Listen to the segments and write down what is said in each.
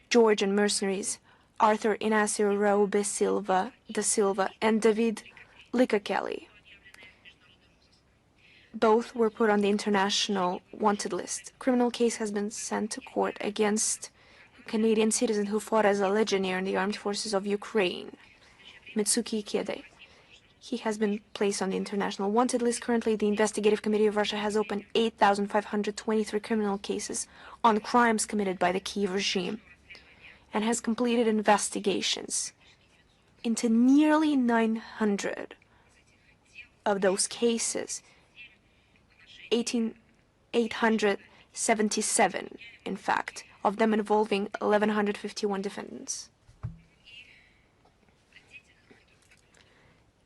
Georgian mercenaries Arthur Inácio Raube da Silva and David Likakeli. Both were put on the international wanted list. A criminal case has been sent to court against a Canadian citizen who fought as a legionnaire in the armed forces of Ukraine, Mitsuki Kiede. He has been placed on the international wanted list. Currently, the Investigative Committee of Russia has opened 8,523 criminal cases on crimes committed by the Kiev regime and has completed investigations into nearly 900 of those cases, 877, in fact, of them involving 1,151 defendants.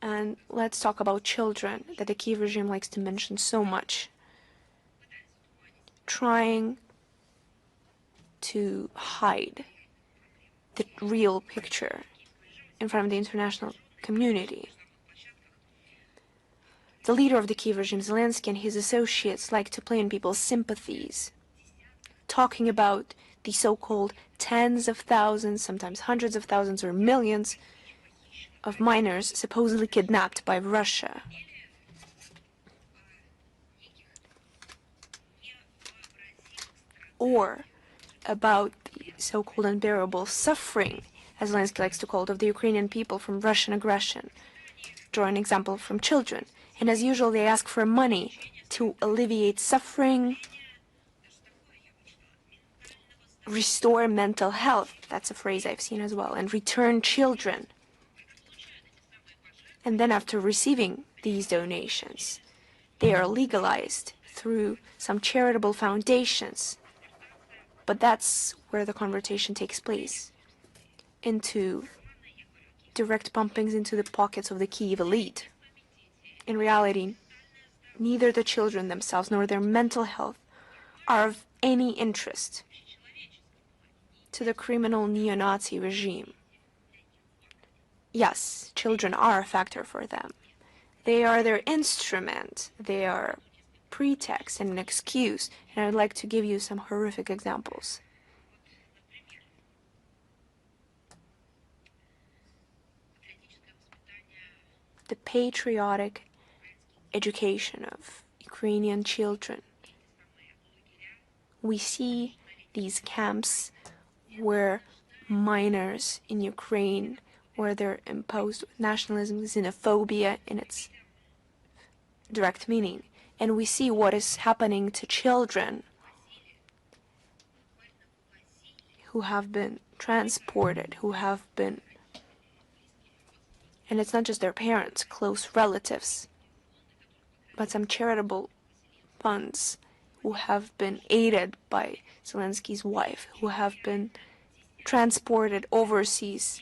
And let's talk about children that the Kiev regime likes to mention so much, trying to hide the real picture in front of the international community. The leader of the Kiev regime, Zelensky, and his associates like to play on people's sympathies, talking about the so-called tens of thousands, sometimes hundreds of thousands or millions of minors supposedly kidnapped by Russia. Or about the so-called unbearable suffering, as Zelensky likes to call it, of the Ukrainian people from Russian aggression. Draw an example from children. And as usual, they ask for money to alleviate suffering, restore mental health, that's a phrase I've seen as well, and return children. And then after receiving these donations, they are legalized through some charitable foundations. But that's where the conversion takes place, into direct pumpings into the pockets of the Kiev elite. In reality, neither the children themselves nor their mental health are of any interest to the criminal neo-Nazi regime. Yes, children are a factor for them. They are their instrument. They are a pretext and an excuse. And I'd like to give you some horrific examples. The patriotic education of Ukrainian children. We see these camps where minors in Ukraine, where they're imposed with nationalism, xenophobia in its direct meaning. And we see what is happening to children who have been transported, who have been, and it's not just their parents, close relatives, but some charitable funds who have been aided by Zelensky's wife, who have been transported overseas.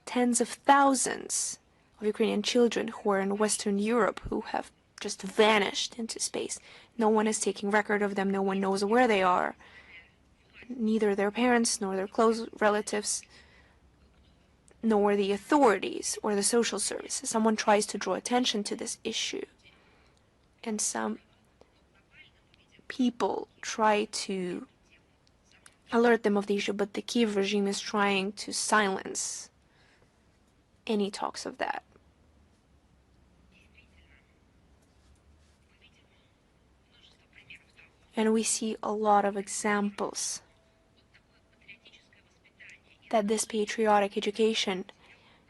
Tens of thousands of Ukrainian children who are in Western Europe who have just vanished into space. No one is taking record of them. No one knows where they are. Neither their parents nor their close relatives, nor the authorities or the social services. Someone tries to draw attention to this issue, and some people try to alert them of the issue, but the Kiev regime is trying to silence any talks of that. And we see a lot of examples that this patriotic education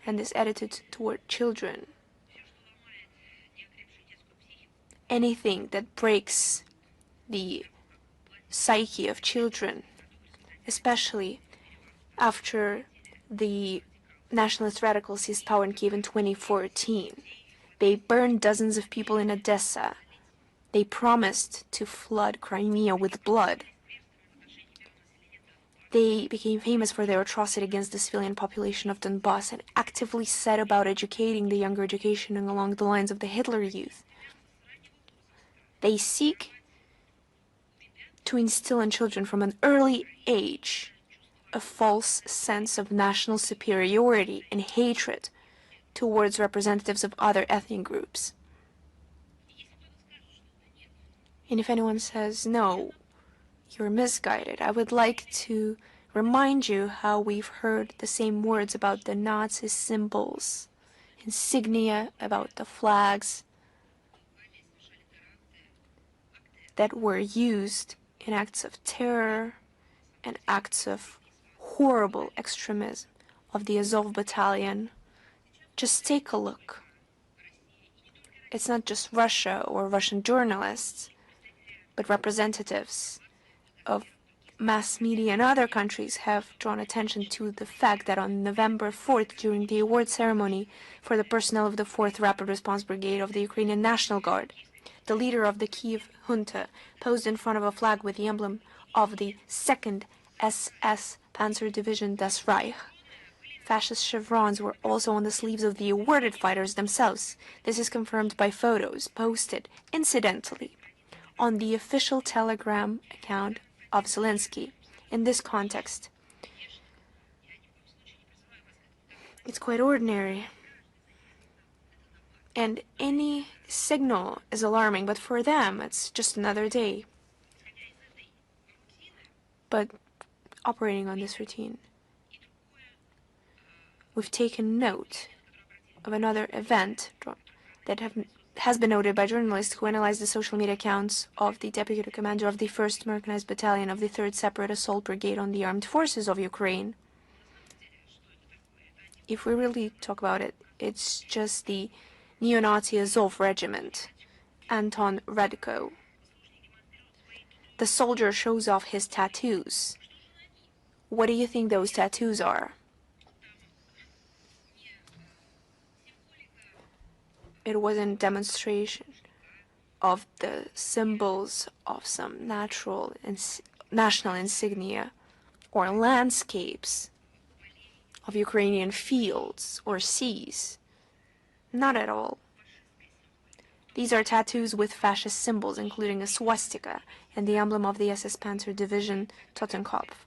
and this attitude toward children, anything that breaks the psyche of children, especially after the nationalist radicals seized power in Kiev in 2014. They burned dozens of people in Odessa. They promised to flood Crimea with blood. They became famous for their atrocity against the civilian population of Donbass and actively set about educating the younger generation along the lines of the Hitler Youth. They seek to instill in children from an early age a false sense of national superiority and hatred towards representatives of other ethnic groups. And if anyone says, no, you're misguided, I would like to remind you how we've heard the same words about the Nazi symbols, insignia, about the flags that were used in acts of terror and acts of horrible extremism of the Azov battalion. Just take a look. It's not just Russia or Russian journalists, but representatives of mass media in other countries have drawn attention to the fact that on November 4th, during the award ceremony for the personnel of the 4th Rapid Response Brigade of the Ukrainian National Guard, the leader of the Kiev junta posed in front of a flag with the emblem of the 2nd SS Panzer Division Das Reich. Fascist chevrons were also on the sleeves of the awarded fighters themselves. This is confirmed by photos posted, incidentally, on the official Telegram account of Zelensky. In this context, it's quite ordinary, and any signal is alarming, but for them it's just another day. But operating on this routine, we've taken note of another event that has been noted by journalists who analyzed the social media accounts of the deputy commander of the 1st Mechanized Battalion of the 3rd Separate Assault Brigade on the Armed Forces of Ukraine. If we really talk about it, it's just the neo-Nazi Azov regiment, Anton Radko. The soldier shows off his tattoos. What do you think those tattoos are? It wasn't a demonstration of the symbols of some national insignia or landscapes of Ukrainian fields or seas. Not at all. These are tattoos with fascist symbols, including a swastika and the emblem of the SS Panzer Division Totenkopf.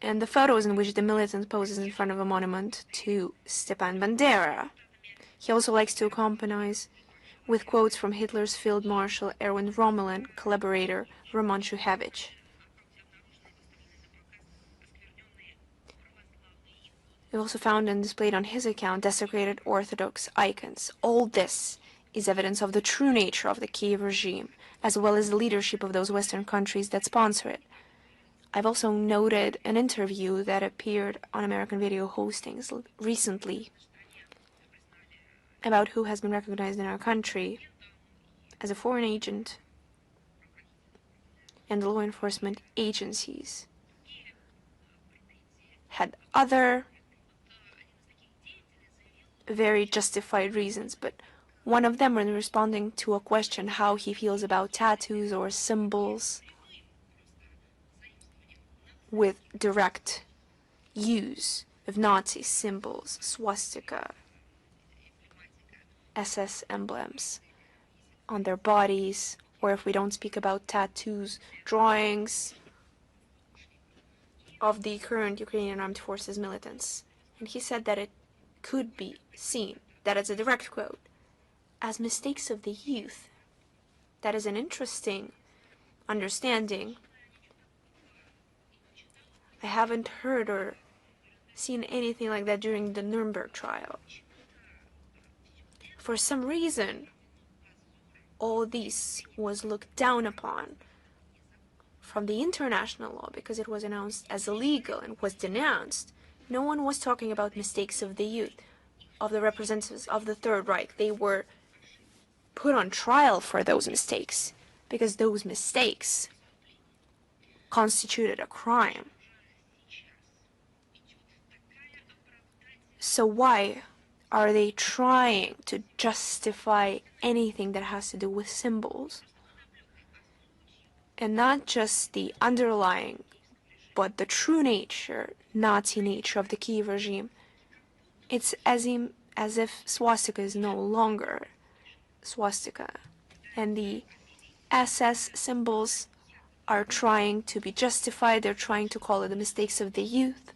And the photos in which the militant poses in front of a monument to Stepan Bandera. He also likes to accompany with quotes from Hitler's Field Marshal Erwin Rommel and collaborator Roman Shukhevich. We also found and displayed on his account desecrated Orthodox icons. All this is evidence of the true nature of the Kiev regime, as well as the leadership of those Western countries that sponsor it. I've also noted an interview that appeared on American video hostings recently about who has been recognized in our country as a foreign agent and the law enforcement agencies had other very justified reasons, but one of them, when responding to a question how he feels about tattoos or symbols with direct use of Nazi symbols, swastika, SS emblems on their bodies, or if we don't speak about tattoos, drawings of the current Ukrainian Armed Forces militants. And he said that it could be seen, that is a direct quote, as mistakes of the youth. That is an interesting understanding. I haven't heard or seen anything like that during the Nuremberg trial. For some reason, all this was looked down upon from the international law because it was announced as illegal and was denounced. No one was talking about mistakes of the youth, of the representatives of the Third Reich. They were put on trial for those mistakes because those mistakes constituted a crime. So why are they trying to justify anything that has to do with symbols? And not just the underlying, but the true nature, Nazi nature of the Kiev regime. It's as if swastika is no longer swastika. And the SS symbols are trying to be justified. They're trying to call it the mistakes of the youth,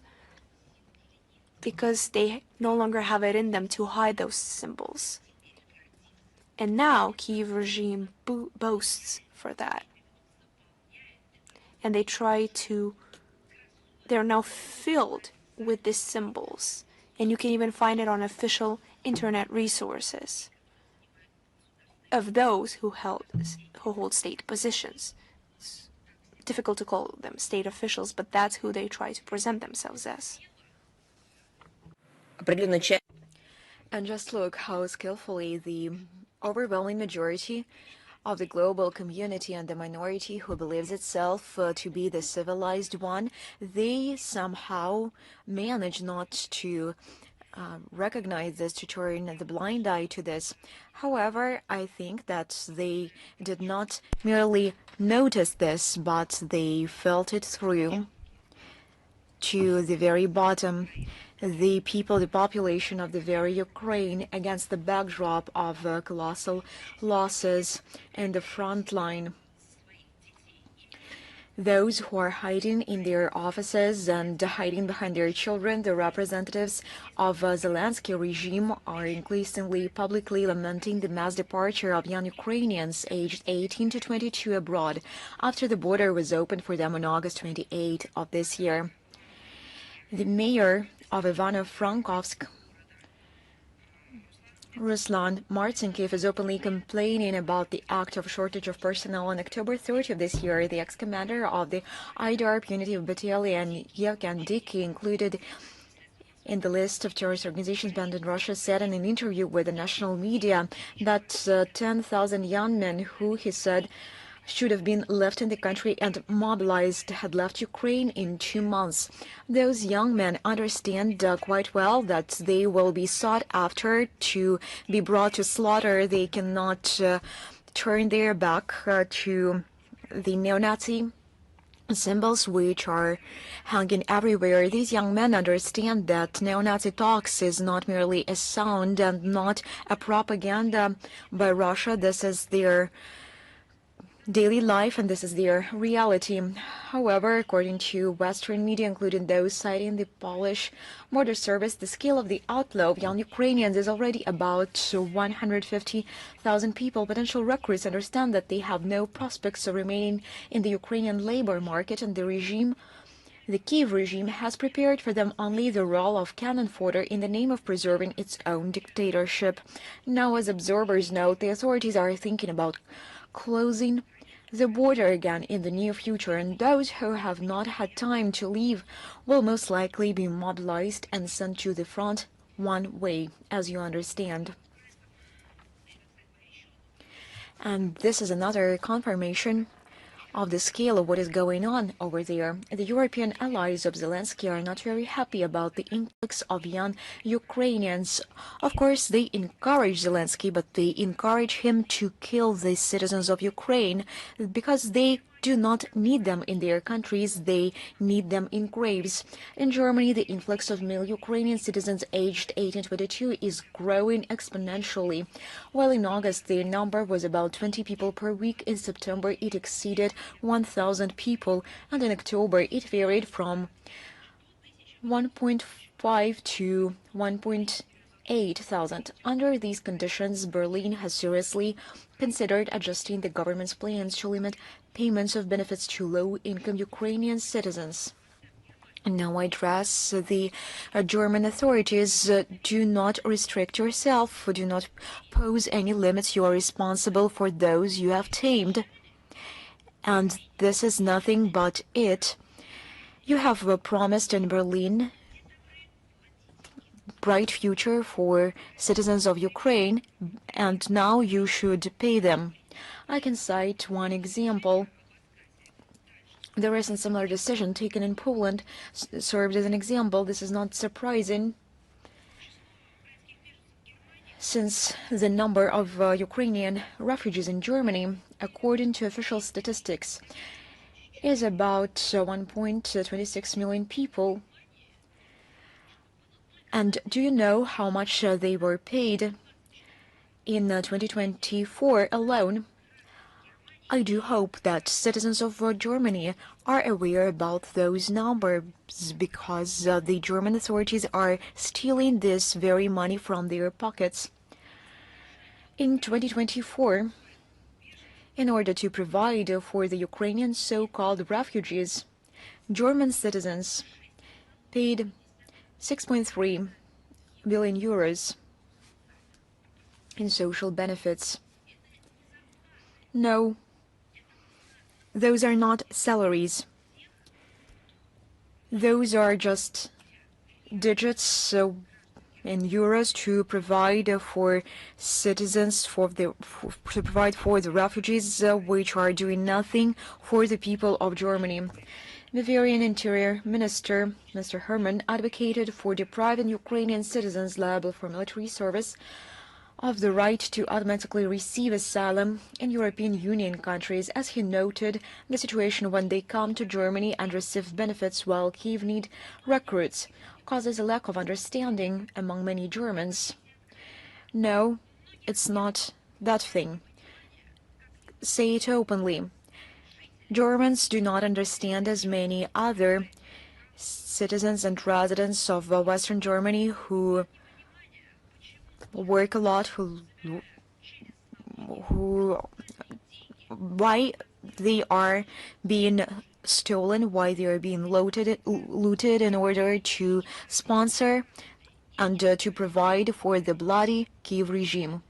because they no longer have it in them to hide those symbols. And now Kiev regime boasts for that. and they're now filled with these symbols, and you can even find it on official internet resources of those who hold state positions. It's difficult to call them state officials, but that's who they try to present themselves as. And just look how skillfully the overwhelming majority of the global community and the minority who believes itself to be the civilized one, they somehow manage not to recognize this, to turn the blind eye to this. However, I think that they did not merely notice this, but they felt it through to the very bottom. The people, the population of the very Ukraine, against the backdrop of colossal losses in the front line. Those who are hiding in their offices and hiding behind their children, the representatives of Zelensky regime, are increasingly publicly lamenting the mass departure of young Ukrainians aged 18 to 22 abroad after the border was opened for them on August 28 of this year. The mayor of Ivano-Frankovsk, Ruslan Marcinkiv, is openly complaining about the act of shortage of personnel. On October 30 of this year, the ex-commander of the IDAR Punitive Battalion, Yevgen Dicky, included in the list of terrorist organizations banned in Russia, said in an interview with the national media that 10,000 young men who, he said, should have been left in the country and mobilized had left Ukraine in 2 months. Those young men understand quite well that they will be sought after to be brought to slaughter. They cannot turn their back to the neo-Nazi symbols which are hanging everywhere. These young men understand that neo-Nazi talks is not merely a sound and not a propaganda by Russia. This is their daily life, and this is their reality. However, according to Western media, including those citing the Polish border service, the scale of the outflow of young Ukrainians is already about 150,000 people. Potential recruits understand that they have no prospects of remaining in the Ukrainian labor market, and the Kiev regime has prepared for them only the role of cannon fodder in the name of preserving its own dictatorship. Now, as observers note, the authorities are thinking about closing the border again in the near future, and those who have not had time to leave will most likely be mobilized and sent to the front one way, as you understand. And this is another confirmation of the scale of what is going on over there. The European allies of Zelensky are not very happy about the influx of young Ukrainians. Of course, they encourage Zelensky, but they encourage him to kill the citizens of Ukraine because they do not need them in their countries, they need them in graves. In Germany, the influx of male Ukrainian citizens aged 18 to 22 is growing exponentially. While in August the number was about 20 people per week, in September it exceeded 1,000 people, and in October it varied from 1.5 to 1.8,000. Under these conditions, Berlin has seriously considered adjusting the government's plans to limit payments of benefits to low-income Ukrainian citizens. And now I address the German authorities. Do not restrict yourself. Do not pose any limits. You are responsible for those you have tamed. And this is nothing but it. You have promised in Berlin bright future for citizens of Ukraine, and now you should pay them. I can cite one example. The recent similar decision taken in Poland served as an example. This is not surprising, since the number of Ukrainian refugees in Germany, according to official statistics, is about 1.26 million people. And do you know how much they were paid in 2024 alone? I do hope that citizens of Germany are aware about those numbers, because the German authorities are stealing this very money from their pockets. In 2024, in order to provide for the Ukrainian so-called refugees. German citizens paid 6.3 billion euros in social benefits. No, those are not salaries. Those are just digits in euros to provide for citizens, to provide for the refugees which are doing nothing for the people of Germany. Bavarian Interior Minister Mr. Herman advocated for depriving Ukrainian citizens liable for military service of the right to automatically receive asylum in European Union countries, as he noted the situation when they come to Germany and receive benefits while Kiev need recruits causes a lack of understanding among many Germans. No, it's not that thing. Say it openly. Germans do not understand as many other citizens and residents of Western Germany who work a lot, why they are being stolen, why they are being looted in order to sponsor and to provide for the bloody Kiev regime.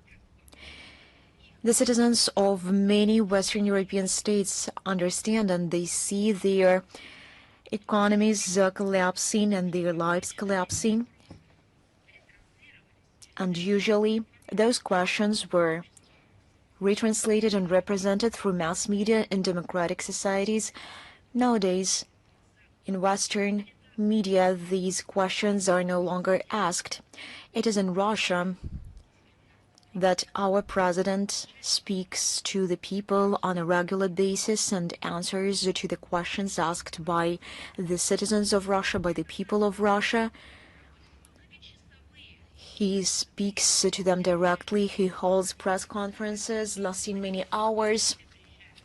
The citizens of many Western European states understand, and they see their economies collapsing and their lives collapsing. And usually those questions were retranslated and represented through mass media in democratic societies. Nowadays, in Western media, these questions are no longer asked. It is in Russia that our president speaks to the people on a regular basis and answers to the questions asked by the citizens of Russia, by the people of Russia. He speaks to them directly. He holds press conferences lasting many hours,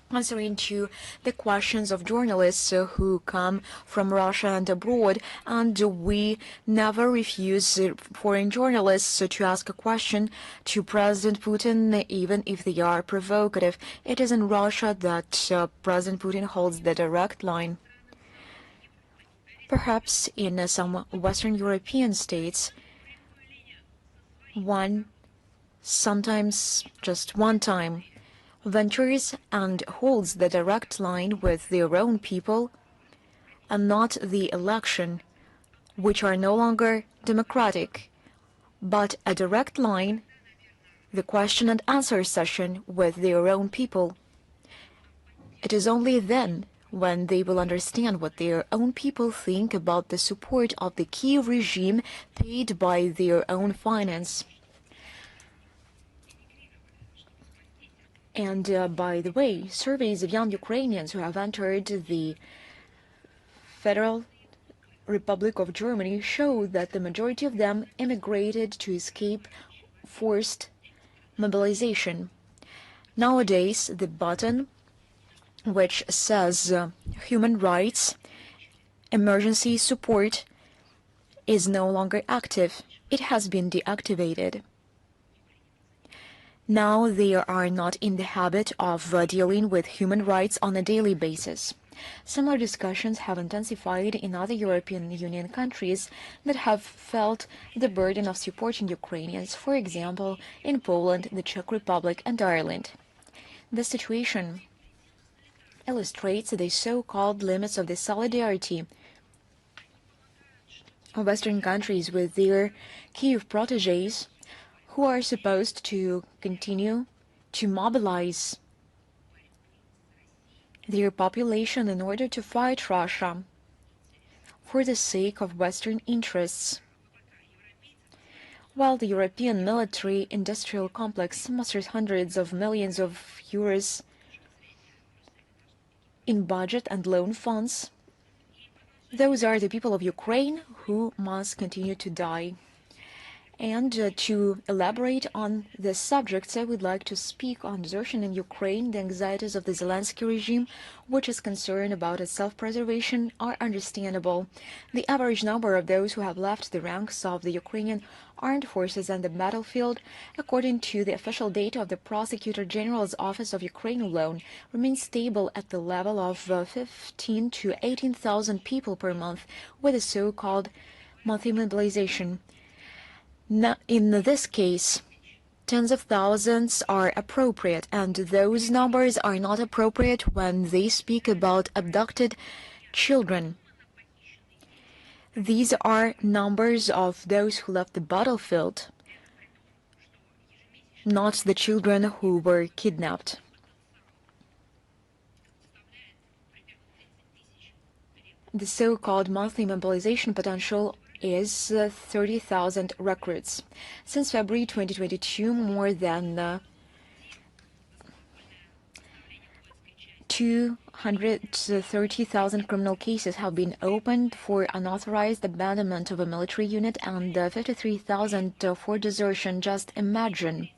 answering to the questions of journalists who come from Russia and abroad, and we never refuse foreign journalists to ask a question to President Putin, even if they are provocative. It is in Russia that President Putin holds the direct line. Perhaps in some Western European states, sometimes just one time, ventures and holds the direct line with their own people and not the election, which are no longer democratic, but a direct line, the question and answer session with their own people. It is only then when they will understand what their own people think about the support of the Kiev regime paid by their own finance. And by the way, surveys of young Ukrainians who have entered the Federal Republic of Germany show that the majority of them immigrated to escape forced mobilization. Nowadays, the button which says human rights, emergency support is no longer active. It has been deactivated. Now they are not in the habit of dealing with human rights on a daily basis. Similar discussions have intensified in other European Union countries that have felt the burden of supporting Ukrainians, for example, in Poland, the Czech Republic, and Ireland. The situation illustrates the so-called limits of the solidarity of Western countries with their Kiev protégés, who are supposed to continue to mobilize their population in order to fight Russia for the sake of Western interests. While the European military-industrial complex musters hundreds of millions of euros in budget and loan funds, those are the people of Ukraine who must continue to die. And to elaborate on this subject, I would like to speak on desertion in Ukraine. The anxieties of the Zelensky regime, which is concerned about its self-preservation, are understandable. The average number of those who have left the ranks of the Ukrainian armed forces and the battlefield, according to the official data of the Prosecutor General's Office of Ukraine alone, remains stable at the level of 15 to 18,000 people per month, with a so-called monthly mobilization. Now, in this case, tens of thousands are appropriate, and those numbers are not appropriate when they speak about abducted children. These are numbers of those who left the battlefield, not the children who were kidnapped. The so-called monthly mobilization potential is 30,000 recruits. Since February 2022, more than 230,000 criminal cases have been opened for unauthorized abandonment of a military unit and 53,000 for desertion. Just imagine.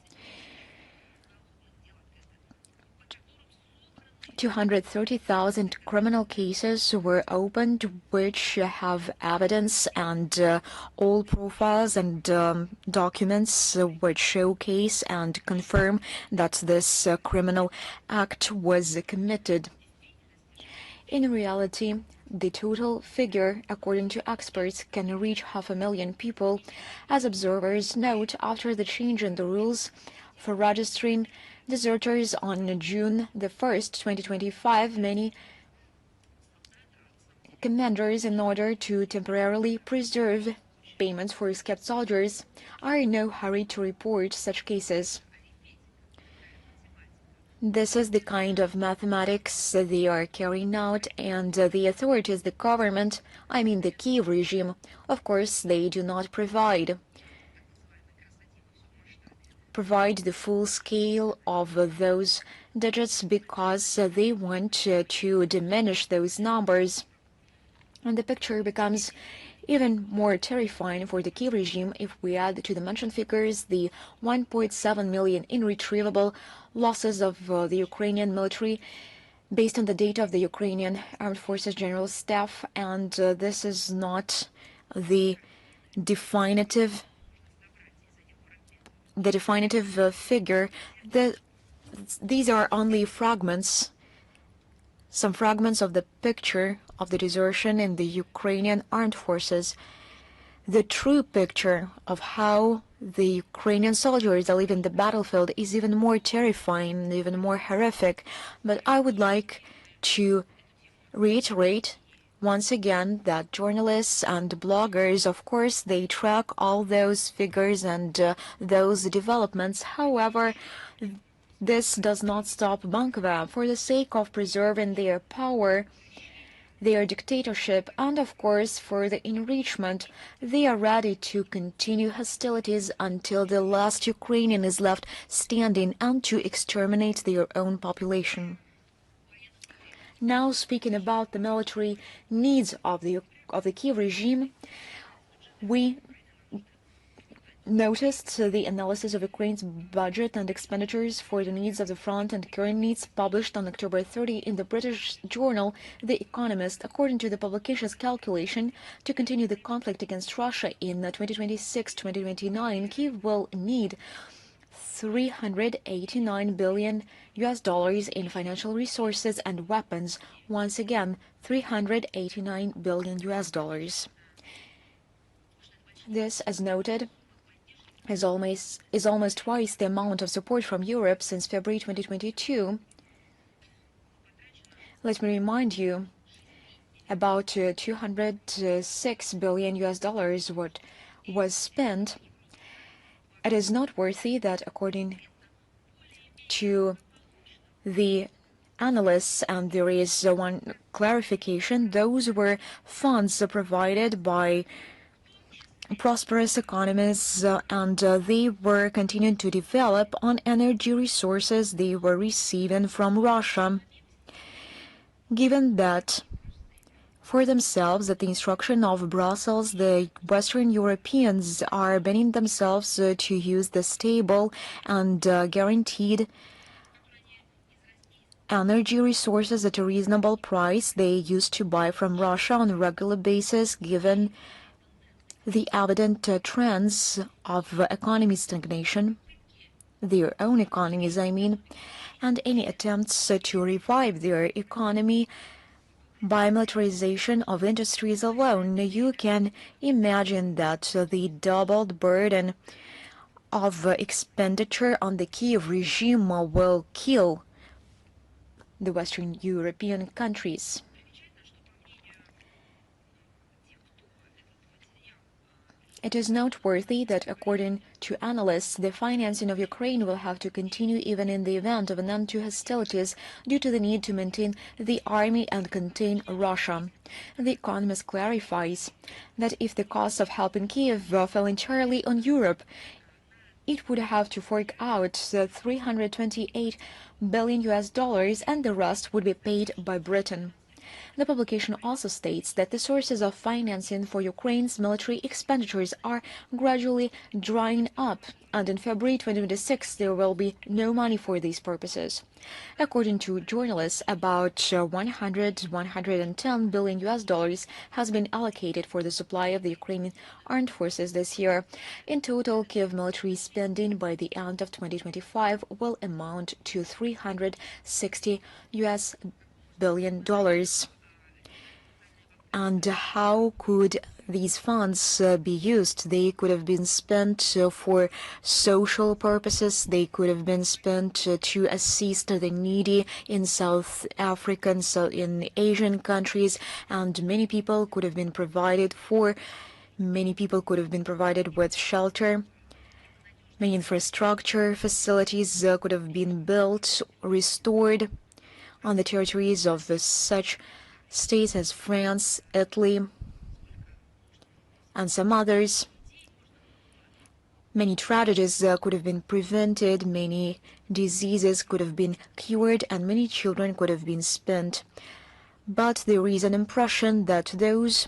230,000 criminal cases were opened, which have evidence and all profiles and documents which showcase and confirm that this criminal act was committed. In reality, the total figure, according to experts, can reach 500,000 people, as observers note after the change in the rules for registering deserters on June the 1st, 2025, many commanders, in order to temporarily preserve payments for escaped soldiers, are in no hurry to report such cases. This is the kind of mathematics they are carrying out, and the authorities, the government, I mean the Kiev regime, of course, they do not provide the full scale of those digits because they want to diminish those numbers. And the picture becomes even more terrifying for the Kiev regime if we add to the mentioned figures the 1.7 million irretrievable losses of the Ukrainian military based on the data of the Ukrainian Armed Forces General Staff, and this is not the definitive figure. These are only fragments, some fragments of the picture of the desertion in the Ukrainian armed forces. The true picture of how the Ukrainian soldiers live in the battlefield is even more terrifying, even more horrific. But I would like to reiterate once again that journalists and bloggers, of course, they track all those figures and those developments. However, this does not stop Bankova. For the sake of preserving their power, their dictatorship, and of course for the enrichment, they are ready to continue hostilities until the last Ukrainian is left standing and to exterminate their own population. Now, speaking about the military needs of the Kiev regime, we noticed the analysis of Ukraine's budget and expenditures for the needs of the front and current needs published on October 30 in the British journal The Economist. According to the publication's calculation, to continue the conflict against Russia in 2026-2029, Kiev will need $389 billion in financial resources and weapons. Once again, $389 billion. This, as noted, is almost twice the amount of support from Europe since February 2022. Let me remind you, about $206 billion what was spent. It is noteworthy that according to the analysts, and there is one clarification, those were funds provided by prosperous economies and they were continuing to develop on energy resources they were receiving from Russia. Given that for themselves. At the instruction of Brussels, the Western Europeans are banning themselves to use the stable and guaranteed energy resources at a reasonable price they used to buy from Russia on a regular basis, given the evident trends of economy stagnation, their own economies, I mean, and any attempts to revive their economy by militarization of industries alone. You can imagine that the doubled burden of expenditure on the Kiev regime will kill the Western European countries. It is noteworthy that, according to analysts, the financing of Ukraine will have to continue even in the event of an end to hostilities due to the need to maintain the army and contain Russia. The Economist clarifies that if the cost of helping Kiev fell entirely on Europe, it would have to fork out $328 billion and the rest would be paid by Britain. The publication also states that the sources of financing for Ukraine's military expenditures are gradually drying up, and in February 2026 there will be no money for these purposes. According to journalists, about $110 billion has been allocated for the supply of the Ukrainian armed forces this year. In total, Kiev military spending by the end of 2025 will amount to $360 billion. And how could these funds be used? They could have been spent for social purposes. They could have been spent to assist the needy in South Africa and in Asian countries, and many people could have been provided with shelter. Many infrastructure facilities could have been built, restored on the territories of such states as France, Italy, and some others. Many tragedies could have been prevented, many diseases could have been cured, and many children could have been spent. But there is an impression that those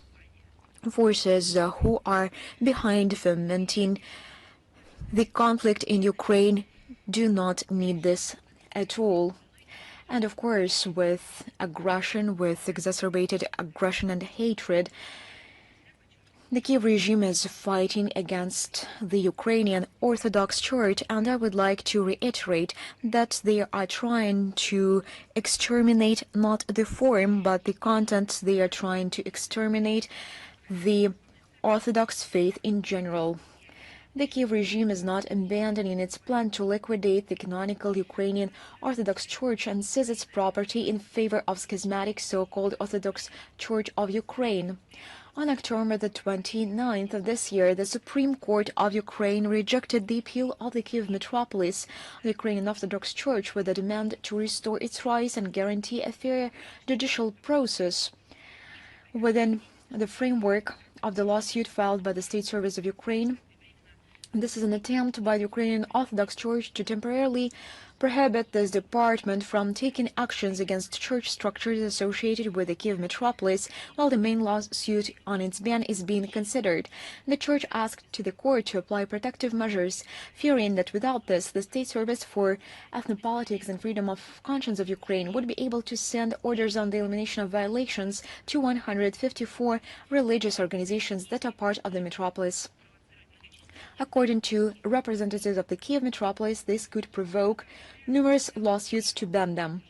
forces who are behind fomenting the conflict in Ukraine do not need this at all. And of course, with aggression, with exacerbated aggression and hatred, the Kiev regime is fighting against the Ukrainian Orthodox Church, and I would like to reiterate that they are trying to exterminate not the form, but the content. They are trying to exterminate the Orthodox faith in general. The Kiev regime is not abandoning its plan to liquidate the canonical Ukrainian Orthodox Church and seize its property in favor of schismatic so-called Orthodox Church of Ukraine. On October the 29th of this year, the Supreme Court of Ukraine rejected the appeal of the Kiev metropolis, the Ukrainian Orthodox Church, with a demand to restore its rights and guarantee a fair judicial process within the framework of the lawsuit filed by the State Service of Ukraine. This is an attempt by the Ukrainian Orthodox Church to temporarily prohibit this department from taking actions against church structures associated with the Kiev metropolis, while the main lawsuit on its ban is being considered. The church asked to the court to apply protective measures, fearing that without this, the State Service for Ethnopolitics and Freedom of Conscience of Ukraine would be able to send orders on the elimination of violations to 154 religious organizations that are part of the metropolis. According to representatives of the Kiev metropolis, this could provoke numerous lawsuits to ban them.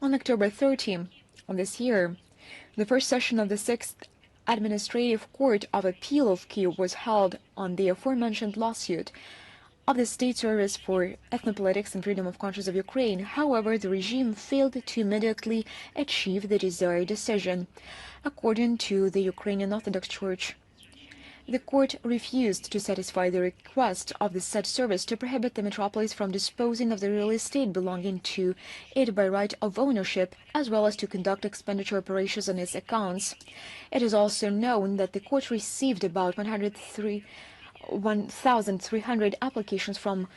On October 30 of this year, the first session of the 6th Administrative Court of Appeal of Kiev was held on the aforementioned lawsuit of the State Service for Ethnopolitics and Freedom of Conscience of Ukraine. However, the regime failed to immediately achieve the desired decision. According to the Ukrainian Orthodox Church, the court refused to satisfy the request of the said service to prohibit the metropolis from disposing of the real estate belonging to it by right of ownership, as well as to conduct expenditure operations on its accounts. It is also known that the court received about 1,300 applications from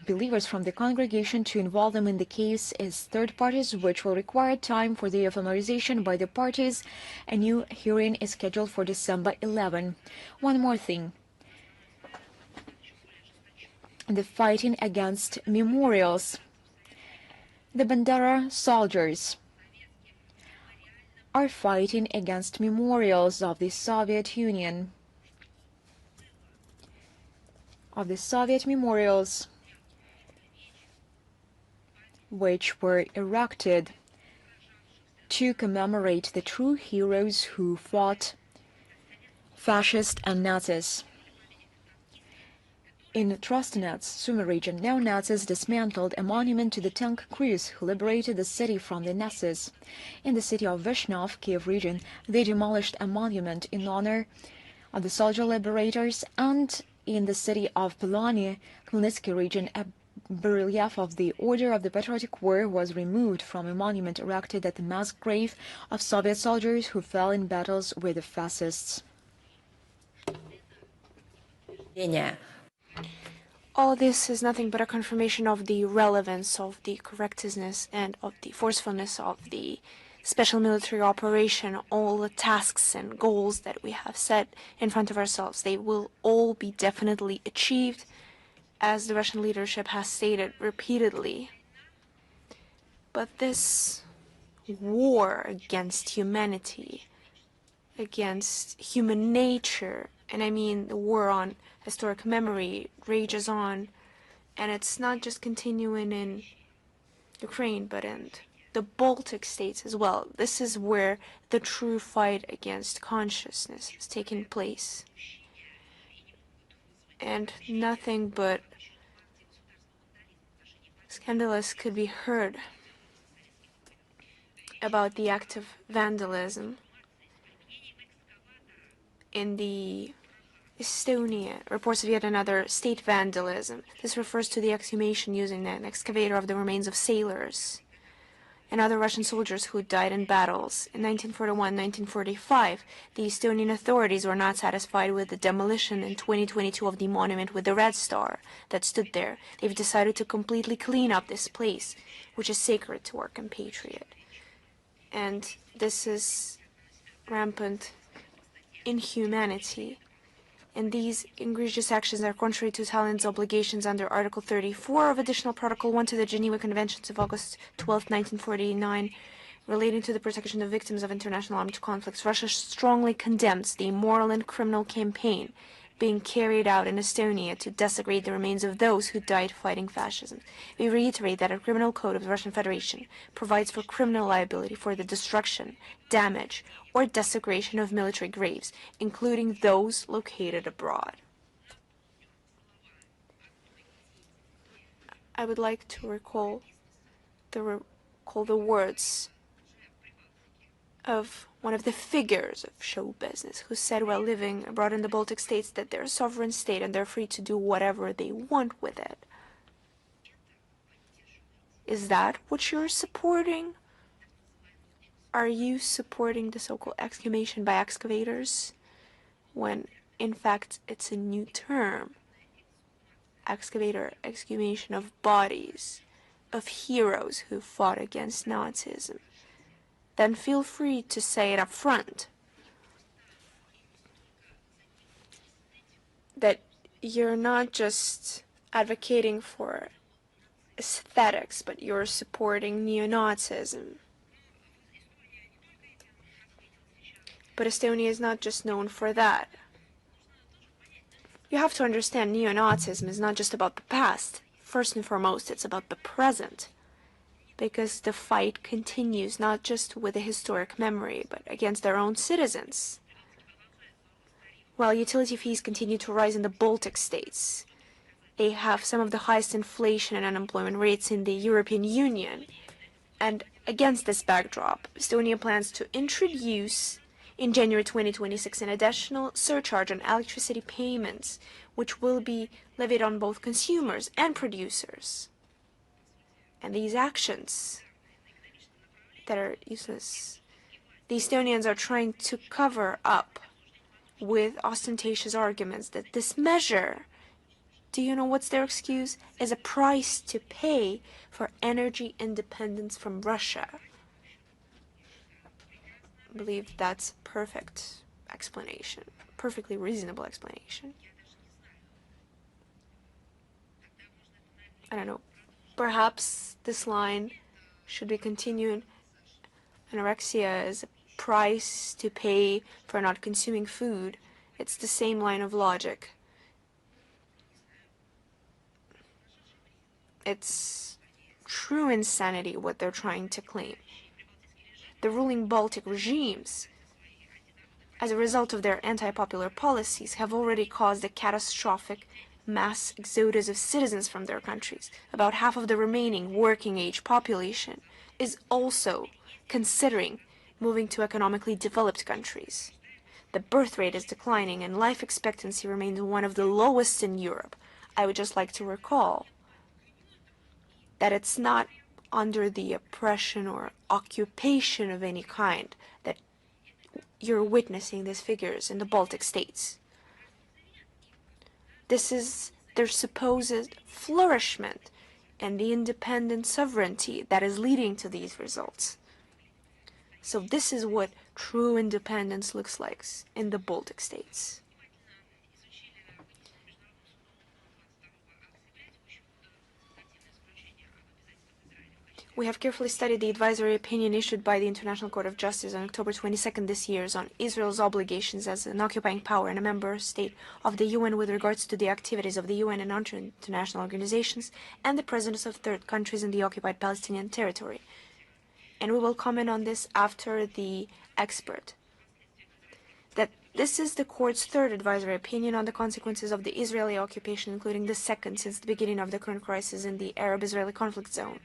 believers from the congregation to involve them in the case as third parties, which will require time for the familiarization by the parties. A new hearing is scheduled for December 11. One more thing. The fighting against memorials. The Bandera soldiers are fighting against memorials of the Soviet Union. Memorials which were erected to commemorate the true heroes who fought fascists and Nazis. In Trostenets, Sumy region, neo-Nazis dismantled a monument to the tank crews who liberated the city from the Nazis. In the city of Vishnov, Kiev region, they demolished a monument in honor of the soldier liberators, and in the city of Polony, Khmelnytsky region, a bas-relief of the Order of the Patriotic War was removed from a monument erected at the mass grave of Soviet soldiers who fell in battles with the fascists. All this is nothing but a confirmation of the relevance, of the correctness, and of the forcefulness of the special military operation. All the tasks and goals that we have set in front of ourselves, they will all be definitely achieved, as the Russian leadership has stated repeatedly. But this war against humanity, against human nature, and I mean the war on historic memory, rages on, and it's not just continuing in Ukraine, but in the Baltic states as well. This is where the true fight against consciousness is taking place. And nothing but scandalous could be heard about the act of vandalism in the Estonia, reports of yet another state vandalism. This refers to the exhumation using an excavator of the remains of sailors and other Russian soldiers who died in battles. In 1941-1945, the Estonian authorities were not satisfied with the demolition in 2022 of the monument with the red star that stood there. They've decided to completely clean up this place, which is sacred to our compatriot. And this is rampant inhumanity. And these egregious actions are contrary to Tallinn's obligations under Article 34 of Additional Protocol 1 to the Geneva Conventions of August 12, 1949, relating to the protection of victims of international armed conflicts. Russia strongly condemns the immoral and criminal campaign being carried out in Estonia to desecrate the remains of those who died fighting fascism. We reiterate that a criminal code of the Russian Federation provides for criminal liability for the destruction, damage, or desecration of military graves, including those located abroad. I would like to recall the words of one of the figures of show business who said while living abroad in the Baltic states that they're a sovereign state and they're free to do whatever they want with it. Is that what you're supporting? Are you supporting the so-called exhumation by excavators when in fact it's a new term? Excavator, exhumation of bodies of heroes who fought against Nazism. Then feel free to say it up front that you're not just advocating for aesthetics, but you're supporting neo-Nazism. But Estonia is not just known for that. You have to understand neo-Nazism is not just about the past. First and foremost, it's about the present. Because the fight continues not just with a historic memory, but against their own citizens. While utility fees continue to rise in the Baltic states, they have some of the highest inflation and unemployment rates in the European Union. And against this backdrop, Estonia plans to introduce in January 2026 an additional surcharge on electricity payments, which will be levied on both consumers and producers. And these actions that are useless, the Estonians are trying to cover up with ostentatious arguments that this measure, do you know what's their excuse? Is a price to pay for energy independence from Russia. I believe that's perfect explanation, perfectly reasonable explanation. I don't know. Perhaps this line should be continued. Anorexia is a price to pay for not consuming food. It's the same line of logic. It's true insanity what they're trying to claim. The ruling Baltic regimes, as a result of their anti-popular policies, have already caused a catastrophic mass exodus of citizens from their countries. About half of the remaining working-age population is also considering moving to economically developed countries. The birth rate is declining and life expectancy remains one of the lowest in Europe. I would just like to recall that it's not under the oppression or occupation of any kind that you're witnessing these figures in the Baltic states. This is their supposed flourishment and the independent sovereignty that is leading to these results. So this is what true independence looks like in the Baltic states. We have carefully studied the advisory opinion issued by the International Court of Justice on October 22nd this year on Israel's obligations as an occupying power and a member state of the UN with regards to the activities of the UN and other international organizations and the presence of third countries in the occupied Palestinian territory. And we will comment on this after the expert. That this is the court's third advisory opinion on the consequences of the Israeli occupation, including the second since the beginning of the current crisis in the Arab-Israeli conflict zone.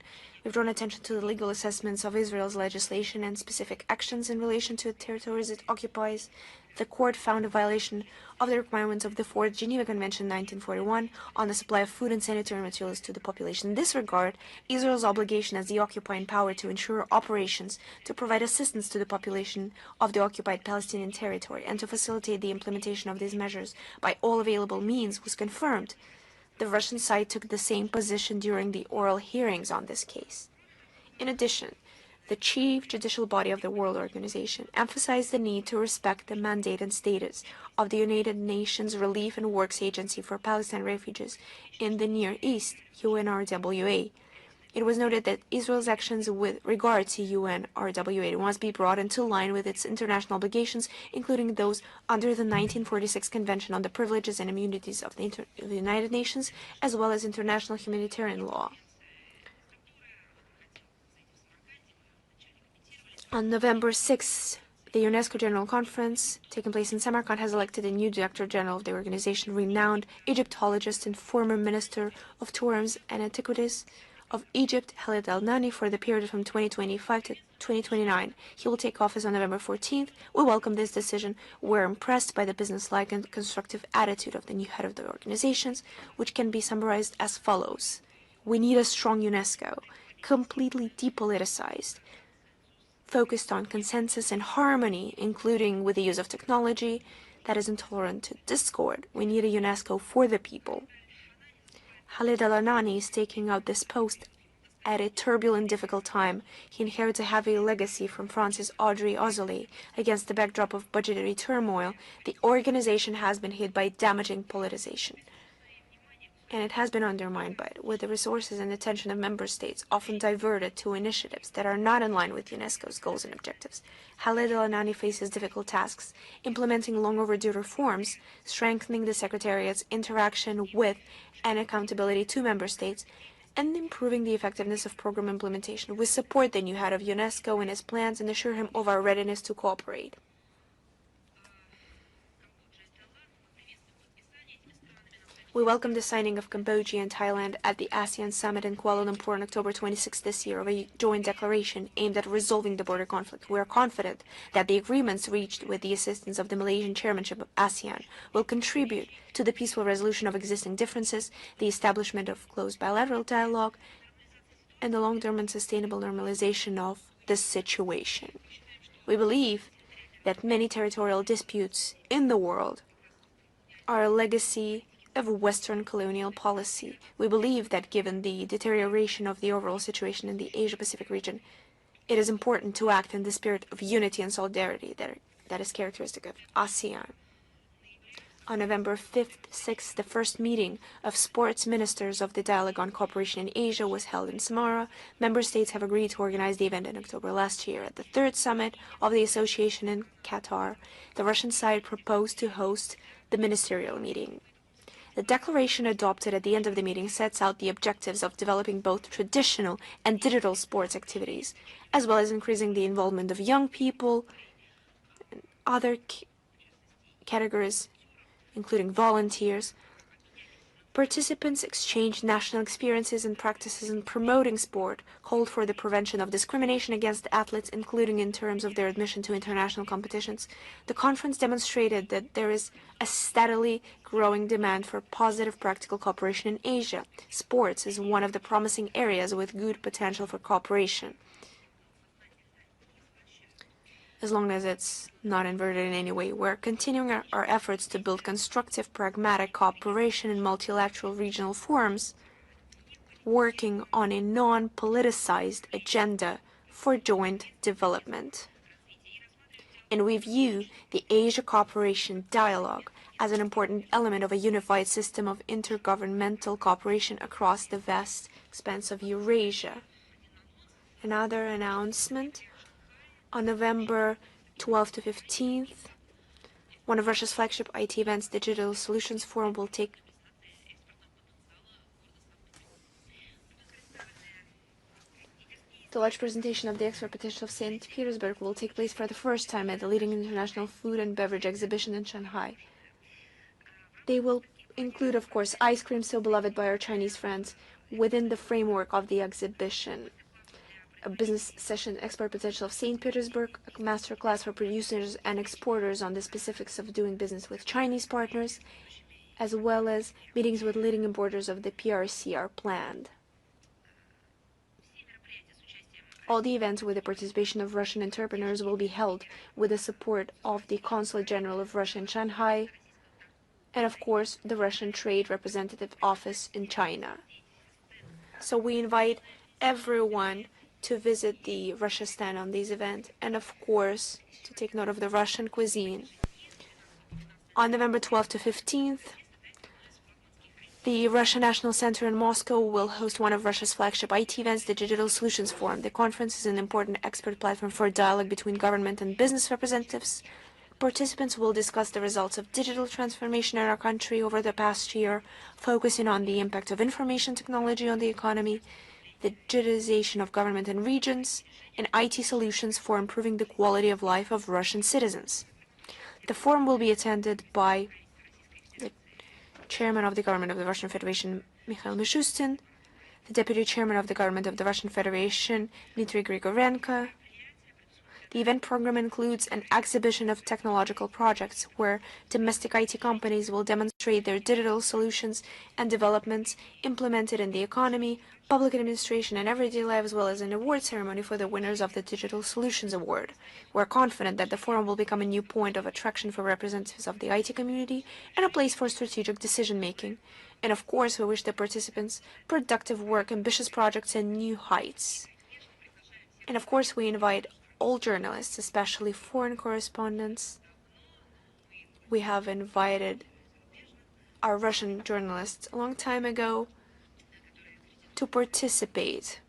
We've drawn attention to the legal assessments of Israel's legislation and specific actions in relation to the territories it occupies. The court found a violation of the requirements of the Fourth Geneva Convention 1941 on the supply of food and sanitary materials to the population. In this regard, Israel's obligation as the occupying power to ensure operations to provide assistance to the population of the occupied Palestinian territory and to facilitate the implementation of these measures by all available means was confirmed. The Russian side took the same position during the oral hearings on this case. In addition, the chief judicial body of the World Organization emphasized the need to respect the mandate and status of the United Nations Relief and Works Agency for Palestine Refugees in the Near East, UNRWA. It was noted that Israel's actions with regard to UNRWA must be brought into line with its international obligations, including those under the 1946 Convention on the Privileges and Immunities of the United Nations, as well as international humanitarian law. On November 6th, the UNESCO General Conference, taking place in Samarkand, has elected a new Director General of the organization, renowned Egyptologist and former Minister of Tourism and Antiquities of Egypt, Khaled Al-Nani, for the period from 2025 to 2029. He will take office on November 14th. We welcome this decision. We're impressed by the business-like and constructive attitude of the new head of the organizations, which can be summarized as follows. We need a strong UNESCO, completely depoliticized, focused on consensus and harmony, including with the use of technology that is intolerant to discord. We need a UNESCO for the people. Khaled Al-Nani is taking out this post at a turbulent, difficult time. He inherits a heavy legacy from France's Audrey Azoulay. Against the backdrop of budgetary turmoil, the organization has been hit by damaging politicization, and it has been undermined by it, with the resources and attention of member states often diverted to initiatives that are not in line with UNESCO's goals and objectives. Khaled Al-Nani faces difficult tasks, implementing long overdue reforms, strengthening the Secretariat's interaction with and accountability to member states, and improving the effectiveness of program implementation. We support the new head of UNESCO in his plans and assure him of our readiness to cooperate. We welcome the signing of Cambodia and Thailand at the ASEAN Summit in Kuala Lumpur on October 26 this year of a joint declaration aimed at resolving the border conflict. We are confident that the agreements reached with the assistance of the Malaysian chairmanship of ASEAN will contribute to the peaceful resolution of existing differences, the establishment of close bilateral dialogue, and the long-term and sustainable normalization of this situation. We believe that many territorial disputes in the world are a legacy of Western colonial policy. We believe that given the deterioration of the overall situation in the Asia-Pacific region, it is important to act in the spirit of unity and solidarity that is characteristic of ASEAN. On November 5th, 6th, the first meeting of sports ministers of the Dialogue on Cooperation in Asia was held in Samara. Member states have agreed to organize the event in October last year. At the third summit of the association in Qatar, the Russian side proposed to host the ministerial meeting. The declaration adopted at the end of the meeting sets out the objectives of developing both traditional and digital sports activities, as well as increasing the involvement of young people and other categories, including volunteers. Participants exchanged national experiences and practices in promoting sport, called for the prevention of discrimination against athletes, including in terms of their admission to international competitions. The conference demonstrated that there is a steadily growing demand for positive practical cooperation in Asia. Sports is one of the promising areas with good potential for cooperation, as long as it's not inverted in any way. We're continuing our efforts to build constructive, pragmatic cooperation in multilateral regional forums, working on a non-politicized agenda for joint development. And we view the Asia Cooperation Dialogue as an important element of a unified system of intergovernmental cooperation across the vast expanse of Eurasia. Another announcement: on November 12th to 15th, one of Russia's flagship IT events, Digital Solutions Forum, will take the large presentation of the export potential of St. Petersburg will take place for the first time at the leading international food and beverage exhibition in Shanghai. They will include, of course, ice cream so beloved by our Chinese friends within the framework of the exhibition. A business session, Export Potential of St. Petersburg, a masterclass for producers and exporters on the specifics of doing business with Chinese partners, as well as meetings with leading importers of the PRC are planned. All the events with the participation of Russian entrepreneurs will be held with the support of the Consulate General of Russia in Shanghai, and of course the Russian Trade Representative Office in China. So we invite everyone to visit the Russia stand on this event, and of course to take note of the Russian cuisine. On November 12th to 15th, the Russian National Center in Moscow will host one of Russia's flagship IT events, the Digital Solutions Forum. The conference is an important expert platform for dialogue between government and business representatives. Participants will discuss the results of digital transformation in our country over the past year, focusing on the impact of information technology on the economy, the digitization of government and regions, and IT solutions for improving the quality of life of Russian citizens. The forum will be attended by the Chairman of the Government of the Russian Federation, Mikhail Mishustin, the Deputy Chairman of the Government of the Russian Federation, Dmitry Grigorenko. The event program includes an exhibition of technological projects where domestic IT companies will demonstrate their digital solutions and developments implemented in the economy, public administration, and everyday life, as well as an award ceremony for the winners of the Digital Solutions Award. We're confident that the forum will become a new point of attraction for representatives of the IT community and a place for strategic decision-making. And of course, we wish the participants productive work, ambitious projects, and new heights. And of course, we invite all journalists, especially foreign correspondents. We have invited our Russian journalists a long time ago to participate,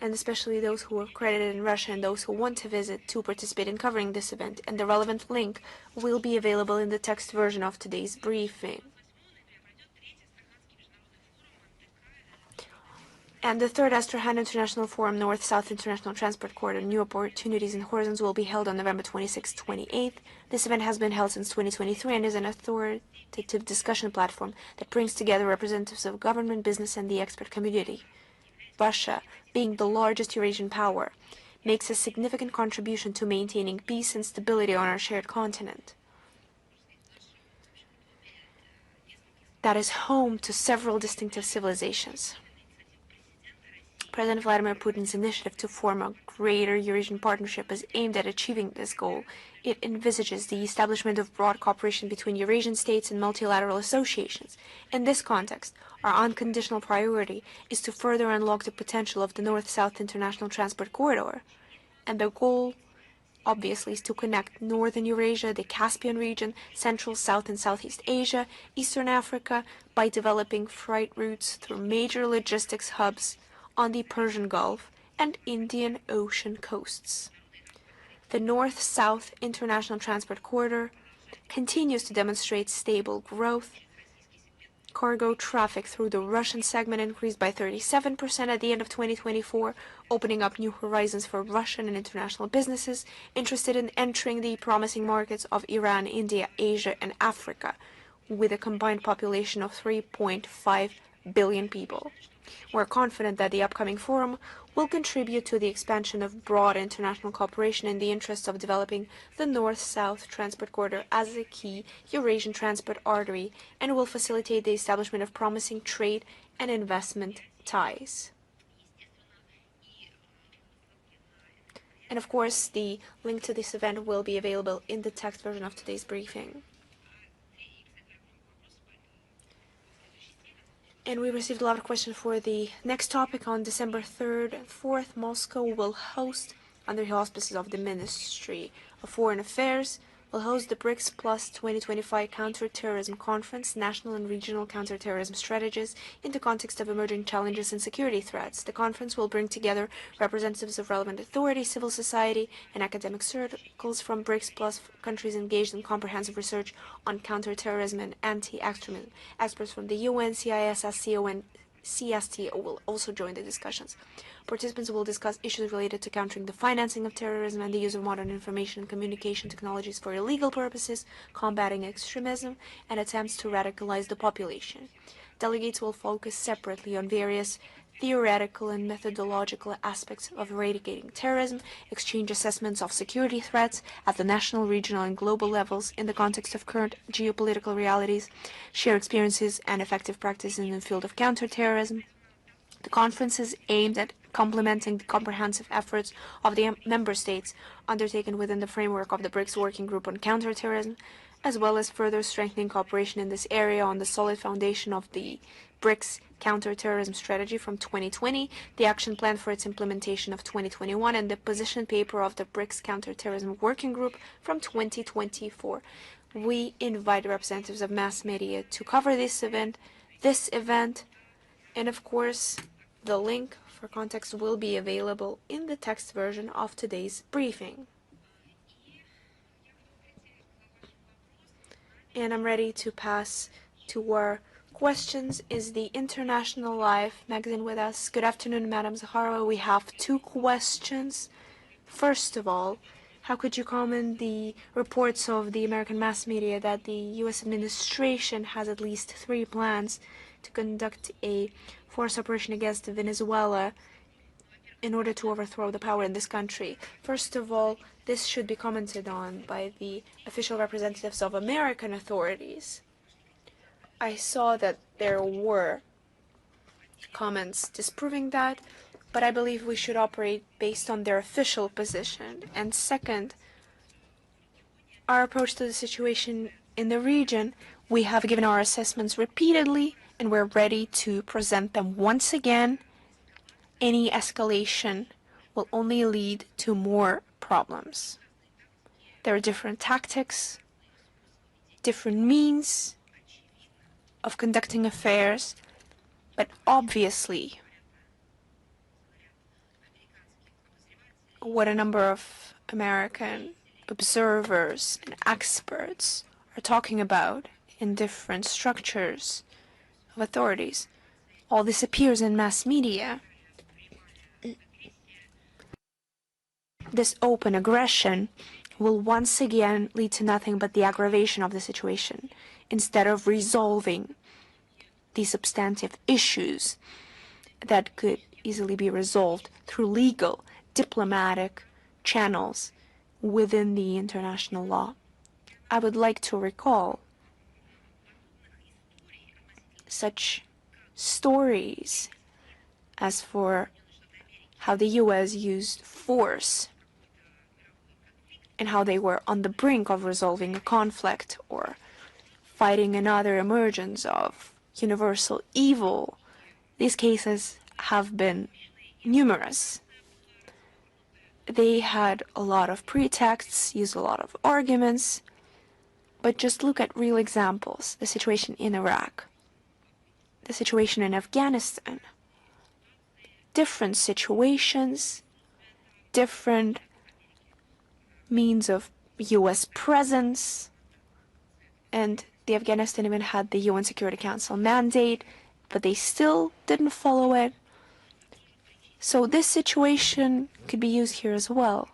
and especially those who are credited in Russia and those who want to visit to participate in covering this event. And the relevant link will be available in the text version of today's briefing. And the third Astrakhan International Forum, North-South International Transport Corridor, New Opportunities and Horizons, will be held on November 26th-28th. This event has been held since 2023 and is an authoritative discussion platform that brings together representatives of government, business, and the expert community. Russia, being the largest Eurasian power, makes a significant contribution to maintaining peace and stability on our shared continent that is home to several distinctive civilizations. President Vladimir Putin's initiative to form a greater Eurasian partnership is aimed at achieving this goal. It envisages the establishment of broad cooperation between Eurasian states and multilateral associations. In this context, our unconditional priority is to further unlock the potential of the North-South International Transport Corridor. And the goal, obviously, is to connect Northern Eurasia, the Caspian region, Central, South, and Southeast Asia, Eastern Africa, by developing freight routes through major logistics hubs on the Persian Gulf and Indian Ocean coasts. The North-South International Transport Corridor continues to demonstrate stable growth. Cargo traffic through the Russian segment increased by 37% at the end of 2024, opening up new horizons for Russian and international businesses interested in entering the promising markets of Iran, India, Asia, and Africa, with a combined population of 3.5 billion people. We're confident that the upcoming forum will contribute to the expansion of broad international cooperation in the interests of developing the North-South Transport Corridor as a key Eurasian transport artery and will facilitate the establishment of promising trade and investment ties. And of course, the link to this event will be available in the text version of today's briefing. And we received a lot of questions for the next topic. On December 3rd and 4th, Moscow will host, under the auspices of the Ministry of Foreign Affairs, will host the BRICS Plus 2025 Counterterrorism Conference, National and Regional Counterterrorism Strategies in the context of emerging challenges and security threats. The conference will bring together representatives of relevant authorities, civil society, and academic circles from BRICS Plus countries engaged in comprehensive research on counterterrorism and anti-extremism. Experts from the UN, CISSCO, and CSTO will also join the discussions. Participants will discuss issues related to countering the financing of terrorism and the use of modern information and communication technologies for illegal purposes, combating extremism, and attempts to radicalize the population. Delegates will focus separately on various theoretical and methodological aspects of eradicating terrorism, exchange assessments of security threats at the national, regional, and global levels in the context of current geopolitical realities, share experiences and effective practices in the field of counterterrorism. The conference is aimed at complementing the comprehensive efforts of the member states undertaken within the framework of the BRICS Working Group on Counterterrorism, as well as further strengthening cooperation in this area on the solid foundation of the BRICS Counterterrorism Strategy from 2020, the action plan for its implementation of 2021, and the position paper of the BRICS Counterterrorism Working Group from 2024. We invite representatives of mass media to cover this event, and of course, the link for context will be available in the text version of today's briefing. And I'm ready to pass to our questions. Is the International Life magazine with us? Good afternoon, Madam Zakharova. We have two questions. First of all, how could you comment the reports of the American mass media that the U.S. administration has at least 3 plans to conduct a force operation against Venezuela in order to overthrow the power in this country? First of all, this should be commented on by the official representatives of American authorities. I saw that there were comments disproving that, but I believe we should operate based on their official position. And second, our approach to the situation in the region, we have given our assessments repeatedly, and we're ready to present them once again. Any escalation will only lead to more problems. There are different tactics, different means of conducting affairs, but obviously what a number of American observers and experts are talking about in different structures of authorities, all this appears in mass media. This open aggression will once again lead to nothing but the aggravation of the situation, instead of resolving the substantive issues that could easily be resolved through legal, diplomatic channels within the international law. I would like to recall such stories as for how the US used force and how they were on the brink of resolving a conflict or fighting another emergence of universal evil. These cases have been numerous. They had a lot of pretexts, used a lot of arguments, but just look at real examples. The situation in Iraq, the situation in Afghanistan. Different situations, different means of US presence, and the Afghanistan even had the UN Security Council mandate, but they still didn't follow it. So this situation could be used here as well.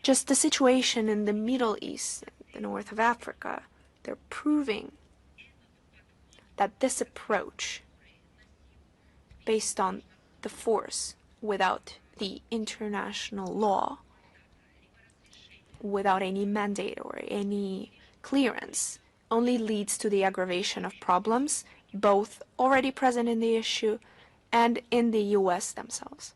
Just the situation in the Middle East, the north of Africa, they're proving that this approach, based on the force, without the international law, without any mandate or any clearance, only leads to the aggravation of problems, both already present in the issue and in the US themselves.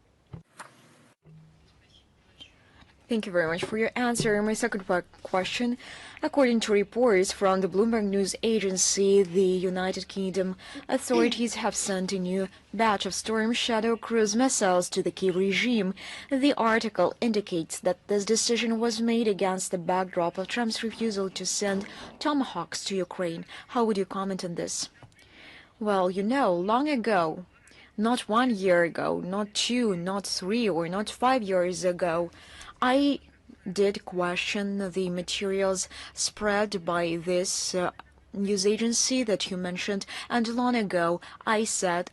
Thank you very much for your answer. My second question, according to reports from the Bloomberg News Agency, the United Kingdom authorities have sent a new batch of Storm Shadow cruise missiles to the Kiev regime. The article indicates that this decision was made against the backdrop of Trump's refusal to send Tomahawks to Ukraine. How would you comment on this? Well, long ago, not 1 year ago, not 2, not 3, or not 5 years ago, I did question the materials spread by this news agency that you mentioned, and long ago I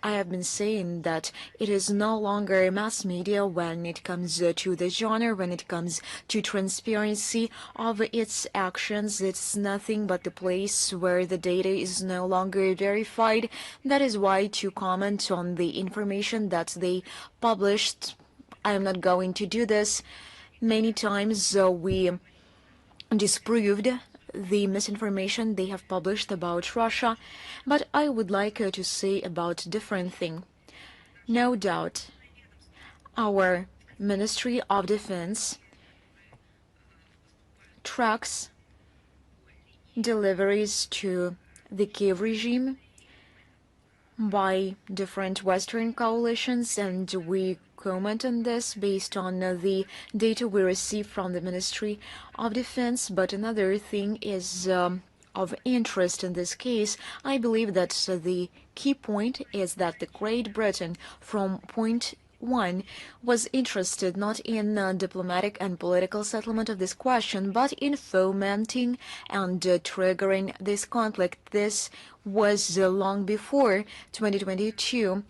have been saying that it is no longer mass media when it comes to the genre, when it comes to transparency of its actions. It's nothing but the place where the data is no longer verified. That is why, to comment on the information that they published, I am not going to do this. Many times we disproved the misinformation they have published about Russia, but I would like to say about different thing. No doubt, our Ministry of Defense tracks deliveries to the Kiev regime by different Western coalitions, and we comment on this based on the data we receive from the Ministry of Defense. But another thing is of interest in this case. I believe that the key point is that the Great Britain, from point one, was interested not in diplomatic and political settlement of this question, but in fomenting and triggering this conflict. This was long before 2022.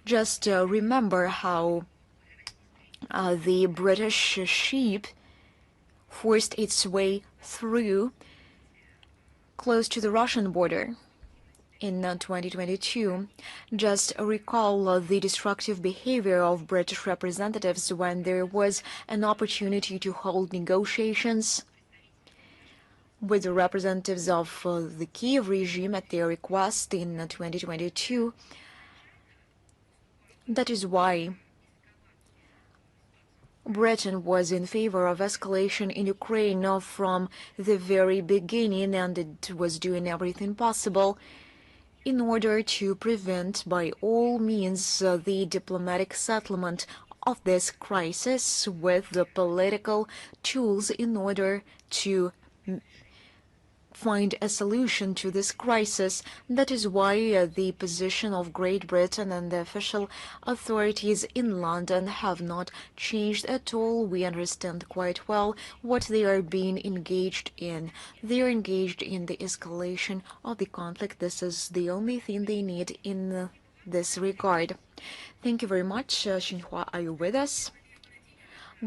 Just remember how the British ship forced its way through close to the Russian border in 2022. Just recall the destructive behavior of British representatives when there was an opportunity to hold negotiations with the representatives of the Kiev regime at their request in 2022. That is why Britain was in favor of escalation in Ukraine from the very beginning, and it was doing everything possible in order to prevent by all means the diplomatic settlement of this crisis with the political tools in order to find a solution to this crisis. That is why the position of Great Britain and the official authorities in London have not changed at all. We understand quite well what they are being engaged in. They are engaged in the escalation of the conflict. This is the only thing they need in this regard. Thank you very much. Xinhua, are you with us?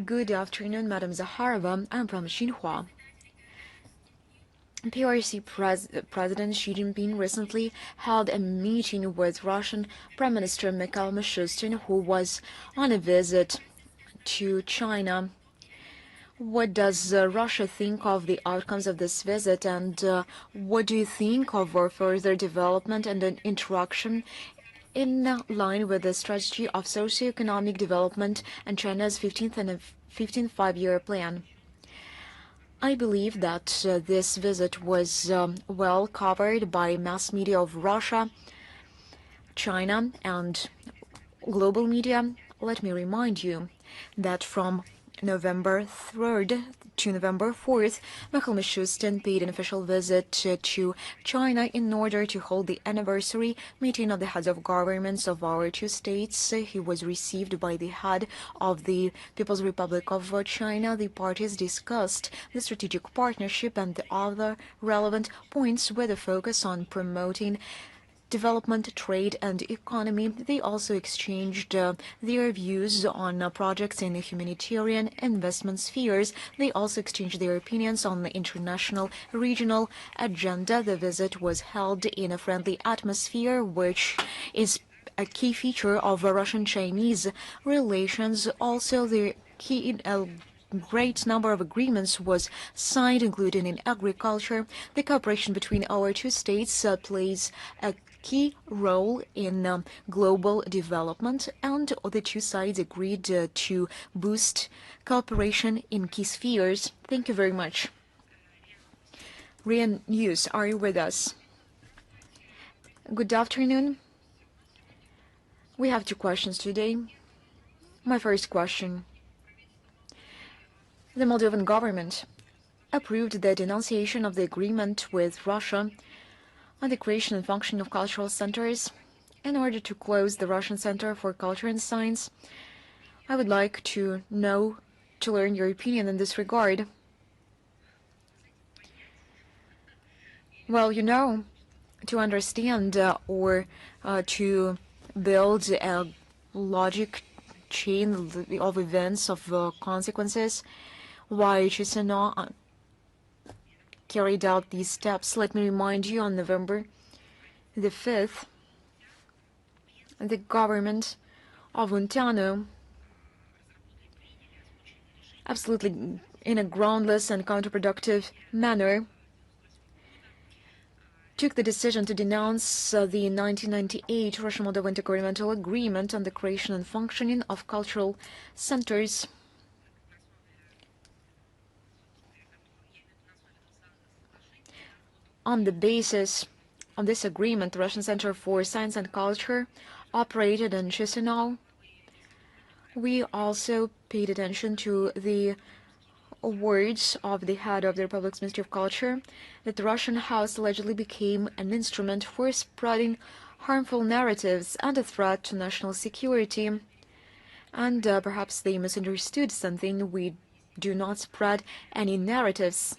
Good afternoon, Madam Zakharova. I'm from Xinhua. PRC President Xi Jinping recently held a meeting with Russian Prime Minister Mikhail Mishustin, who was on a visit to China. What does Russia think of the outcomes of this visit, and what do you think of our further development and an interaction in line with the strategy of socio-economic development and China's 15th five-year plan. I believe that this visit was well covered by mass media of Russia, China, and global media. Let me remind you that from November 3rd to November 4th, Mikhail Mishustin paid an official visit to China in order to hold the anniversary meeting of the heads of governments of our two states. He was received by the head of the People's Republic of China. The parties discussed the strategic partnership and the other relevant points with a focus on promoting development, trade, and economy. They also exchanged their views on projects in the humanitarian investment spheres. They also exchanged their opinions on the international regional agenda. The visit was held in a friendly atmosphere, which is a key feature of Russian-Chinese relations. Also, the key great number of agreements was signed, including in agriculture. The cooperation between our two states plays a key role in global development, and the two sides agreed to boost cooperation in key spheres. Thank you very much. RIA News, are you with us? Good afternoon. We have two questions today. My first question. The Moldovan government approved the denunciation of the agreement with Russia on the creation and functioning of cultural centers in order to close the Russian Center for Culture and Science. I would like to learn your opinion in this regard. Well, to understand or to build a logic chain of events, of consequences, why Chisinau carried out these steps. Let me remind you, on November the 5th, the government of Unteanu, absolutely in a groundless and counterproductive manner, took the decision to denounce the 1998 Russian-Moldovan Intergovernmental Agreement on the creation and functioning of cultural centers. On the basis of this agreement, the Russian Center for Science and Culture operated in Chisinau. We also paid attention to the words of the head of the Republic's Ministry of Culture that the Russian House allegedly became an instrument for spreading harmful narratives and a threat to national security. And perhaps they misunderstood something. We do not spread any narratives.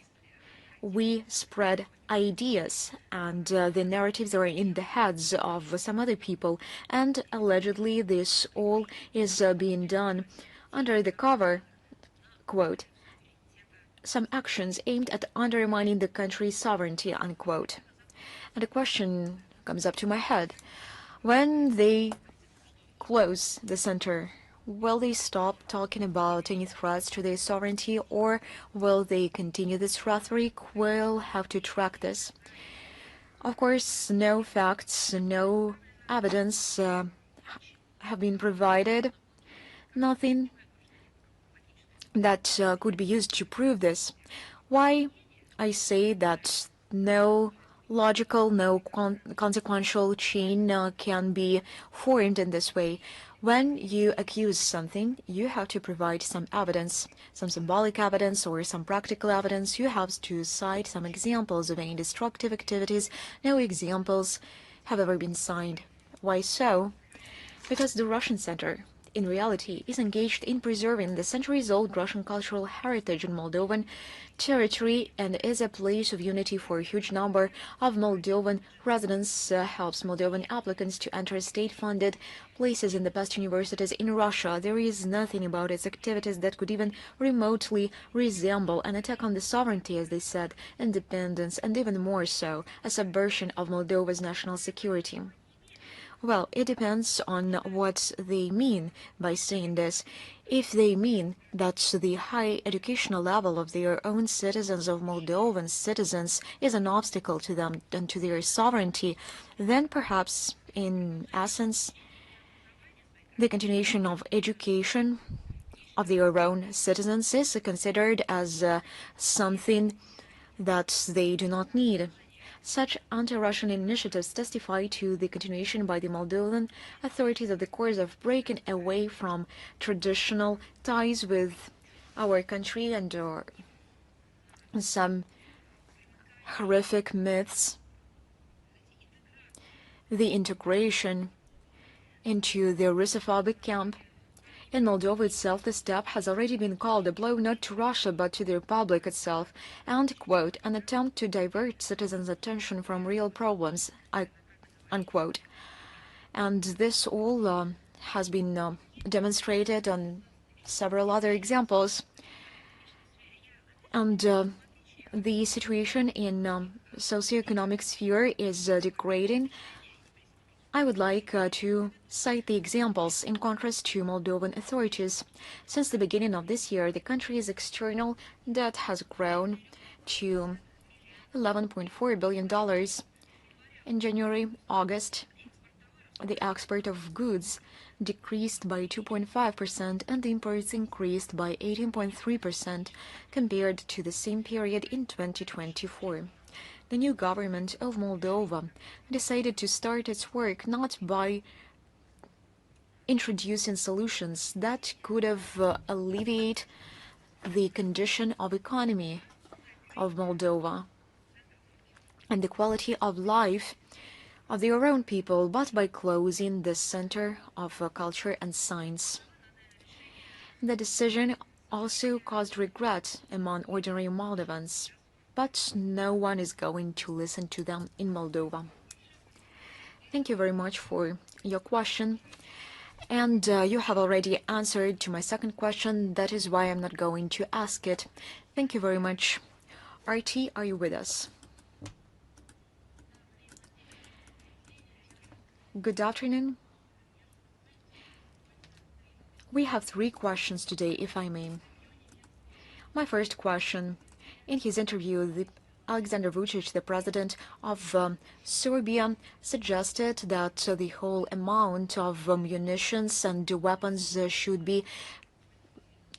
We spread ideas, and the narratives are in the heads of some other people. And allegedly this all is being done under the cover, quote, some actions aimed at undermining the country's sovereignty, unquote. And a question comes up to my head. When they close the center, will they stop talking about any threats to their sovereignty, or will they continue this rhetoric? We'll have to track this. Of course, no facts, no evidence have been provided. Nothing that could be used to prove this. Why I say that no logical, no consequential chain can be formed in this way. When you accuse something, you have to provide some evidence, some symbolic evidence or some practical evidence. You have to cite some examples of any destructive activities. No examples have ever been cited. Why so? Because the Russian Center, in reality, is engaged in preserving the centuries-old Russian cultural heritage in Moldovan territory and is a place of unity for a huge number of Moldovan residents, helps Moldovan applicants to enter state-funded places in the best universities in Russia. There is nothing about its activities that could even remotely resemble an attack on the sovereignty, as they said, independence, and even more so, a subversion of Moldova's national security. Well, it depends on what they mean by saying this. If they mean that the high educational level of their own citizens, of Moldovan citizens, is an obstacle to them and to their sovereignty, then perhaps In essence, the continuation of education of their own citizens is considered as something that they do not need. Such anti-Russian initiatives testify to the continuation by the Moldovan authorities of the course of breaking away from traditional ties with our country and some horrific myths. The integration into the Russophobic camp in Moldova itself, the step has already been called a blow not to Russia but to the Republic itself, and, quote, an attempt to divert citizens' attention from real problems, unquote. And this all has been demonstrated on several other examples. And the situation in socioeconomic sphere is degrading. I would like to cite the examples in contrast to Moldovan authorities. Since the beginning of this year, the country's external debt has grown to $11.4 billion. In January, August, the export of goods decreased by 2.5% and imports increased by 18.3% compared to the same period in 2024. The new government of Moldova decided to start its work not by introducing solutions that could have alleviated the condition of economy of Moldova and the quality of life of their own people, but by closing the center of culture and science. The decision also caused regret among ordinary Moldovans, but no one is going to listen to them in Moldova. Thank you very much for your question. And you have already answered to my second question. That is why I'm not going to ask it. Thank you very much. RT, are you with us? Good afternoon. We have 3 questions today, if I may. My first question. In his interview, Alexander Vučić, the president of Serbia, suggested that the whole amount of munitions and weapons should be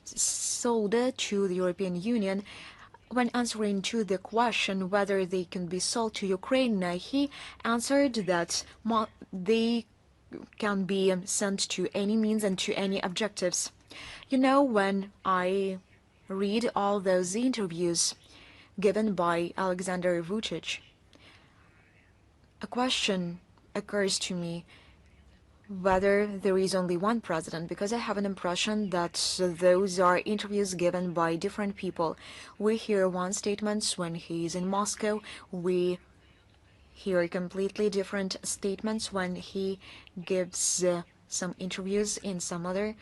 sold to the European Union. When answering to the question whether they can be sold to Ukraine, he answered that they can be sent to any means and to any objectives. You know, when I read all those interviews given by Alexander Vučić, a question occurs to me whether there is only one president, because I have an impression that those are interviews given by different people. We hear one statement when he is in Moscow. We hear completely different statements when he gives some interviews in some other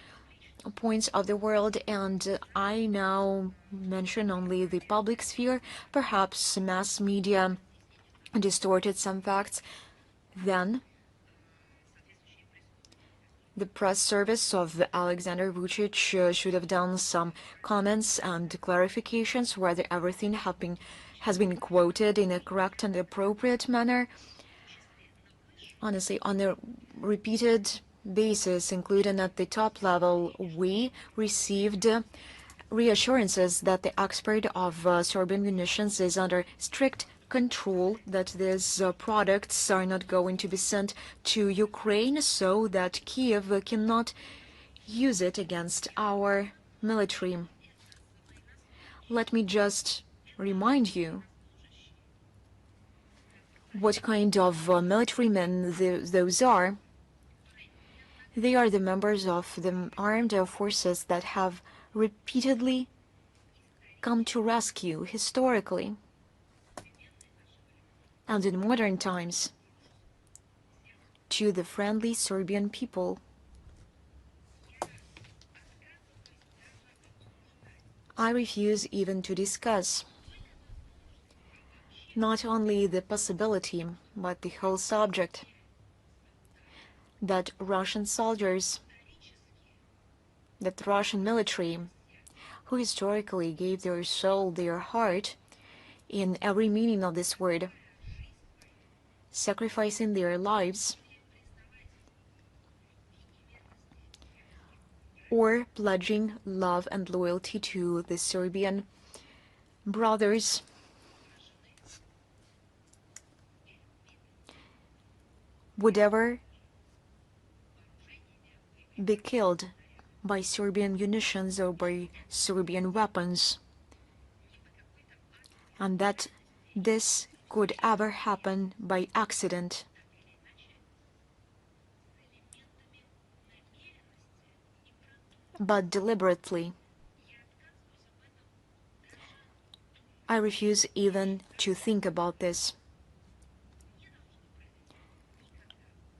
points of the world, and I now mention only the public sphere. Perhaps mass media distorted some facts. Then the press service of Alexander Vučić should have done some comments and clarifications whether everything has been quoted in a correct and appropriate manner. Honestly, on a repeated basis, including at the top level, we received reassurances that the export of Serbian munitions is under strict control, that these products are not going to be sent to Ukraine, so that Kiev cannot use it against our military. Let me just remind you what kind of military men those are. They are the members of the armed forces that have repeatedly come to rescue historically and in modern times to the friendly Serbian people. I refuse even to discuss not only the possibility, but the whole subject that Russian soldiers, that the Russian military, who historically gave their soul, their heart, in every meaning of this word, sacrificing their lives or pledging love and loyalty to the Serbian brothers would ever be killed by Serbian munitions or by Serbian weapons, and that this could ever happen by accident. But deliberately. I refuse even to think about this.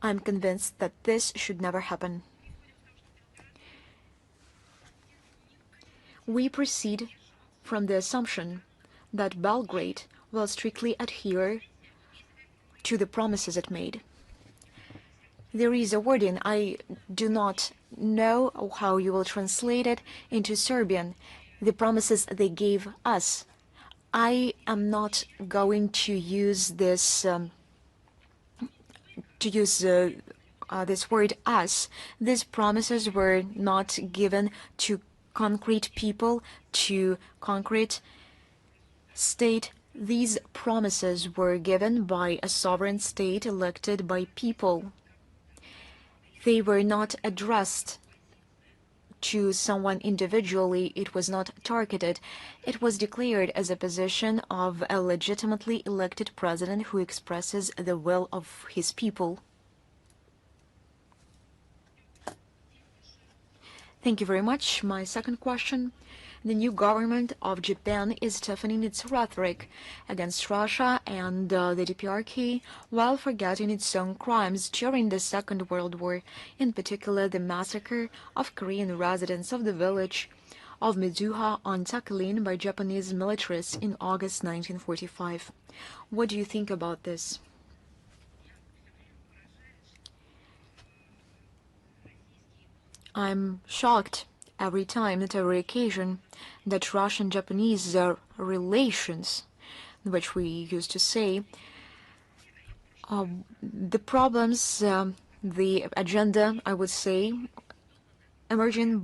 I'm convinced that this should never happen. We proceed from the assumption that Belgrade will strictly adhere to the promises it made. There is a wording, I do not know how you will translate it into Serbian, the promises they gave us. I am not going to use this this word us. These promises were not given to concrete people, to concrete state. These promises were given by a sovereign state elected by people. They were not addressed to someone individually. It was not targeted. It was declared as a position of a legitimately elected president who expresses the will of his people. Thank you very much. My second question. The new government of Japan is toughening its rhetoric against Russia and the DPRK while forgetting its own crimes during the Second World War, in particular the massacre of Korean residents of the village of Mizuha on Sakhalin by Japanese militaries in August 1945. What do you think about this? I'm shocked every time, at every occasion, that Russian-Japanese relations, which we used to say, the problems, the agenda, I would say, emerging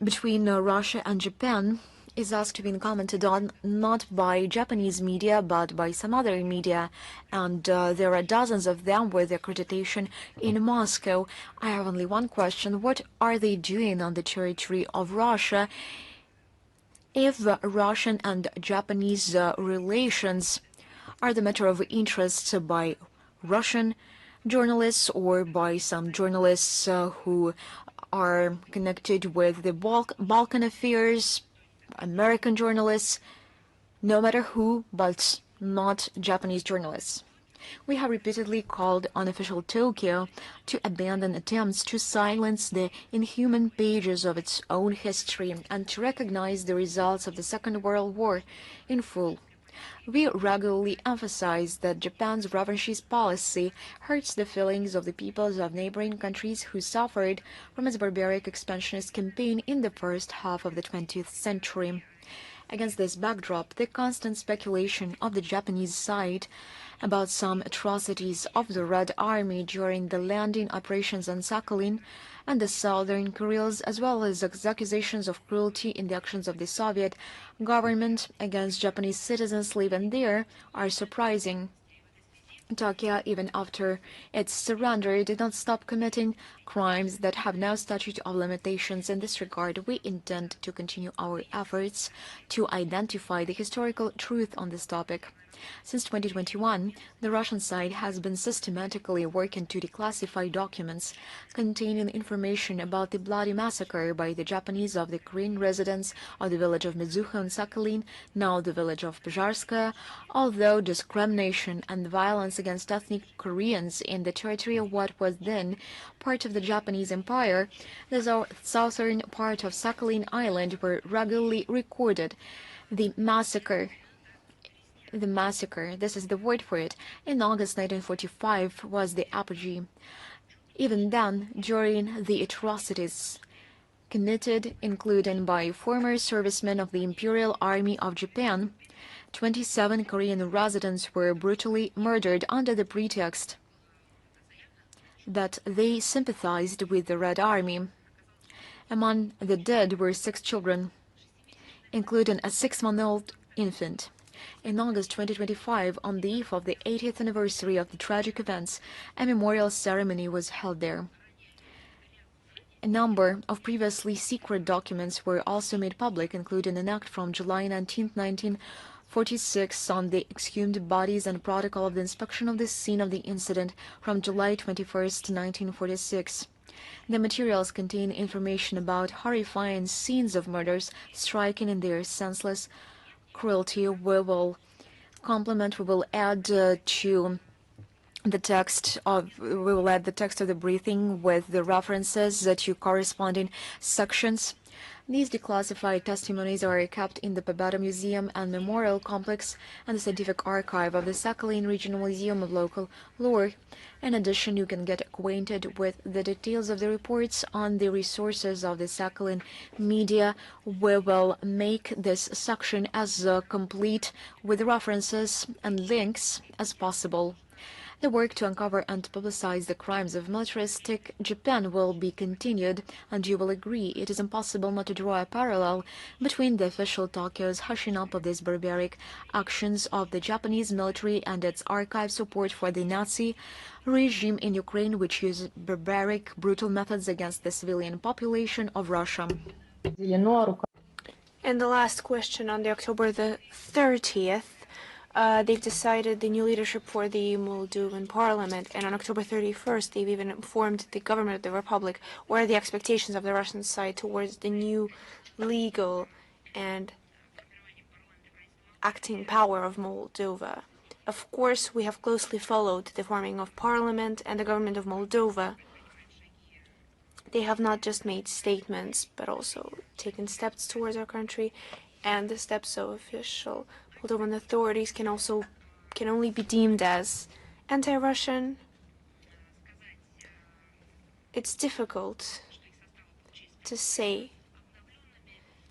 between Russia and Japan is asked to be commented on not by Japanese media but by some other media, and there are dozens of them with accreditation in Moscow. I have only one question. What are they doing on the territory of Russia? If Russian and Japanese relations are the matter of interest by Russian journalists or by some journalists who are connected with the Balkan affairs, American journalists, no matter who, but not Japanese journalists. We have repeatedly called on official Tokyo to abandon attempts to silence the inhuman pages of its own history and to recognize the results of the Second World War in full. We regularly emphasize that Japan's revanchist policy hurts the feelings of the peoples of neighboring countries who suffered from its barbaric expansionist campaign in the first half of the 20th century. Against this backdrop, the constant speculation of the Japanese side about some atrocities of the Red Army during the landing operations on Sakhalin and the southern Kurils, as well as accusations of cruelty in the actions of the Soviet government against Japanese citizens living there, are surprising. Tokyo, even after its surrender, did not stop committing crimes that have no statute of limitations. In this regard, we intend to continue our efforts to identify the historical truth on this topic. Since 2021, the Russian side has been systematically working to declassify documents containing information about the bloody massacre by the Japanese of the Korean residents of the village of Mizuha on Sakhalin, now the village of Pozharska, although discrimination and violence against ethnic Koreans in the territory of what was then part of the Japanese Empire, the southern part of Sakhalin Island, were regularly recorded. The massacre, this is the word for it, in August 1945 was the apogee. Even then, during the atrocities committed, including by former servicemen of the Imperial Army of Japan, 27 Korean residents were brutally murdered under the pretext that they sympathized with the Red Army. Among the dead were 6 children, including a 6-month-old infant. In August 2025, on the eve of the 80th anniversary of the tragic events, a memorial ceremony was held there. A number of previously secret documents were also made public, including an act from July 19, 1946 on the exhumed bodies and protocol of the inspection of the scene of the incident from July 21, 1946. The materials contain information about horrifying scenes of murders, striking in their senseless cruelty. We will add the text of the briefing with the references to corresponding sections. These declassified testimonies are kept in the Paphos Museum and Memorial Complex and the Scientific Archive of the Sakhalin Regional Museum of Local Lore. In addition, you can get acquainted with the details of the reports on the resources of the Sakhalin media. We will make this section as complete with references and links as possible. The work to uncover and publicize the crimes of militaristic Japan will be continued, and you will agree it is impossible not to draw a parallel between the official Tokyo's hushing up of these barbaric actions of the Japanese military and its archive support for the Nazi regime in Ukraine, which used barbaric, brutal methods against the civilian population of Russia. And the last question, on the October the 30th, they've decided the new leadership for the Moldovan parliament, and on October 31st, they've even informed the government of the republic what are the expectations of the Russian side towards the new legal and acting power of Moldova. Of course, we have closely followed the forming of parliament and the government of Moldova. They have not just made statements, but also taken steps towards our country, and the steps of official Moldovan authorities can only be deemed as anti-Russian. It's difficult to say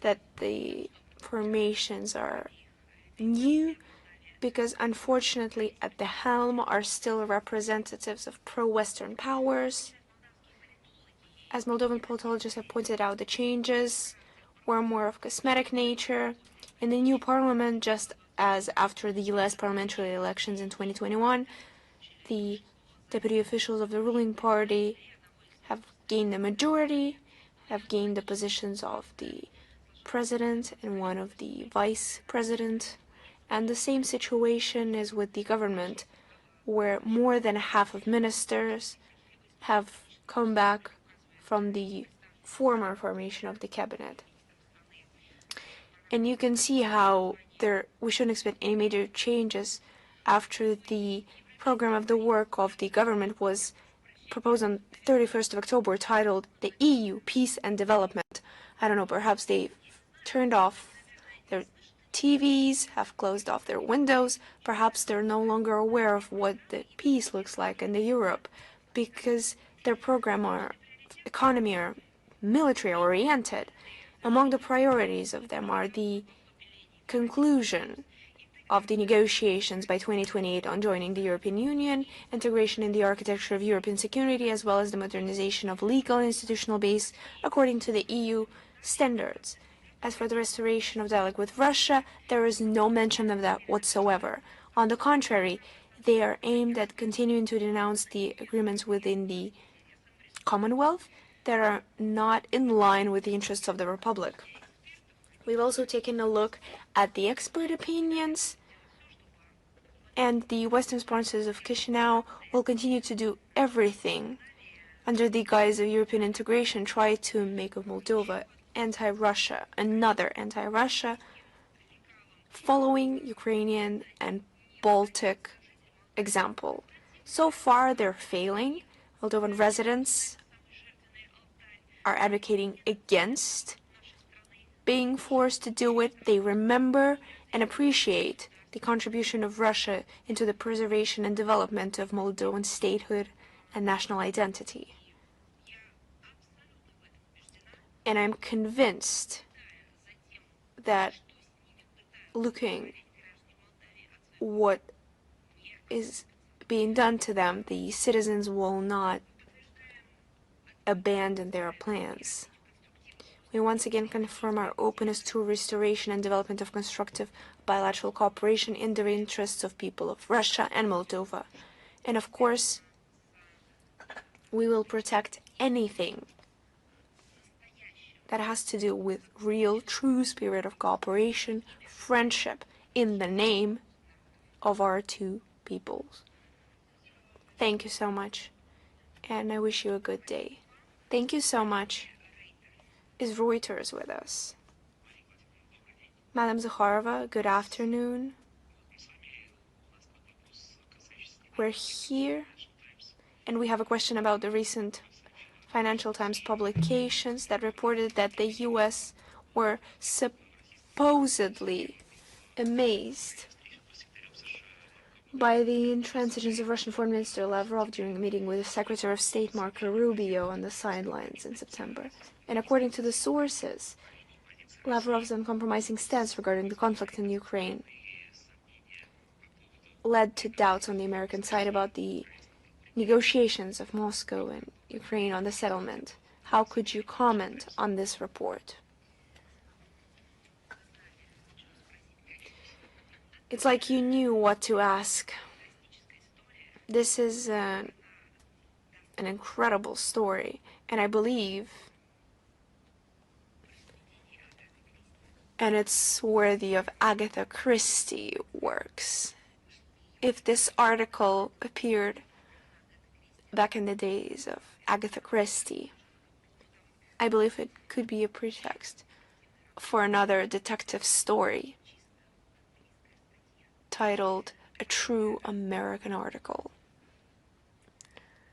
that the formations are new, because unfortunately at the helm are still representatives of pro-Western powers. As Moldovan politologists have pointed out, the changes were more of cosmetic nature. In the new parliament, just as after the last parliamentary elections in 2021, the deputy officials of the ruling party have gained the majority, have gained the positions of the president and one of the vice president. And the same situation is with the government, where more than half of ministers have come back from the former formation of the cabinet. And you can see how we shouldn't expect any major changes after the program of the work of the government was proposed on 31st of October, titled the EU Peace and Development. I don't know, perhaps they turned off their TVs, have closed off their windows. Perhaps they're no longer aware of what the peace looks like in the Europe, because their program or economy are military oriented. Among the priorities of them are the conclusion of the negotiations by 2028 on joining the European Union, integration in the architecture of European security, as well as the modernization of legal and institutional base according to the EU standards. As for the restoration of dialogue with Russia, there is no mention of that whatsoever. On the contrary, they are aimed at continuing to denounce the agreements within the Commonwealth that are not in line with the interests of the Republic. We've also taken a look at the expert opinions, and the Western sponsors of Chisinau will continue to do everything under the guise of European integration, try to make of Moldova anti-Russia, another anti-Russia, following Ukrainian and Baltic example. So far, they're failing. Moldovan residents are advocating against being forced to do it. They remember and appreciate the contribution of Russia into the preservation and development of Moldovan statehood and national identity. And I'm convinced that looking what is being done to them, the citizens will not abandon their plans. We once again confirm our openness to restoration and development of constructive bilateral cooperation in the interests of people of Russia and Moldova. And of course, we will protect anything that has to do with real, true spirit of cooperation, friendship, in the name of our two peoples. Thank you so much, and I wish you a good day. Thank you so much. Is Reuters with us? Madam Zakharova, good afternoon. We're here, and we have a question about the recent Financial Times publications that reported that the U.S. were supposedly amazed by the intransigence of Russian Foreign Minister Lavrov during a meeting with Secretary of State Marco Rubio on the sidelines in September. And according to the sources, Lavrov's uncompromising stance regarding the conflict in Ukraine led to doubts on the American side about the negotiations of Moscow and Ukraine on the settlement. How could you comment on this report? It's like you knew what to ask. This is an incredible story, and I believe, and it's worthy of Agatha Christie works. If this article appeared back in the days of Agatha Christie, I believe it could be a pretext for another detective story titled A True American Article.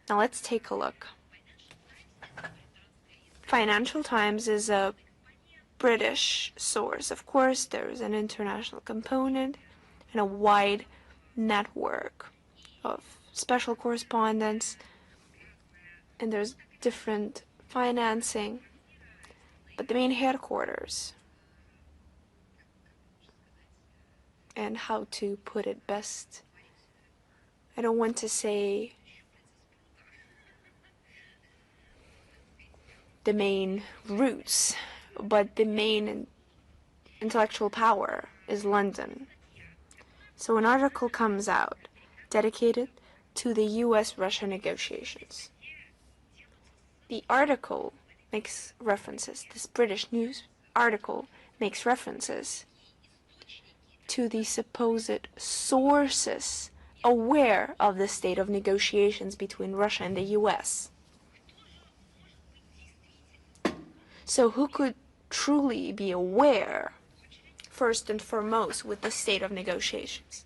Now let's take a look. Financial Times is a British source. Of course, there's an international component and a wide network of special correspondents, and there's different financing, but the main headquarters, and how to put it best, I don't want to say the main roots, but the main intellectual power is London. So an article comes out dedicated to the US-Russia negotiations. The article makes references, this British news article makes references to the supposed sources aware of the state of negotiations between Russia and the US. So who could truly be aware, first and foremost, with the state of negotiations?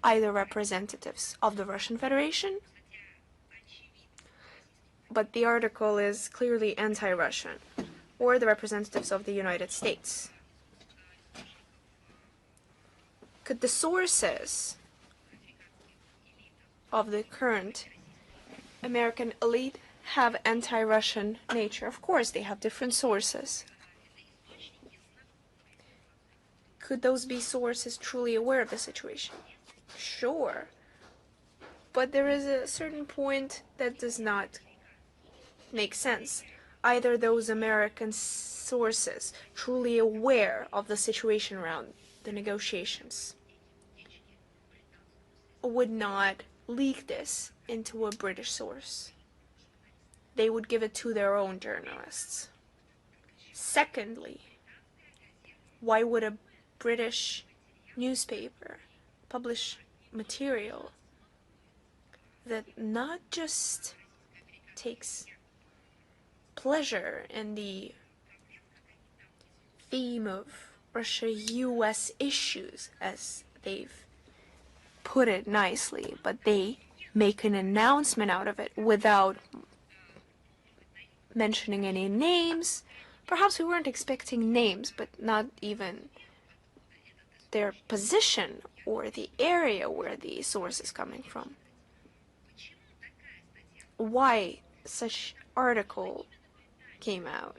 Either representatives of the Russian Federation, but the article is clearly anti-Russian, or the representatives of the United States. Could the sources of the current American elite have anti-Russian nature? Of course, they have different sources. Could those be sources truly aware of the situation? Sure. But there is a certain point that does not make sense. Either those American sources truly aware of the situation around the negotiations would not leak this into a British source. They would give it to their own journalists. Secondly, why would a British newspaper publish material that not just takes pleasure in the theme of Russia-US issues, as they've put it nicely, but they make an announcement out of it without mentioning any names. Perhaps we weren't expecting names, but not even their position or the area where the source is coming from. Why such article came out?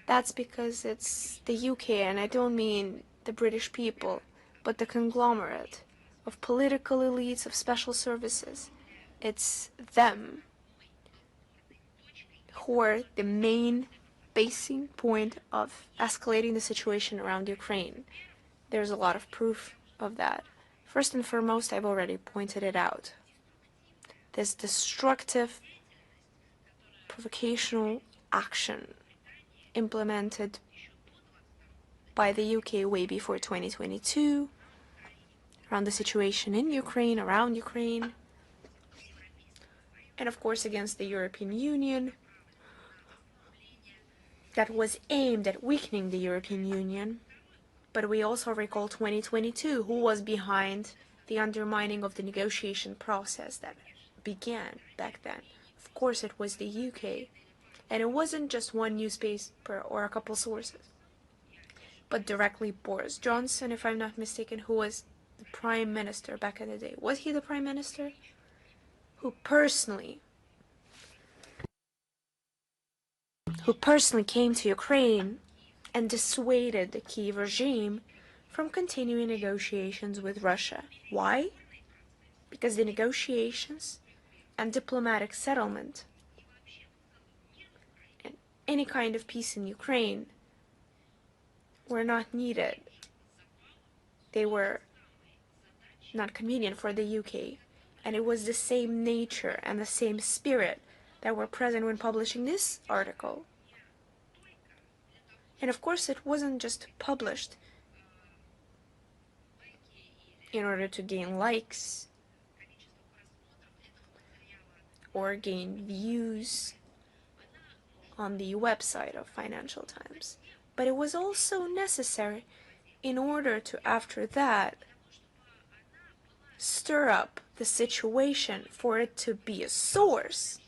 That's because it's the UK, and I don't mean the British people, but the conglomerate of political elites, of special services. It's them who are the main basing point of escalating the situation around Ukraine. There's a lot of proof of that. First and foremost, I've already pointed it out. This destructive, provocational action implemented by the UK way before 2022 around the situation in Ukraine, around Ukraine, and of course against the European Union, that was aimed at weakening the European Union. But we also recall 2022, who was behind the undermining of the negotiation process that began back then. Of course it was the UK, and it wasn't just one newspaper or a couple sources, but directly Boris Johnson, if I'm not mistaken, who was the prime minister back in the day. Was he the prime minister? Who personally came to Ukraine and dissuaded the Kyiv regime from continuing negotiations with Russia. Why? Because the negotiations and diplomatic settlement and any kind of peace in Ukraine were not needed. They were not convenient for the UK, and it was the same nature and the same spirit that were present when publishing this article. And of course it wasn't just published in order to gain likes or gain views on the website of Financial Times, but it was also necessary in order to, after that, stir up the situation for it to be a source.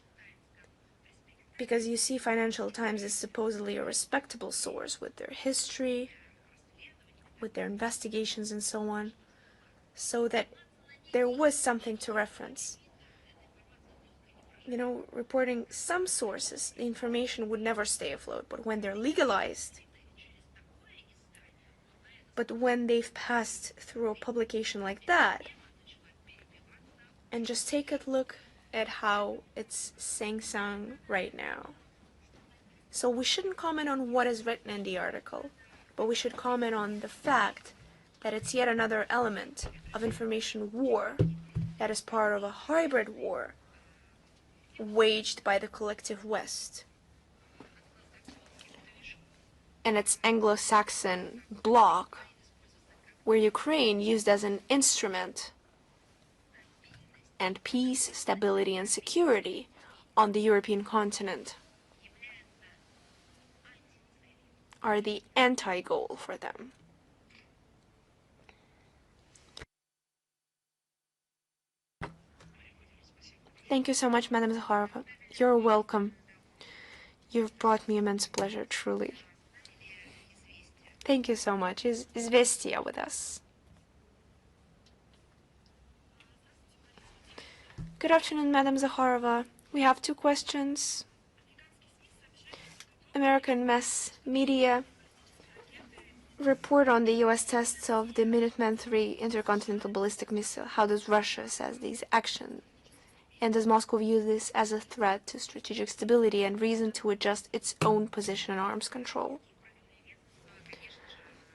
Because you see, Financial Times is supposedly a respectable source with their history, with their investigations and so on, so that there was something to reference. You know, reporting some sources, the information would never stay afloat, but when they're legalized, but when they've passed through a publication like that, and just take a look at how it's sing-sung right now. So we shouldn't comment on what is written in the article, but we should comment on the fact that it's yet another element of information war that is part of a hybrid war waged by the collective West and its Anglo-Saxon bloc, where Ukraine used as an instrument and peace, stability, and security on the European continent are the anti-goal for them. Thank you so much, Madam Zakharova. You're welcome. You've brought me immense pleasure, truly. Thank you so much. Is Vestia with us? Good afternoon, Madam Zakharova. We have two questions. American mass media report on the U.S. tests of the Minuteman III intercontinental ballistic missile. How does Russia assess these actions? And does Moscow view this as a threat to strategic stability and reason to adjust its own position in arms control?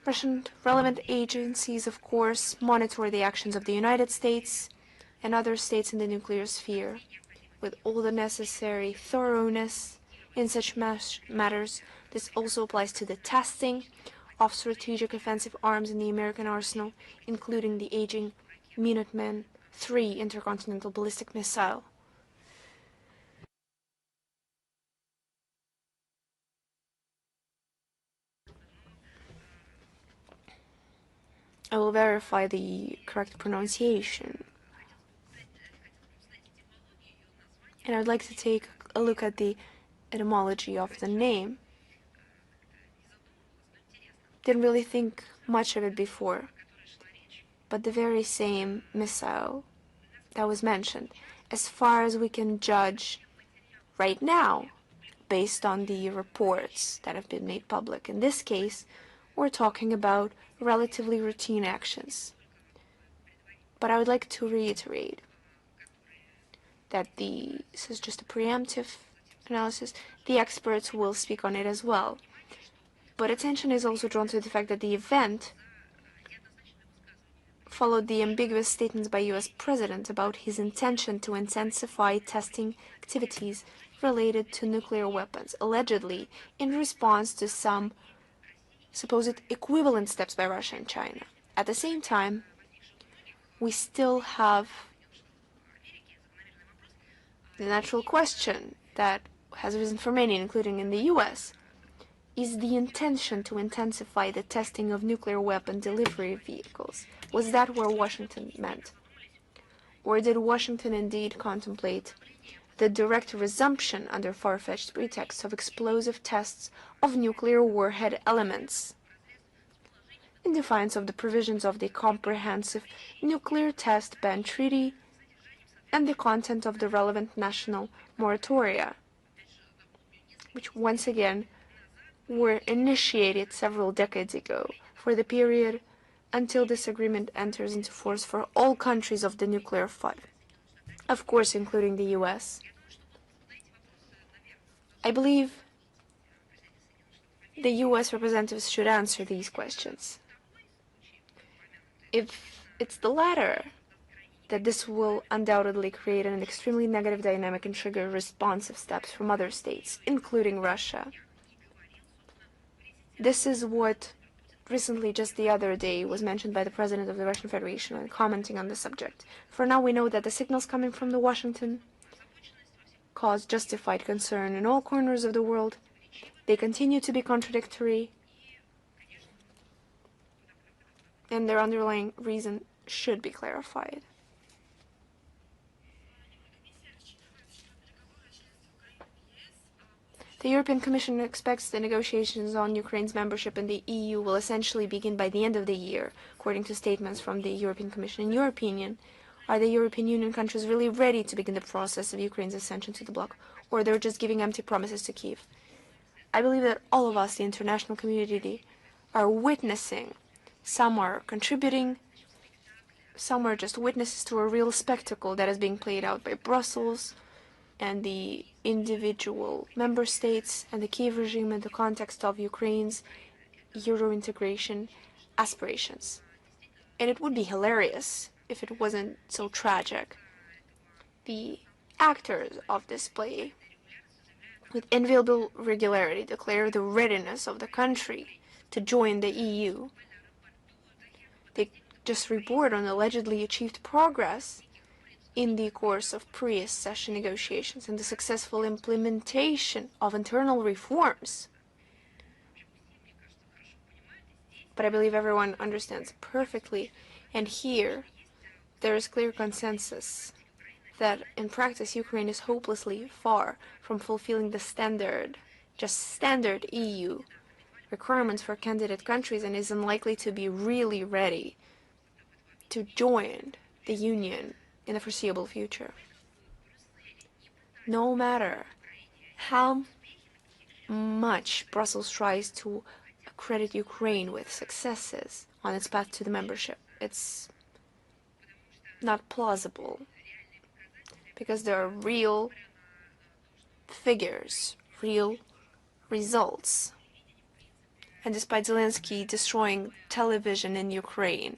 Russian relevant agencies, of course, monitor the actions of the United States and other states in the nuclear sphere with all the necessary thoroughness in such matters. This also applies to the testing of strategic offensive arms in the American arsenal, including the aging Minuteman III intercontinental ballistic missile. I will verify the correct pronunciation. And I'd like to take a look at the etymology of the name. Didn't really think much of it before, but the very same missile that was mentioned, as far as we can judge right now, based on the reports that have been made public. In this case, we're talking about relatively routine actions. But I would like to reiterate that this is just a preemptive analysis, the experts will speak on it as well. But attention is also drawn to the fact that the event followed the ambiguous statements by U.S. President about his intention to intensify testing activities related to nuclear weapons, allegedly in response to some supposed equivalent steps by Russia and China. At the same time, we still have the natural question that has arisen for many, including in the U.S., is the intention to intensify the testing of nuclear weapon delivery vehicles. Was that what Washington meant? Or did Washington indeed contemplate the direct resumption under far-fetched pretexts of explosive tests of nuclear warhead elements, in defiance of the provisions of the Comprehensive Nuclear Test Ban Treaty and the content of the relevant national moratoria, which once again were initiated several decades ago for the period until this agreement enters into force for all countries of the nuclear five, of course including the US. I believe the US representatives should answer these questions. If it's the latter, that this will undoubtedly create an extremely negative dynamic and trigger responsive steps from other states, including Russia. This is what recently, just the other day, was mentioned by the President of the Russian Federation when commenting on the subject. For now, we know that the signals coming from the Washington cause justified concern in all corners of the world. They continue to be contradictory, and their underlying reason should be clarified. The European Commission expects the negotiations on Ukraine's membership in the EU will essentially begin by the end of the year, according to statements from the European Commission. In your opinion, are the European Union countries really ready to begin the process of Ukraine's accession to the bloc, or they're just giving empty promises to Kyiv? I believe that all of us, the international community, are witnessing. Some are contributing, some are just witnesses to a real spectacle that is being played out by Brussels and the individual member states and the Kyiv regime in the context of Ukraine's Euro integration aspirations. And it would be hilarious if it wasn't so tragic. The actors of this play, with enviable regularity, declare the readiness of the country to join the EU. They just report on allegedly achieved progress in the course of pre-accession negotiations and the successful implementation of internal reforms. But I believe everyone understands perfectly, and here there is clear consensus that in practice Ukraine is hopelessly far from fulfilling the standard EU requirements for candidate countries and is unlikely to be really ready to join the Union in the foreseeable future. No matter how much Brussels tries to credit Ukraine with successes on its path to the membership, it's not plausible, because there are real figures, real results. And despite Zelensky destroying television in Ukraine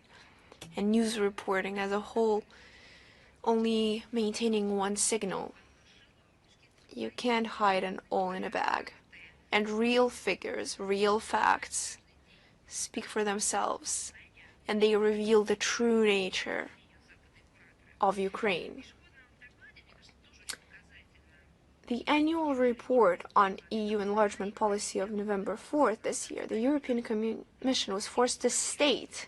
and news reporting as a whole only maintaining one signal, you can't hide an all in a bag. And real figures, real facts speak for themselves, and they reveal the true nature of Ukraine. The annual report on EU enlargement policy of November 4th this year, the European Commission was forced to state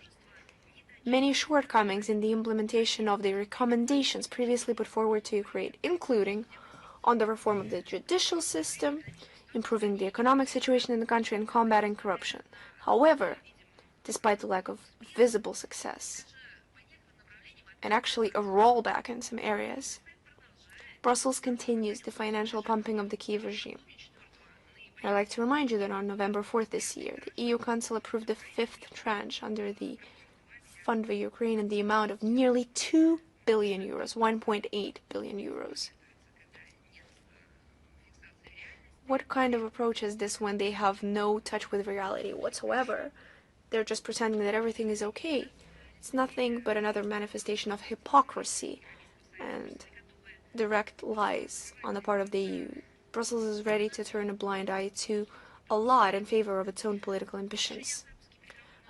many shortcomings in the implementation of the recommendations previously put forward to Ukraine, including on the reform of the judicial system, improving the economic situation in the country, and combating corruption. However, despite the lack of visible success, and actually a rollback in some areas, Brussels continues the financial pumping of the Kyiv regime. I'd like to remind you that on November 4th this year, the EU Council approved the fifth tranche under the Fund for Ukraine in the amount of nearly 2 billion euros, 1.8 billion euros. What kind of approach is this when they have no touch with reality whatsoever? They're just pretending that everything is okay. It's nothing but another manifestation of hypocrisy and direct lies on the part of the EU. Brussels is ready to turn a blind eye to a lot in favor of its own political ambitions.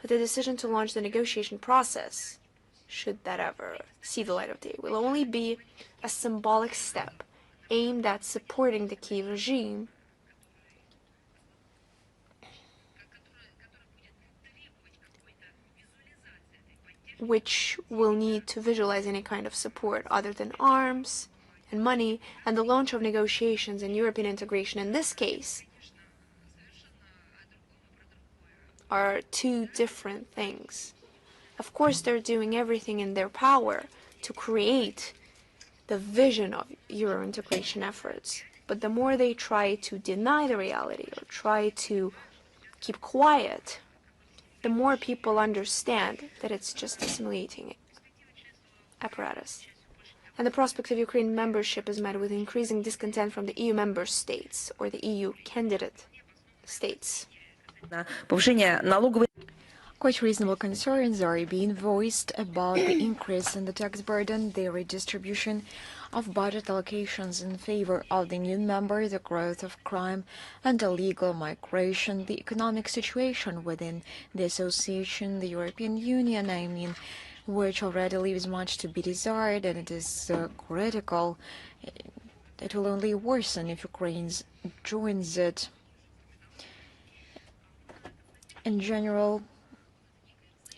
But the decision to launch the negotiation process, should that ever see the light of day, will only be a symbolic step aimed at supporting the Kiev regime, which will need to visualize any kind of support other than arms and money, and the launch of negotiations and European integration in this case are two different things. Of course, they're doing everything in their power to create the vision of Euro integration efforts, but the more they try to deny the reality or try to keep quiet, the more people understand that it's just a simulating apparatus. And the prospect of Ukraine membership is met with increasing discontent from the EU member states or the EU candidate states. Quite reasonable concerns are being voiced about the increase in the tax burden, the redistribution of budget allocations in favor of the new member, the growth of crime and illegal migration, the economic situation within the association, the European Union, which already leaves much to be desired, and it is critical. It will only worsen if Ukraine joins it. In general,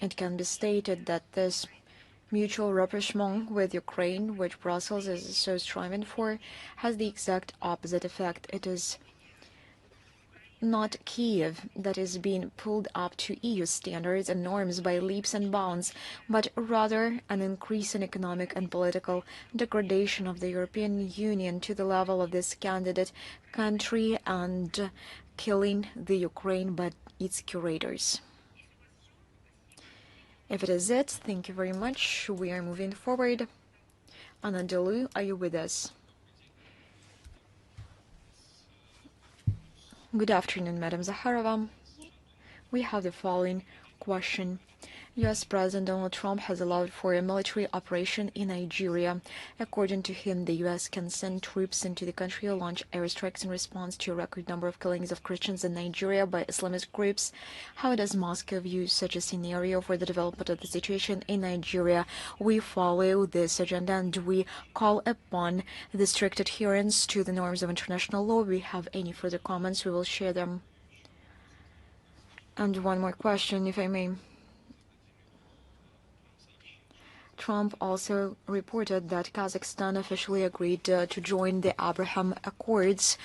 it can be stated that this mutual rapprochement with Ukraine, which Brussels is so striving for, has the exact opposite effect. It is not Kiev that is being pulled up to EU standards and norms by leaps and bounds, but rather an increase in economic and political degradation of the European Union to the level of this candidate country and killing the Ukraine by its curators. If it is it, thank you very much. We are moving forward. Anadolu, are you with us? Good afternoon, Madam Zakharova. We have the following question. U.S. President Donald Trump has allowed for a military operation in Nigeria. According to him, the U.S. can send troops into the country or launch airstrikes in response to a record number of killings of Christians in Nigeria by Islamist groups. How does Moscow view such a scenario for the development of the situation in Nigeria? We follow this agenda and we call upon the strict adherence to the norms of international law. If we have any further comments, we will share them. And one more question, if I may. Trump also reported that Kazakhstan officially agreed to join the Abraham Accords.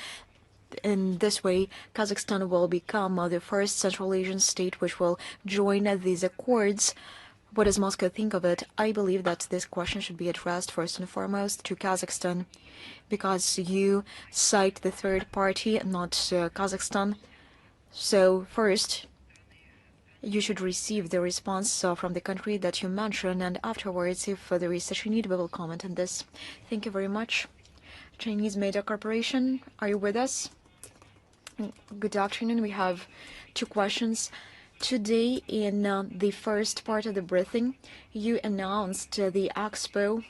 In this way, Kazakhstan will become the first Central Asian state which will join these accords. What does Moscow think of it? I believe that this question should be addressed first and foremost to Kazakhstan, because you cite the third party, not Kazakhstan. So first, you should receive the response from the country that you mentioned, and afterwards, if there is such a need, we will comment on this. Thank you very much. Chinese Media Corporation, are you with us? Good afternoon. We have two questions. Today, in the first part of the briefing, you announced the Expo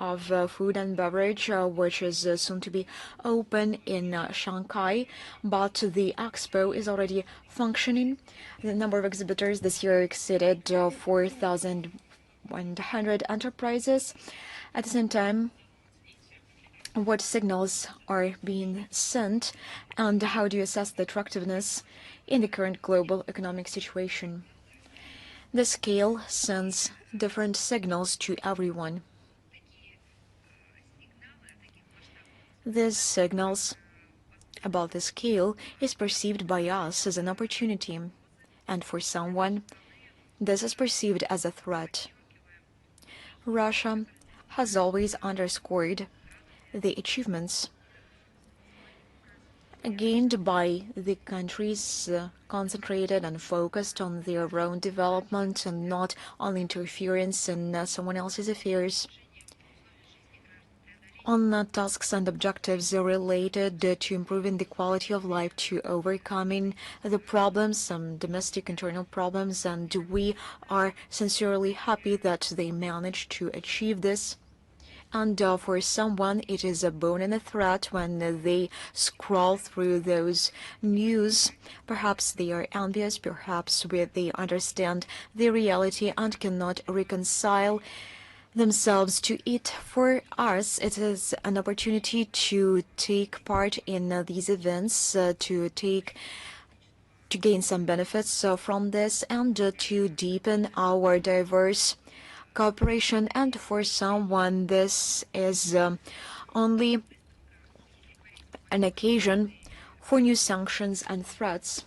of food and beverage, which is soon to be open in Shanghai, but the expo is already functioning. The number of exhibitors this year exceeded 4,100 enterprises. At the same time, what signals are being sent, and how do you assess the attractiveness in the current global economic situation? The scale sends different signals to everyone. These signals about the scale is perceived by us as an opportunity, and for someone, this is perceived as a threat. Russia has always underscored the achievements gained by the countries concentrated and focused on their own development and not on interference in someone else's affairs. on tasks and objectives related to improving the quality of life, to overcoming the problems, some domestic internal problems, and we are sincerely happy that they managed to achieve this. And for someone, it is a bone and a threat when they scroll through those news. Perhaps they are envious, perhaps they understand the reality and cannot reconcile themselves to it. For us, it is an opportunity to take part in these events, to gain some benefits from this, and to deepen our diverse cooperation. And for someone, this is only an occasion for new sanctions and threats.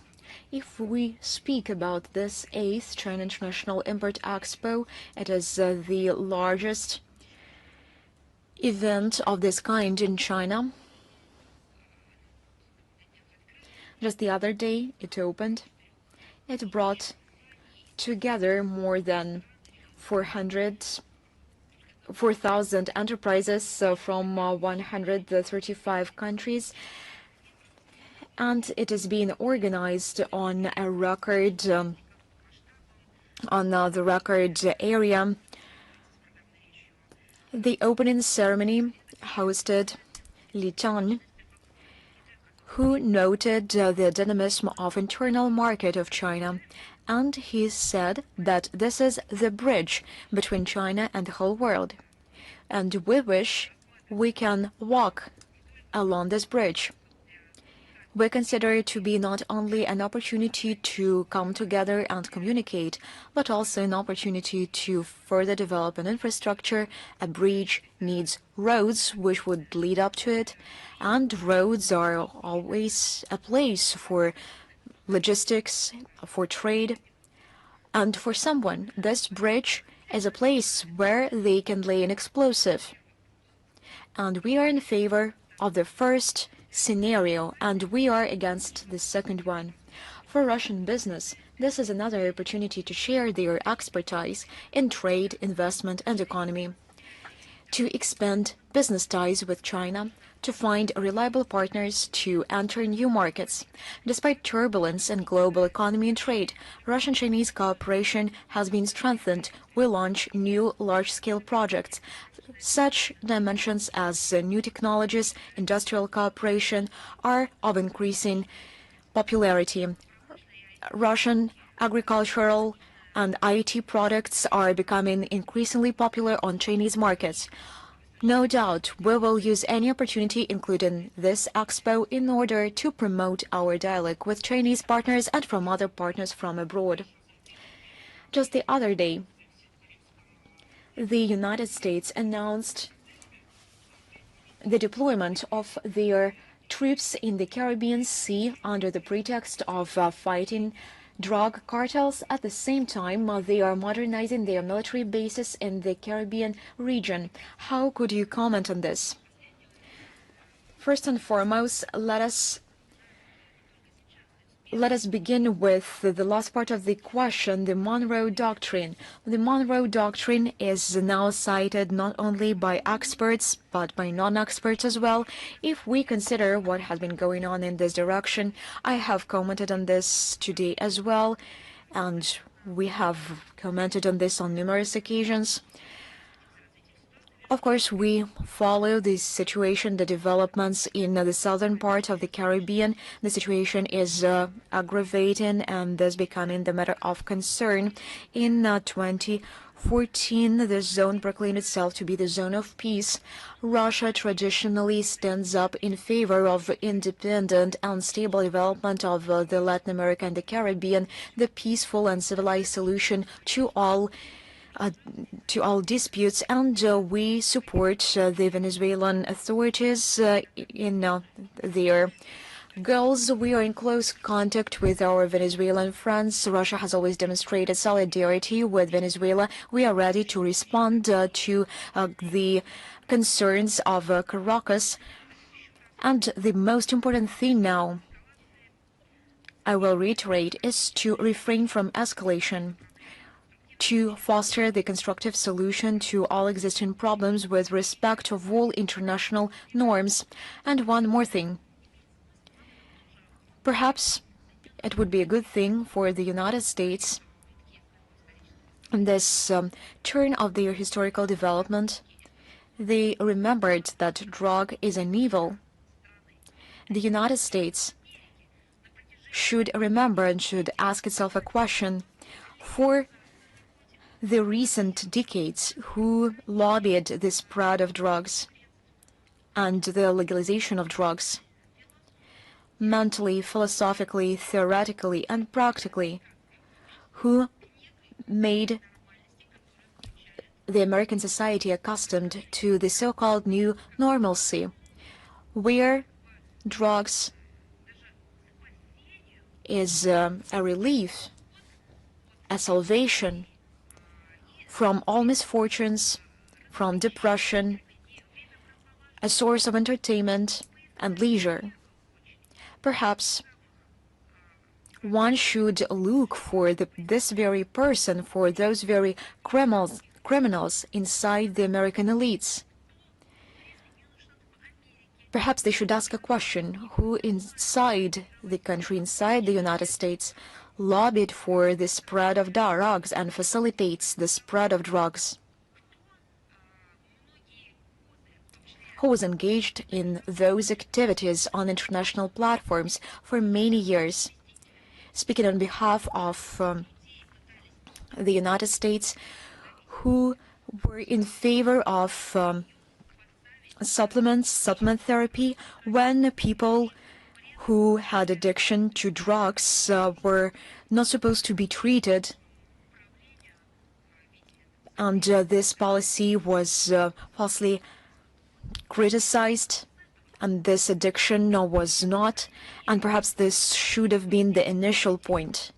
If we speak about this 8th China International Import Expo, it is the largest event of this kind in China. Just the other day, it opened. It brought together more than 4,000 enterprises from 135 countries, and it is being organized on a record on the record area. The opening ceremony hosted Li Chang, who noted the dynamism of internal market of China, and he said that this is the bridge between China and the whole world, and we wish we can walk along this bridge. We consider it to be not only an opportunity to come together and communicate, but also an opportunity to further develop an infrastructure. A bridge needs roads which would lead up to it, and roads are always a place for logistics, for trade. And for someone, this bridge is a place where they can lay an explosive. And we are in favor of the first scenario, and we are against the second one. For Russian business, this is another opportunity to share their expertise in trade, investment, and economy, to expand business ties with China, to find reliable partners to enter new markets. Despite turbulence in global economy and trade, Russian-Chinese cooperation has been strengthened. We launch new large-scale projects. Such dimensions as new technologies, industrial cooperation are of increasing popularity. Russian agricultural and IT products are becoming increasingly popular on Chinese markets. No doubt we will use any opportunity, including this expo, in order to promote our dialogue with Chinese partners and from other partners from abroad. Just the other day, the United States announced the deployment of their troops in the Caribbean Sea under the pretext of fighting drug cartels. At the same time, they are modernizing their military bases in the Caribbean region. How could you comment on this? First and foremost, let us begin with the last part of the question, the Monroe Doctrine. The Monroe Doctrine is now cited not only by experts, but by non-experts as well. If we consider what has been going on in this direction, I have commented on this today as well, and we have commented on this on numerous occasions. Of course, we follow the situation, the developments in the southern part of the Caribbean. The situation is aggravating and thus becoming the matter of concern. In 2014, the zone proclaimed itself to be the zone of peace. Russia traditionally stands up in favor of independent and stable development of the Latin America and the Caribbean, the peaceful and civilized solution to all disputes, and we support the Venezuelan authorities in their goals. We are in close contact with our Venezuelan friends. Russia has always demonstrated solidarity with Venezuela. We are ready to respond to the concerns of Caracas. And the most important thing now, I will reiterate, is to refrain from escalation, to foster the constructive solution to all existing problems with respect of all international norms. And one more thing. Perhaps it would be a good thing for the United States in this turn of their historical development. They remembered that drug is an evil. The United States should remember and should ask itself a question: for the recent decades, who lobbied the spread of drugs and the legalization of drugs? Mentally, philosophically, theoretically, and practically, who made the American society accustomed to the so-called new normalcy, where drugs is a relief, a salvation from all misfortunes, from depression, a source of entertainment and leisure. Perhaps one should look for this very person, for those very criminals inside the American elites. Perhaps they should ask a question: who inside the country, inside the United States, lobbied for the spread of drugs and facilitates the spread of drugs? Who was engaged in those activities on international platforms for many years? Speaking on behalf of the United States, who were in favor of supplement therapy when people who had addiction to drugs were not supposed to be treated. And this policy was falsely criticized, and this addiction was not, and perhaps this should have been the initial point.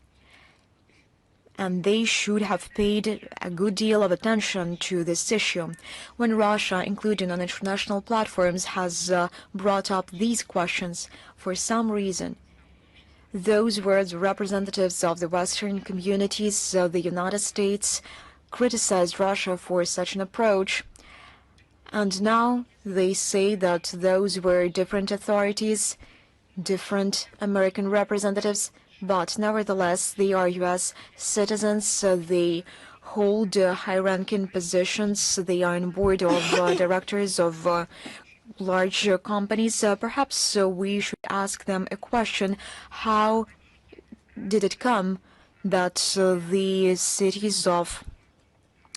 And they should have paid a good deal of attention to this issue. When Russia, including on international platforms, has brought up these questions for some reason, those were the representatives of the Western communities. The United States criticized Russia for such an approach. And now they say that those were different authorities, different American representatives, but nevertheless they are U.S. citizens. They hold high-ranking positions. They are on board of directors of large companies. Perhaps we should ask them a question: how did it come that the cities of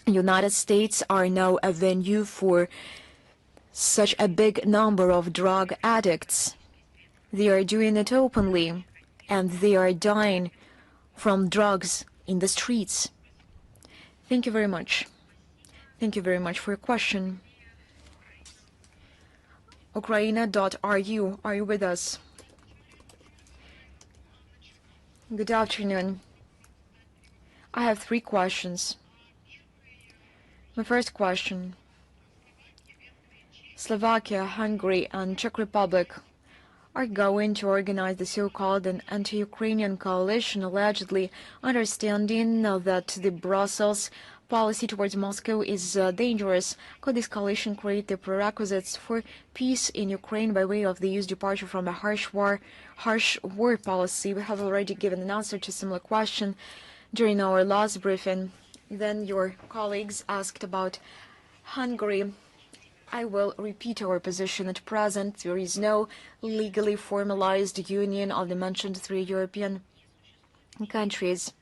United States are now a venue for such a big number of drug addicts? They are doing it openly, and they are dying from drugs in the streets. Thank you very much. Thank you very much for your question. Ukraina.ru, are you with us? Good afternoon. I have 3 questions. My first question: Slovakia, Hungary, and Czech Republic are going to organize the so-called anti-Ukrainian coalition, allegedly understanding that the Brussels policy towards Moscow is dangerous. Could this coalition create the prerequisites for peace in Ukraine by way of the EU's departure from a harsh war policy? We have already given an answer to a similar question during our last briefing. Then your colleagues asked about Hungary. I will repeat our position. At present, there is no legally formalized union of the mentioned 3 European countries.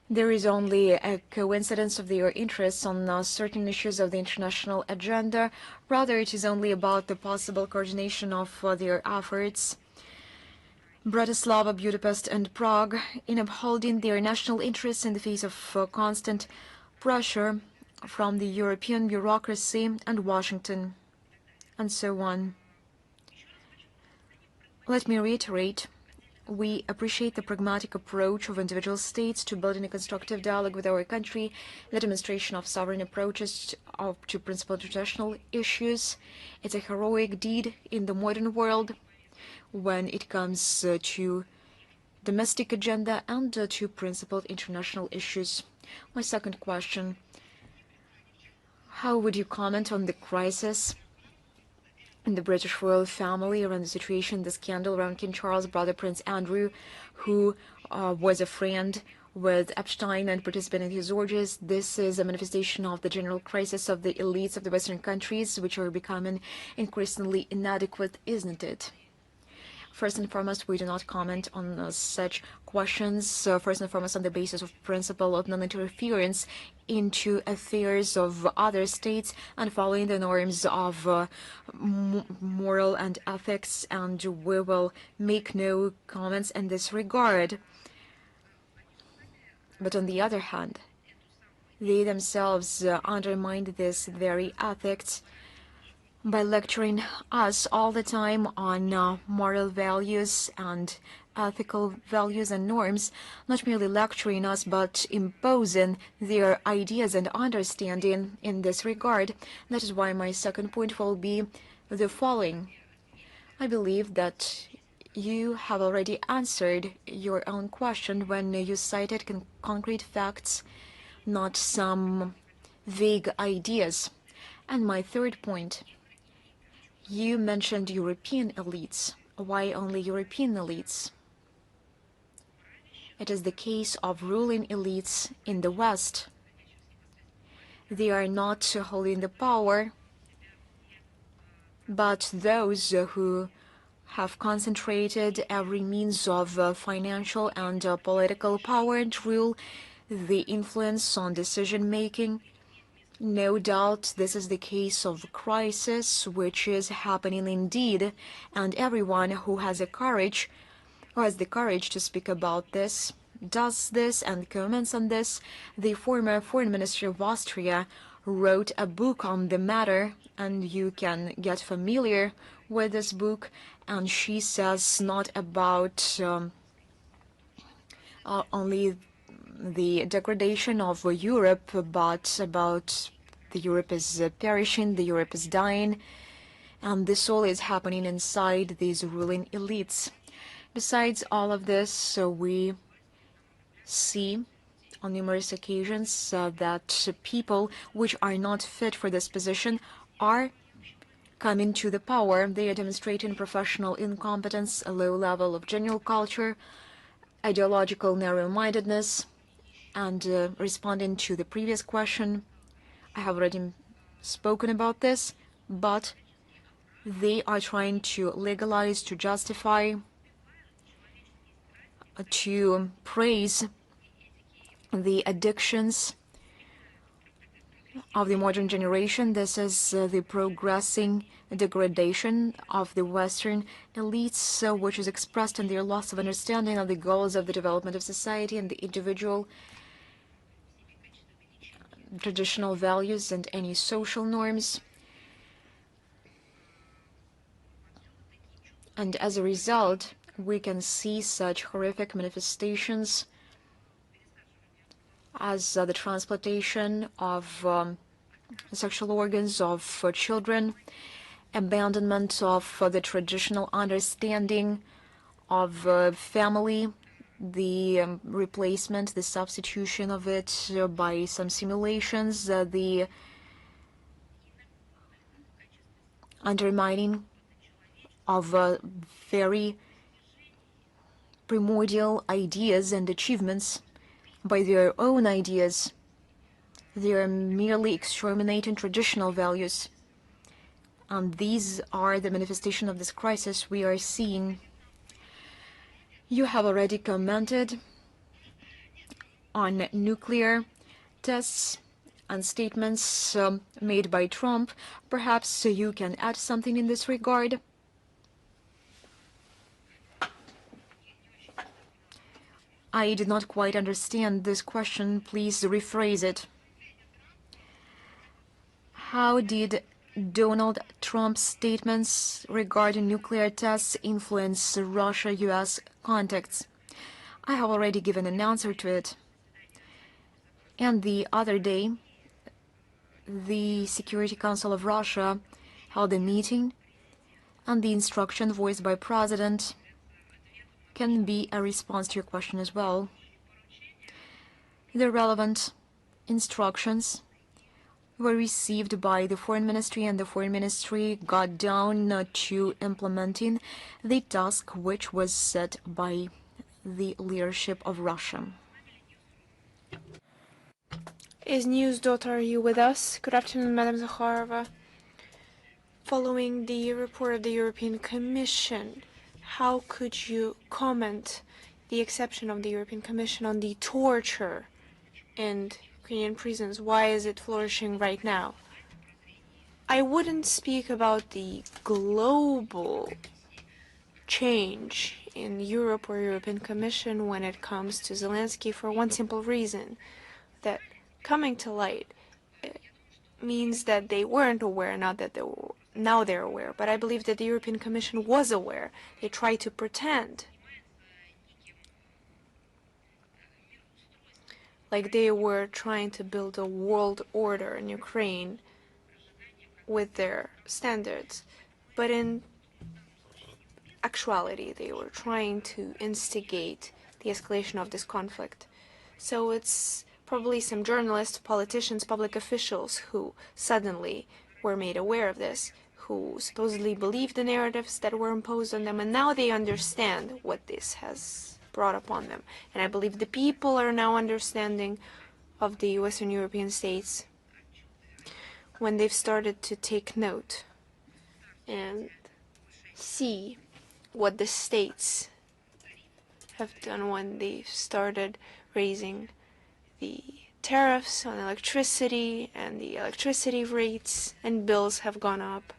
There is only a coincidence of their interests on certain issues of the international agenda. Rather, it is only about the possible coordination of their efforts. Bratislava, Budapest, and Prague, in upholding their national interests in the face of constant pressure from the European bureaucracy and Washington, and so on. Let me reiterate, we appreciate the pragmatic approach of individual states to building a constructive dialogue with our country, the demonstration of sovereign approaches to principled international issues. It's a heroic deed in the modern world when it comes to domestic agenda and to principled international issues. My second question: how would you comment on the crisis in the British royal family around the situation, the scandal around King Charles' brother Prince Andrew, who was a friend with Epstein and participated in his orgies? This is a manifestation of the general crisis of the elites of the Western countries, which are becoming increasingly inadequate, isn't it? First and foremost, we do not comment on such questions, first and foremost on the basis of principle of non-interference into affairs of other states and following the norms of moral and ethics, and we will make no comments in this regard. But on the other hand, they themselves undermined this very ethics by lecturing us all the time on moral values and ethical values and norms, not merely lecturing us, but imposing their ideas and understanding in this regard. That is why my second point will be the following. I believe that you have already answered your own question when you cited concrete facts, not some vague ideas. And my third point: you mentioned European elites. Why only European elites? It is the case of ruling elites in the West. They are not holding the power, but those who have concentrated every means of financial and political power and rule, the influence on decision-making. No doubt this is the case of crisis, which is happening indeed, and everyone who has the courage to speak about this, does this and comments on this. The former foreign minister of Austria wrote a book on the matter, and you can get familiar with this book, and she says not about only the degradation of Europe, but about the Europe is perishing, the Europe is dying, and this all is happening inside these ruling elites. Besides all of this, we see on numerous occasions that people which are not fit for this position are coming to the power. They are demonstrating professional incompetence, a low level of general culture, ideological narrow-mindedness. And responding to the previous question, I have already spoken about this, but they are trying to legalize, to justify, to praise the addictions of the modern generation. This is the progressing degradation of the Western elites, which is expressed in their loss of understanding of the goals of the development of society and the individual traditional values and any social norms. And as a result, we can see such horrific manifestations as the transplantation of sexual organs of children, abandonment of the traditional understanding of family, the replacement, the substitution of it by some simulations, the undermining of very primordial ideas and achievements by their own ideas. They are merely exterminating traditional values. And these are the manifestation of this crisis we are seeing. You have already commented on nuclear tests and statements made by Trump. Perhaps you can add something in this regard. I did not quite understand this question. Please rephrase it. How did Donald Trump's statements regarding nuclear tests influence Russia-US contacts? I have already given an answer to it. And the other day, the Security Council of Russia held a meeting, and the instruction voiced by President can be a response to your question as well. The relevant instructions were received by the Foreign Ministry, and the Foreign Ministry got down to implementing the task which was set by the leadership of Russia. Is News.ru with us? Good afternoon, Madam Zakharova. Following the report of the European Commission, how could you comment the exception of the European Commission on the torture in Ukrainian prisons? Why is it flourishing right now? I wouldn't speak about the global change in Europe or European Commission when it comes to Zelensky for one simple reason, that coming to light means that they weren't aware, not that they were, now they're aware. But I believe that the European Commission was aware. They tried to pretend like they were trying to build a world order in Ukraine with their standards. But in actuality, they were trying to instigate the escalation of this conflict. So it's probably some journalists, politicians, public officials who suddenly were made aware of this, who supposedly believed the narratives that were imposed on them, and now they understand what this has brought upon them. And I believe the people are now understanding of the Western European states when they've started to take note and see what the states have done when they've started raising the tariffs on electricity, and the electricity rates and bills have gone up,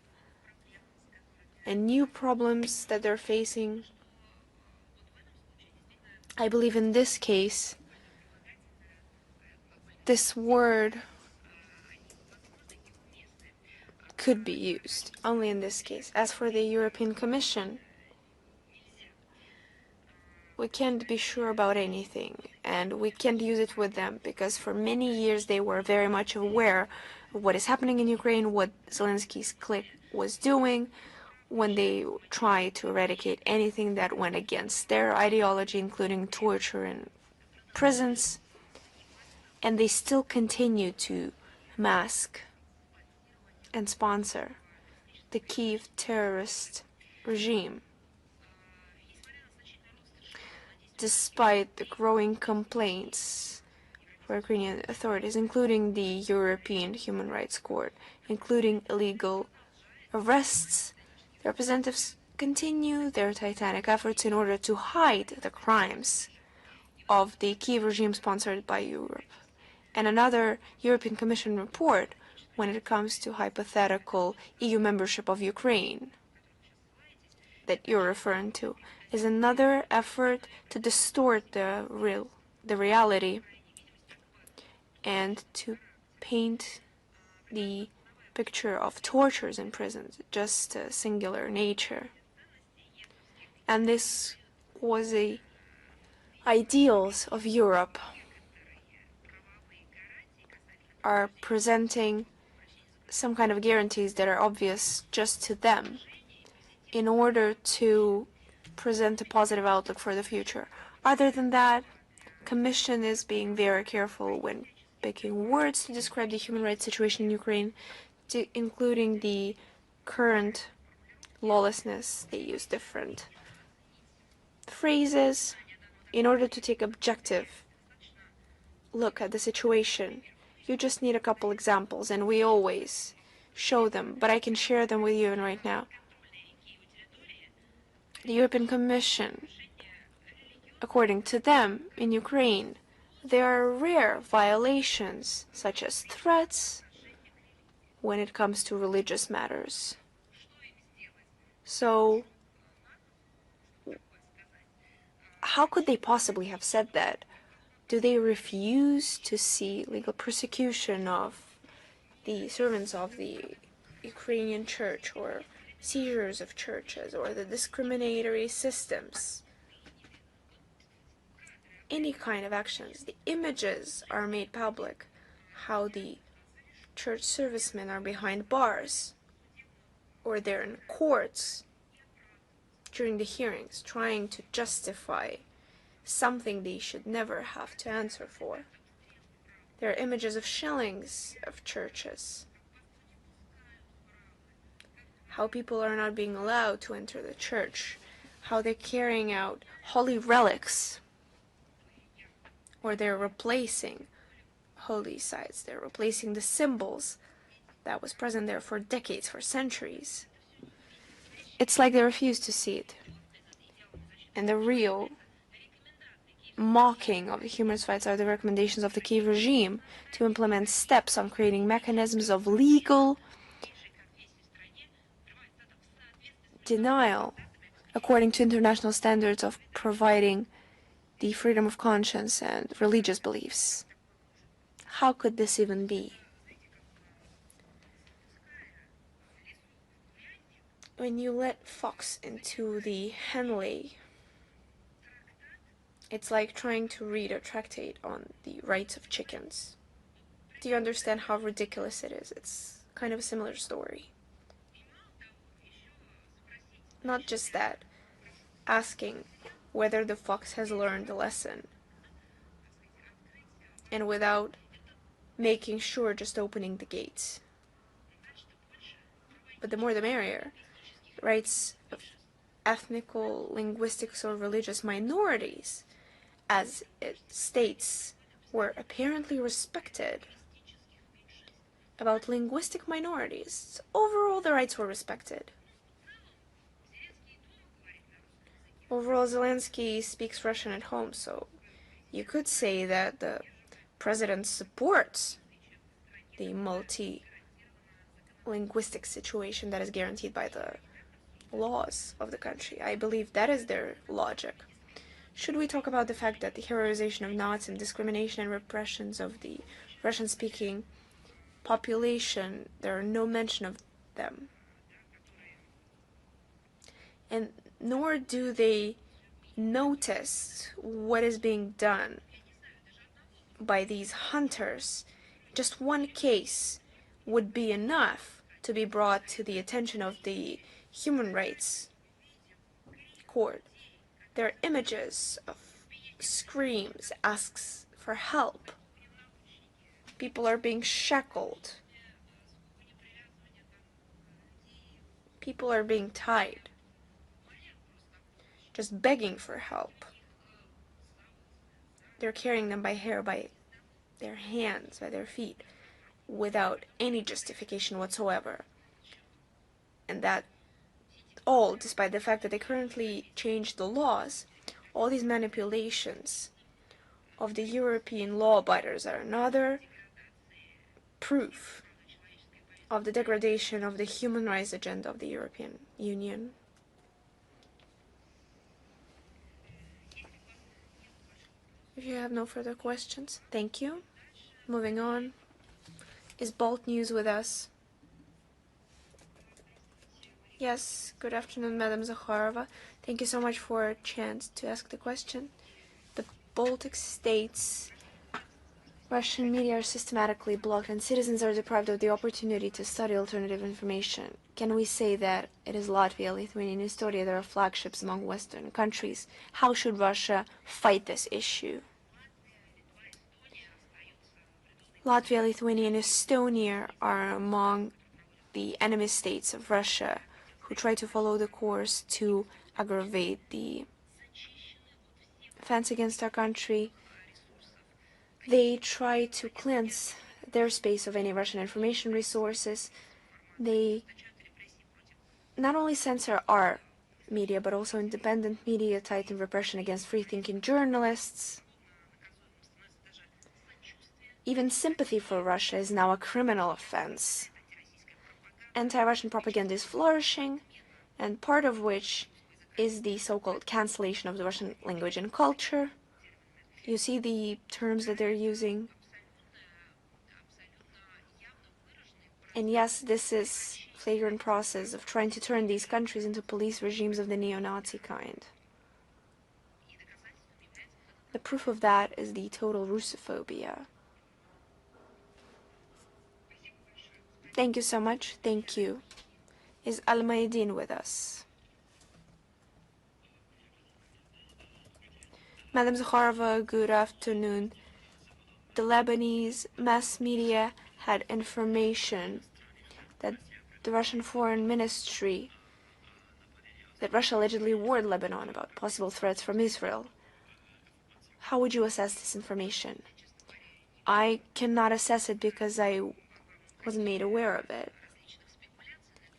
and new problems that they're facing. I believe in this case, this word could be used only in this case. As for the European Commission, we can't be sure about anything, and we can't use it with them, because for many years they were very much aware of what is happening in Ukraine, what Zelensky's clique was doing when they tried to eradicate anything that went against their ideology, including torture in prisons, and they still continue to mask and sponsor the Kiev terrorist regime, despite the growing complaints for Ukrainian authorities, including the European Human Rights Court, including illegal arrests. The representatives continue their titanic efforts in order to hide the crimes of the Kiev regime sponsored by Europe. And another European Commission report, when it comes to hypothetical EU membership of Ukraine that you're referring to, is another effort to distort the reality and to paint the picture of tortures in prisons just a singular nature. And this was the ideals of Europe are presenting some kind of guarantees that are obvious just to them in order to present a positive outlook for the future. Other than that, Commission is being very careful when picking words to describe the human rights situation in Ukraine, including the current lawlessness. They use different phrases in order to take objective look at the situation. You just need a couple examples, and we always show them, but I can share them with you right now. The European Commission, according to them, in Ukraine, there are rare violations, such as threats, when it comes to religious matters. So, how could they possibly have said that? Do they refuse to see legal persecution of the servants of the Ukrainian church, or seizures of churches, or the discriminatory systems? Any kind of actions. The images are made public, how the church servicemen are behind bars, or they're in courts during the hearings trying to justify something they should never have to answer for. There are images of shillings of churches. How people are not being allowed to enter the church. How they're carrying out holy relics. Or they're replacing holy sites. They're replacing the symbols that was present there for decades, for centuries. It's like they refuse to see it. And the real mocking of the human rights are the recommendations of the Kiev regime to implement steps on creating mechanisms of legal denial according to international standards of providing the freedom of conscience and religious beliefs. How could this even be? When you let fox into the Henley, it's like trying to read a tractate on the rights of chickens. Do you understand how ridiculous it is? It's kind of a similar story. Not just that, asking whether the fox has learned the lesson, and without making sure, just opening the gates. But the more the merrier. Rights of ethnical, linguistic, or religious minorities, as it states, were apparently respected. About linguistic minorities, overall the rights were respected. Overall, Zelensky speaks Russian at home, so you could say that the president supports the multi-linguistic situation that is guaranteed by the laws of the country. I believe that is their logic. Should we talk about the fact that the heroization of Nazism, discrimination and repressions of the Russian-speaking population, there are no mention of them. And nor do they notice what is being done by these hunters. Just one case would be enough to be brought to the attention of the Human Rights Court. There are images of screams, asks for help. People are being shackled. People are being tied, just begging for help. They're carrying them by hair, by their hands, by their feet, without any justification whatsoever. And that all despite the fact that they currently changed the laws. All these manipulations of the European law-abiders are another proof of the degradation of the human rights agenda of the European Union. If you have no further questions, thank you. Moving on. Is Bolt News with us? Yes, good afternoon, Madam Zakharova. Thank you so much for a chance to ask the question. The Baltic states Russian media are systematically blocked and citizens are deprived of the opportunity to study alternative information. Can we say that it is Latvia, Lithuania, and Estonia that are flagships among Western countries? How should Russia fight this issue? Latvia, Lithuania, and Estonia are among the enemy states of Russia who try to follow the course to aggravate the offense against our country. They try to cleanse their space of any Russian information resources. They not only censor our media, but also independent media, tighten repression against free-thinking journalists. Even sympathy for Russia is now a criminal offense. Anti-Russian propaganda is flourishing, and part of which is the so-called cancellation of the Russian language and culture. You see the terms that they're using. And yes, this is a flagrant process of trying to turn these countries into police regimes of the neo-Nazi kind. The proof of that is the total Russophobia. Thank you so much. Thank you. Is Al-Maidin with us? Madam Zakharova, good afternoon. the Lebanese mass media had information that the Russian Foreign Ministry, that Russia allegedly warned Lebanon about possible threats from Israel. How would you assess this information? I cannot assess it because I wasn't made aware of it.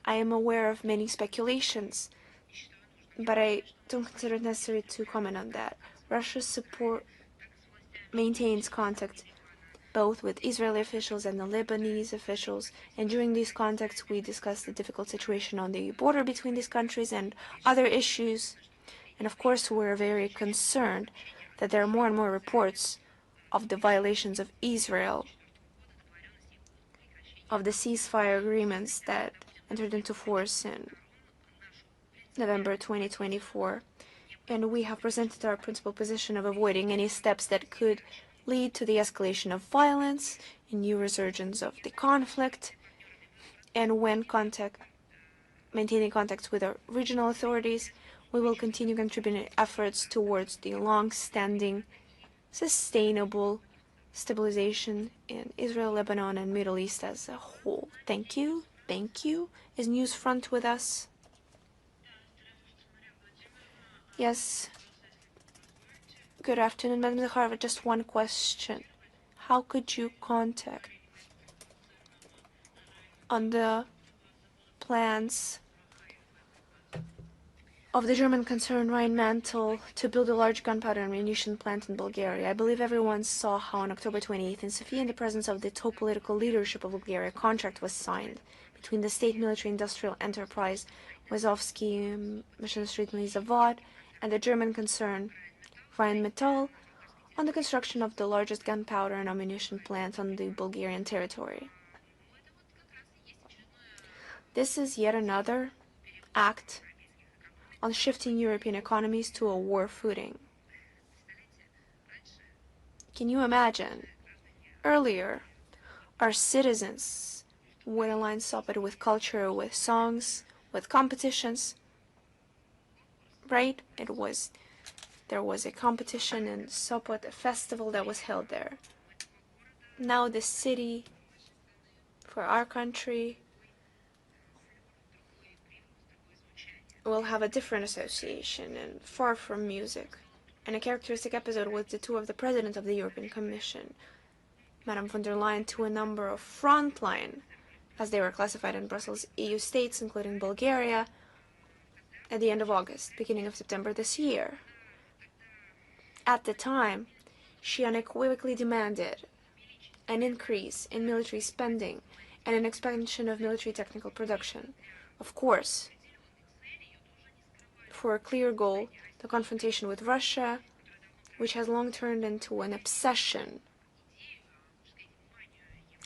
I am aware of many speculations, but I don't consider it necessary to comment on that. Russia's support maintains contact both with Israeli officials and the Lebanese officials, and during these contacts we discussed the difficult situation on the border between these countries and other issues. And of course we're very concerned that there are more and more reports of the violations of Israel, of the ceasefire agreements that entered into force in November 2024. And we have presented our principal position of avoiding any steps that could lead to the escalation of violence, a new resurgence of the conflict, and when maintaining contacts with our regional authorities, we will continue contributing efforts towards the long-standing, sustainable stabilization in Israel, Lebanon, and Middle East as a whole. Thank you. Thank you. Is Newsfront with us? Yes. Good afternoon, Madam Zakharova. Just one question. How could you contact on the plans of the German concern Rheinmetall to build a large gunpowder and ammunition plant in Bulgaria? I believe everyone saw how on October 28th in Sofia, in the presence of the top political leadership of Bulgaria, a contract was signed between the state military industrial enterprise Wazovsky Machinery Zavod and the German concern Rheinmetall on the construction of the largest gunpowder and ammunition plant on the Bulgarian territory. This is yet another act on shifting European economies to a war footing. Can you imagine? Earlier, our citizens would align Sopot with culture, with songs, with competitions, right? There was a competition in Sopot, a festival that was held there. Now the city, for our country, will have a different association and far from music. And a characteristic episode was the tour of the President of the European Commission, Madame von der Leyen, to a number of frontline, as they were classified in Brussels, EU states, including Bulgaria, at the end of August, beginning of September this year. At the time, she unequivocally demanded an increase in military spending and an expansion of military technical production. Of course, for a clear goal, the confrontation with Russia, which has long turned into an obsession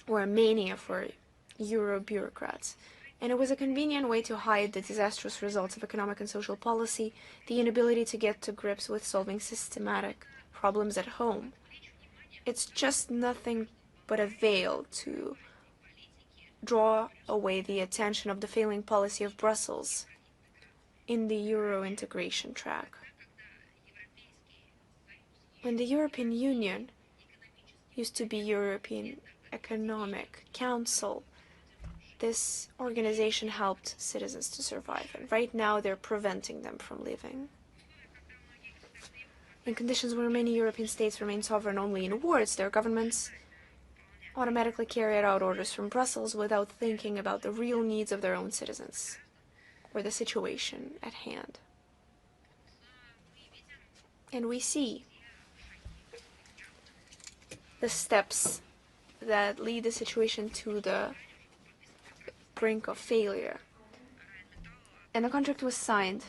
or a mania for Euro bureaucrats. And it was a convenient way to hide the disastrous results of economic and social policy, the inability to get to grips with solving systematic problems at home. It's just nothing but a veil to draw away the attention of the failing policy of Brussels in the Euro integration track. When the European Union used to be European Economic Council, this organization helped citizens to survive, and right now they're preventing them from leaving. In conditions where many European states remain sovereign only in words, their governments automatically carry out orders from Brussels without thinking about the real needs of their own citizens or the situation at hand. And we see the steps that lead the situation to the brink of failure. And a contract was signed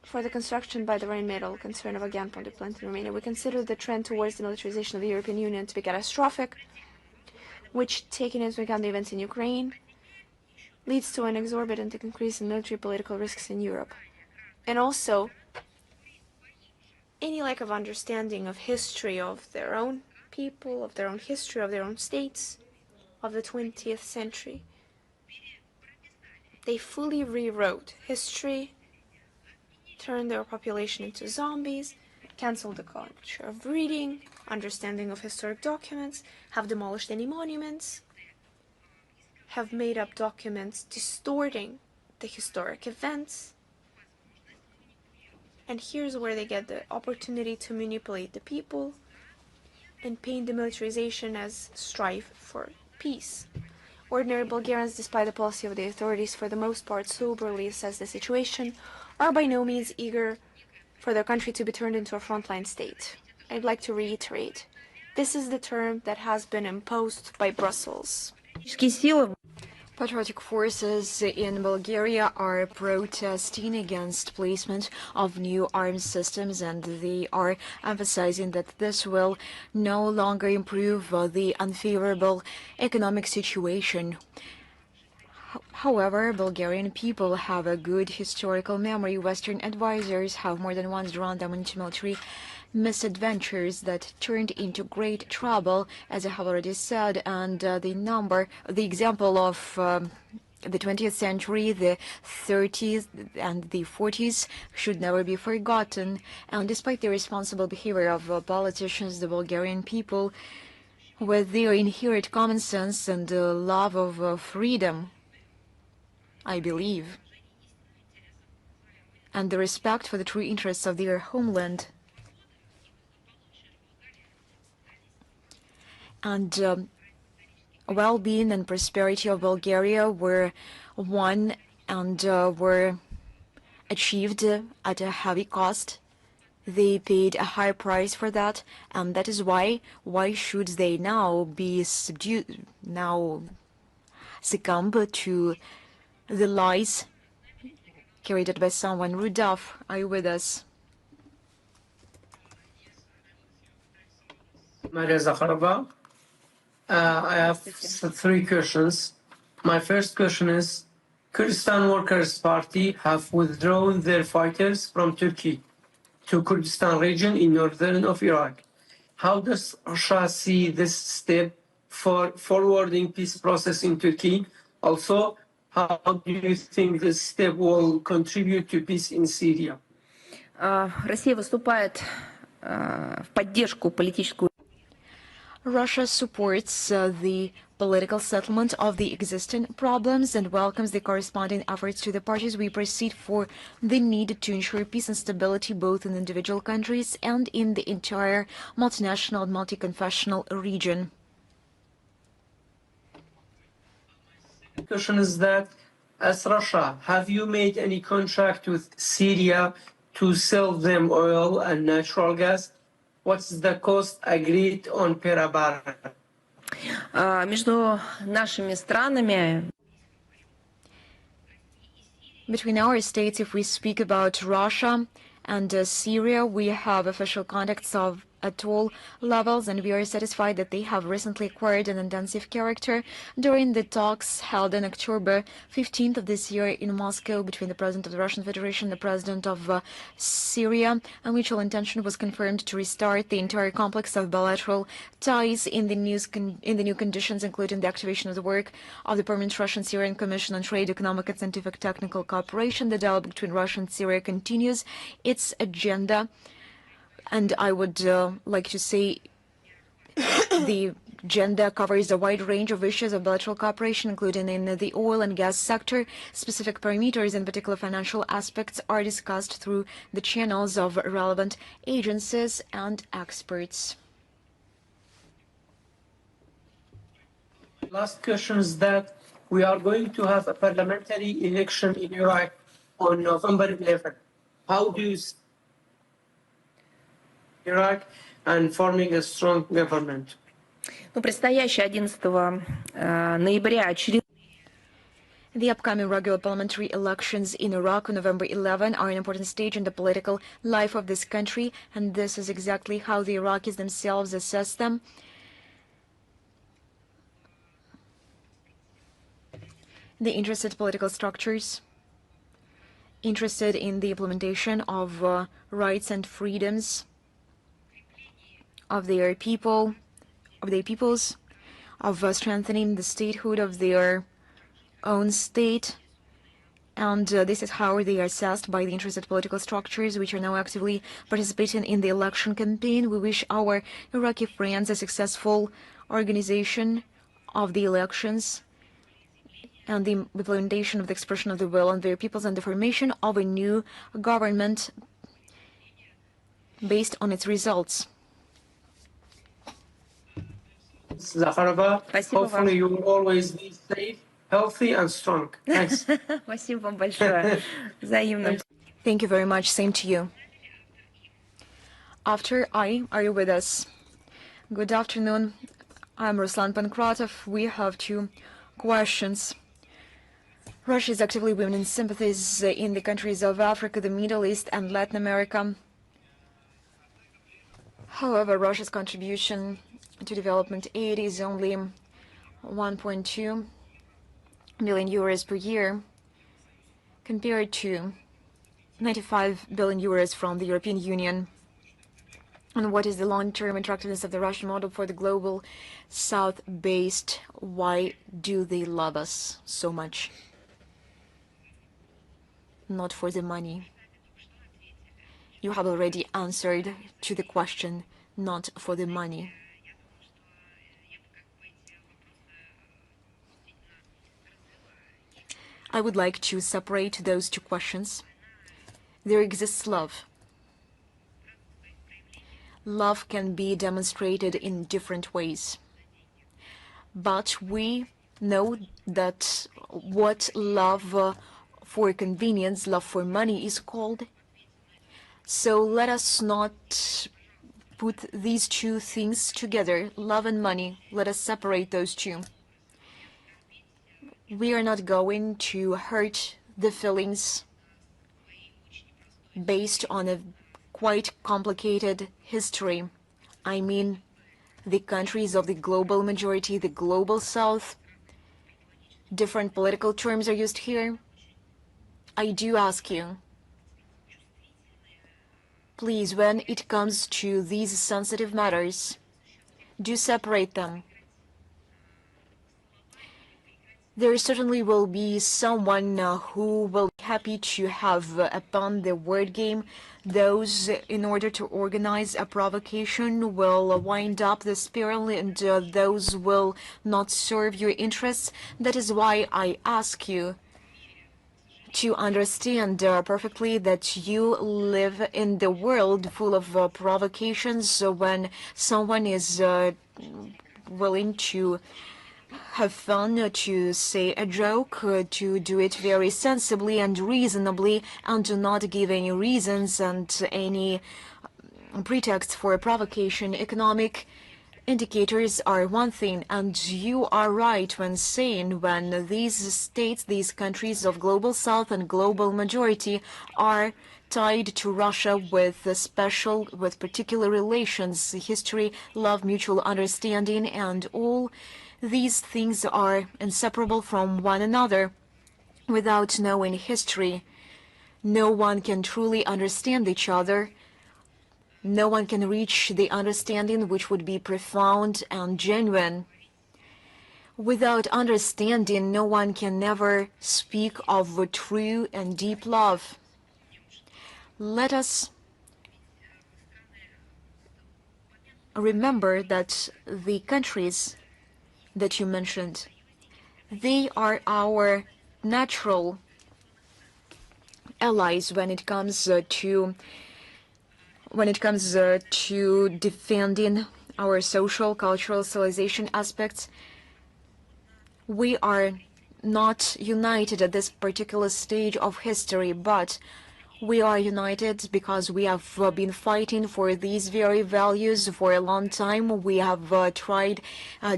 for the construction by the Rheinmetall concern of a gunpowder plant in Romania. We consider the trend towards the militarization of the European Union to be catastrophic, which, taking into account the events in Ukraine, leads to an exorbitant increase in military political risks in Europe. And also, any lack of understanding of history of their own people, of their own history, of their own states, of the 20th century. They fully rewrote history, turned their population into zombies, canceled the culture of reading, understanding of historic documents, have demolished any monuments, have made up documents distorting the historic events. And here's where they get the opportunity to manipulate the people and paint demilitarization as strife for peace. Ordinary Bulgarians, despite the policy of the authorities for the most part soberly assess the situation, are by no means eager for their country to be turned into a frontline state. I'd like to reiterate, this is the term that has been imposed by Brussels. Patriotic forces in Bulgaria are protesting against placement of new arms systems, and they are emphasizing that this will no longer improve the unfavorable economic situation. However, Bulgarian people have a good historical memory. Western advisors have more than once drawn them into military misadventures that turned into great trouble, as I have already said, and the example of the 20th century, the 30s and the 40s should never be forgotten. And despite the irresponsible behavior of politicians, the Bulgarian people, with their inherent common sense and love of freedom, I believe, and the respect for the true interests of their homeland, and well-being and prosperity of Bulgaria were won and were achieved at a heavy cost. They paid a high price for that, and that is why should they now be succumb to the lies carried out by someone? Rudolph, are you with us? Maria Zakharova. I have three questions. My first question is, Kurdistan Workers' Party have withdrawn their fighters from Turkey to Kurdistan region in northern of Iraq. How does Russia see this step for forwarding peace process in Turkey? Also, how do you think this step will contribute to peace in Syria? Россия выступает в поддержку политическую. Russia supports the political settlement of the existing problems and welcomes the corresponding efforts to the parties. We proceed for the need to ensure peace and stability both in individual countries and in the entire multinational and multi-confessional region. The question is that, as Russia, have you made any contract with Syria to sell them oil and natural gas? What's the cost agreed on per barrel? Между нашими странами. Between our states, if we speak about Russia and Syria, we have official contacts at all levels, and we are satisfied that they have recently acquired an intensive character during the talks held on October 15th of this year in Moscow between the President of the Russian Federation and the President of Syria. A mutual intention was confirmed to restart the entire complex of bilateral ties in the new conditions, including the activation of the work of the Permanent Russian-Syrian Commission on Trade, Economic and Scientific Technical Cooperation. The dialogue between Russia and Syria continues its agenda. And I would like to say the agenda covers a wide range of issues of bilateral cooperation, including in the oil and gas sector. Specific parameters and particular financial aspects are discussed through the channels of relevant agencies and experts. Last question is that we are going to have a parliamentary election in Iraq on November 11th. How do you see Iraq and forming a strong government? Предстоящий 11 ноября очередной. The upcoming regular parliamentary elections in Iraq on November 11 are an important stage in the political life of this country, and this is exactly how the Iraqis themselves assess them. The interested political structures interested in the implementation of rights and freedoms of their peoples, of strengthening the statehood of their own state, And this is how they are assessed by the interested political structures which are now actively participating in the election campaign. We wish our Iraqi friends a successful organization of the elections and the implementation of the expression of the will of their peoples and the formation of a new government based on its results. Zakharova, Спасибо вам. hopefully you will always be safe, healthy and strong. Thanks. Спасибо вам большое. Взаимно. Thank you very much. Same to you. After are you with us? Good afternoon. I'm Ruslan Pankratov. We have two questions. Russia is actively winning sympathies in the countries of Africa, the Middle East, and Latin America. However, Russia's contribution to development aid is only 1.2 million euros per year, compared to 95 billion euros from the European Union. And what is the long-term attractiveness of the Russian model for the global South-based? Why do they love us so much? Not for the money. You have already answered to the question, not for the money. I would like to separate those two questions. There exists love. Love can be demonstrated in different ways. But we know that what love for convenience, love for money is called. So let us not put these two things together, love and money. Let us separate those two. We are not going to hurt the feelings based on a quite complicated history. I mean, the countries of the global majority, the global South. Different political terms are used here. I do ask you, please, when it comes to these sensitive matters, do separate them. There certainly will be someone who will be happy to have upon the word game. Those, in order to organize a provocation, will wind up the spiral, and those will not serve your interests. That is why I ask you to understand perfectly that you live in the world full of provocations. So when someone is willing to have fun, to say a joke, to do it very sensibly and reasonably, and to not give any reasons and any pretext for a provocation, economic indicators are one thing, and you are right when saying when these states, these countries of global South and global majority are tied to Russia with particular relations, history, love, mutual understanding, and all these things are inseparable from one another. Without knowing history, no one can truly understand each other. No one can reach the understanding which would be profound and genuine. Without understanding, no one can never speak of a true and deep love. Let us remember that the countries that you mentioned, they are our natural allies when it comes to defending our social, cultural, civilization aspects. We are not united at this particular stage of history, but we are united because we have been fighting for these very values for a long time. We have tried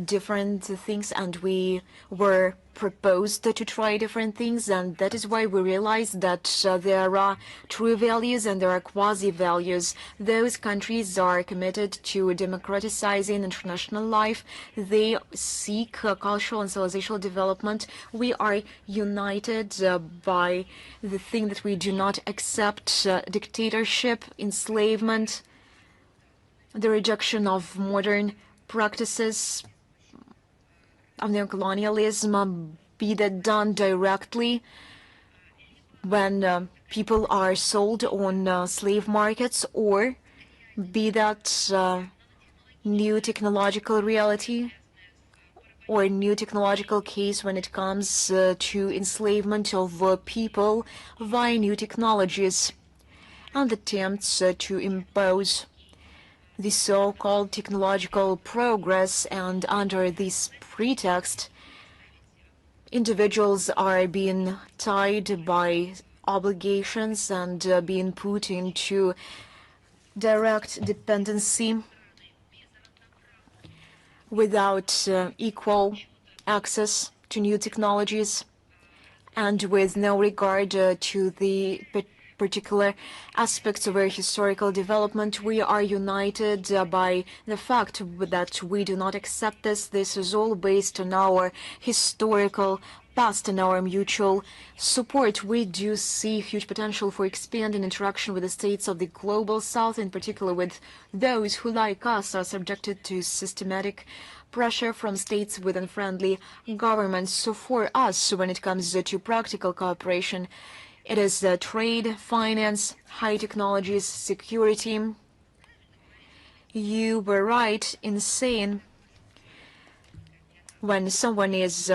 different things, and we were proposed to try different things, and that is why we realize that there are true values and there are quasi-values. Those countries are committed to democratizing international life. They seek cultural and civilizational development. We are united by the thing that we do not accept dictatorship, enslavement, the rejection of modern practices of neocolonialism, be that done directly when people are sold on slave markets, or be that new technological reality or new technological case when it comes to enslavement of people via new technologies and attempts to impose the so-called technological progress, and under this pretext, individuals are being tied by obligations and being put into direct dependency without equal access to new technologies and with no regard to the particular aspects of our historical development. We are united by the fact that we do not accept this. This is all based on our historical past and our mutual support. We do see huge potential for expanding interaction with the states of the global south, in particular with those who, like us, are subjected to systematic pressure from states with unfriendly governments. So for us, when it comes to practical cooperation, it is trade, finance, high technologies, security. You were right in saying when someone is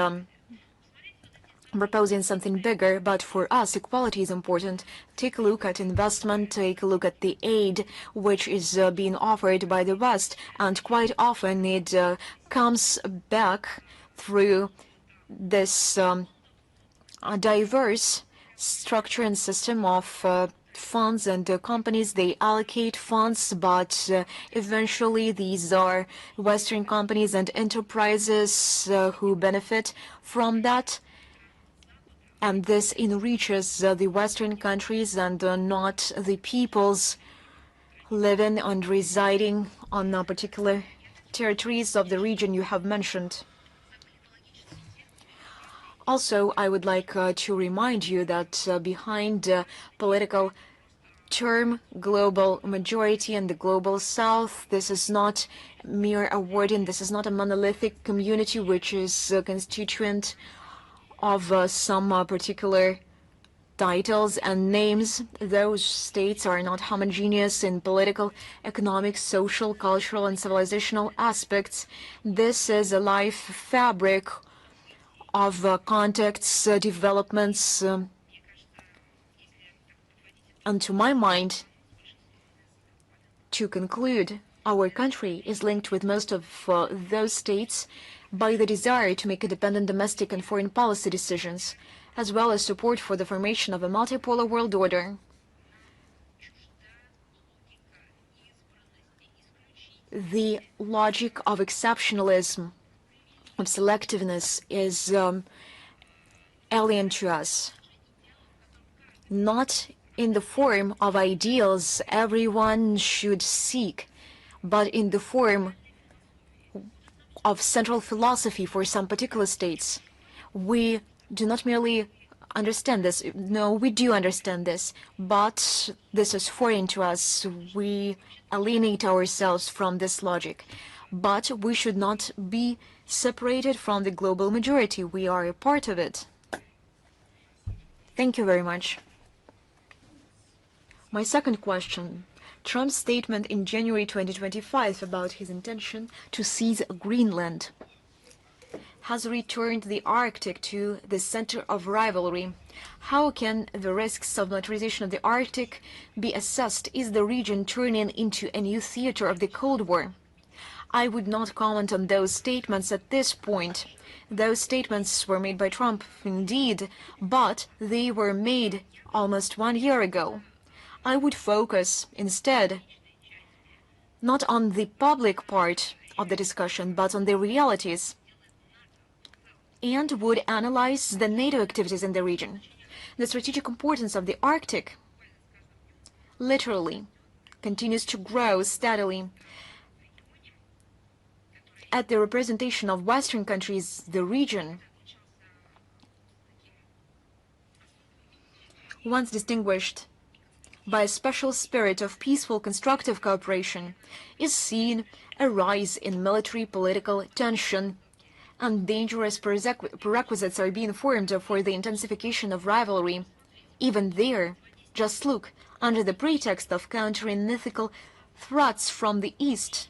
proposing something bigger, but for us, equality is important. Take a look at investment, take a look at the aid which is being offered by the West, and quite often it comes back through this diverse structure and system of funds and companies. They allocate funds, but eventually these are Western companies and enterprises who benefit from that. And this enriches the Western countries and not the peoples living and residing on particular territories of the region you have mentioned. Also, I would like to remind you that behind political term global majority and the global south, this is not mere a wording, this is not a monolithic community which is constituent of some particular titles and names. Those states are not homogeneous in political, economic, social, cultural, and civilizational aspects. This is a life fabric of contacts, developments, and to my mind, to conclude, our country is linked with most of those states by the desire to make independent domestic and foreign policy decisions, as well as support for the formation of a multipolar world order. The logic of exceptionalism, of selectiveness, is alien to us. Not in the form of ideals everyone should seek, but in the form of central philosophy for some particular states. We do not merely understand this. No, we do understand this, but this is foreign to us. We alienate ourselves from this logic. But we should not be separated from the global majority. We are a part of it. Thank you very much. My second question. Trump's statement in January 2025 about his intention to seize Greenland has returned the Arctic to the center of rivalry. How can the risks of militarization of the Arctic be assessed? Is the region turning into a new theater of the Cold War? I would not comment on those statements at this point. Those statements were made by Trump, indeed, but they were made almost 1 year ago. I would focus instead not on the public part of the discussion, but on the realities, and would analyze the NATO activities in the region. The strategic importance of the Arctic literally continues to grow steadily. At the representation of Western countries, the region, once distinguished by a special spirit of peaceful, constructive cooperation, is seen a rise in military political tension, and dangerous prerequisites are being formed for the intensification of rivalry. Even there, just look, under the pretext of countering mythical threats from the east.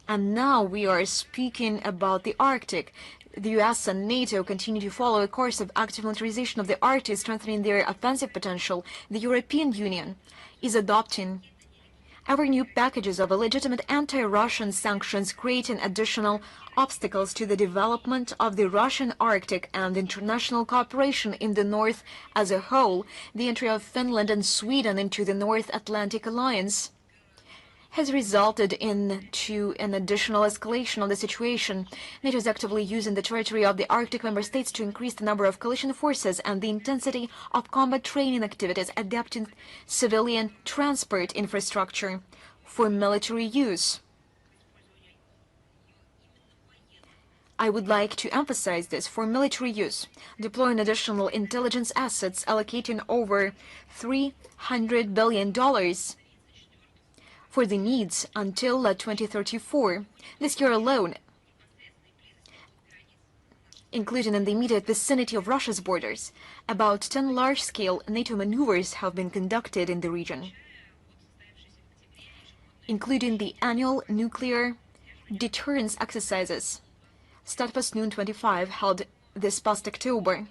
And now we are speaking about the Arctic. The US and NATO continue to follow a course of active militarization of the Arctic, strengthening their offensive potential. The European Union is adopting ever new packages of illegitimate anti-Russian sanctions, creating additional obstacles to the development of the Russian Arctic and international cooperation in the North as a whole. The entry of Finland and Sweden into the North Atlantic Alliance has resulted into an additional escalation of the situation. NATO is actively using the territory of the Arctic member states to increase the number of coalition forces and the intensity of combat training activities, adapting civilian transport infrastructure for military use. I would like to emphasize this: for military use, deploying additional intelligence assets, allocating over $300 billion for the needs until 2034, this year alone, including in the immediate vicinity of Russia's borders. About 10 large-scale NATO maneuvers have been conducted in the region, including the annual nuclear deterrence exercises Paphos Noon 25 held this past October.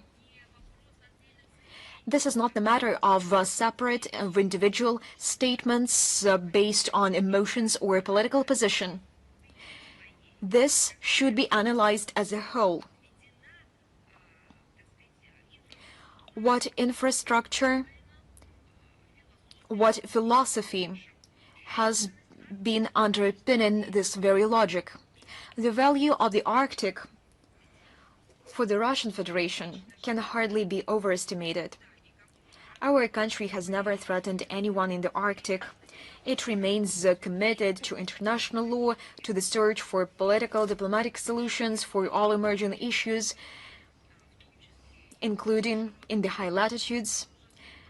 This is not the matter of separate individual statements based on emotions or a political position. This should be analyzed as a whole. What infrastructure, what philosophy has been underpinning this very logic? The value of the Arctic for the Russian Federation can hardly be overestimated. Our country has never threatened anyone in the Arctic. It remains committed to international law, to the search for political diplomatic solutions for all emerging issues, including in the high latitudes.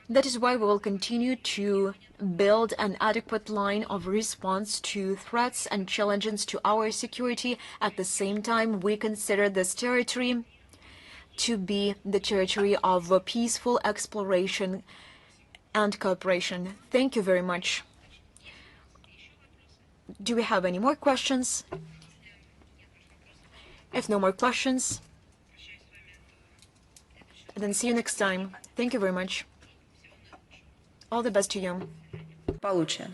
That is why we will continue to build an adequate line of response to threats and challenges to our security. At the same time, we consider this territory to be the territory of peaceful exploration and cooperation. Thank you very much. Do we have any more questions? If no more questions, then see you next time. Thank you very much. All the best to you. Получше.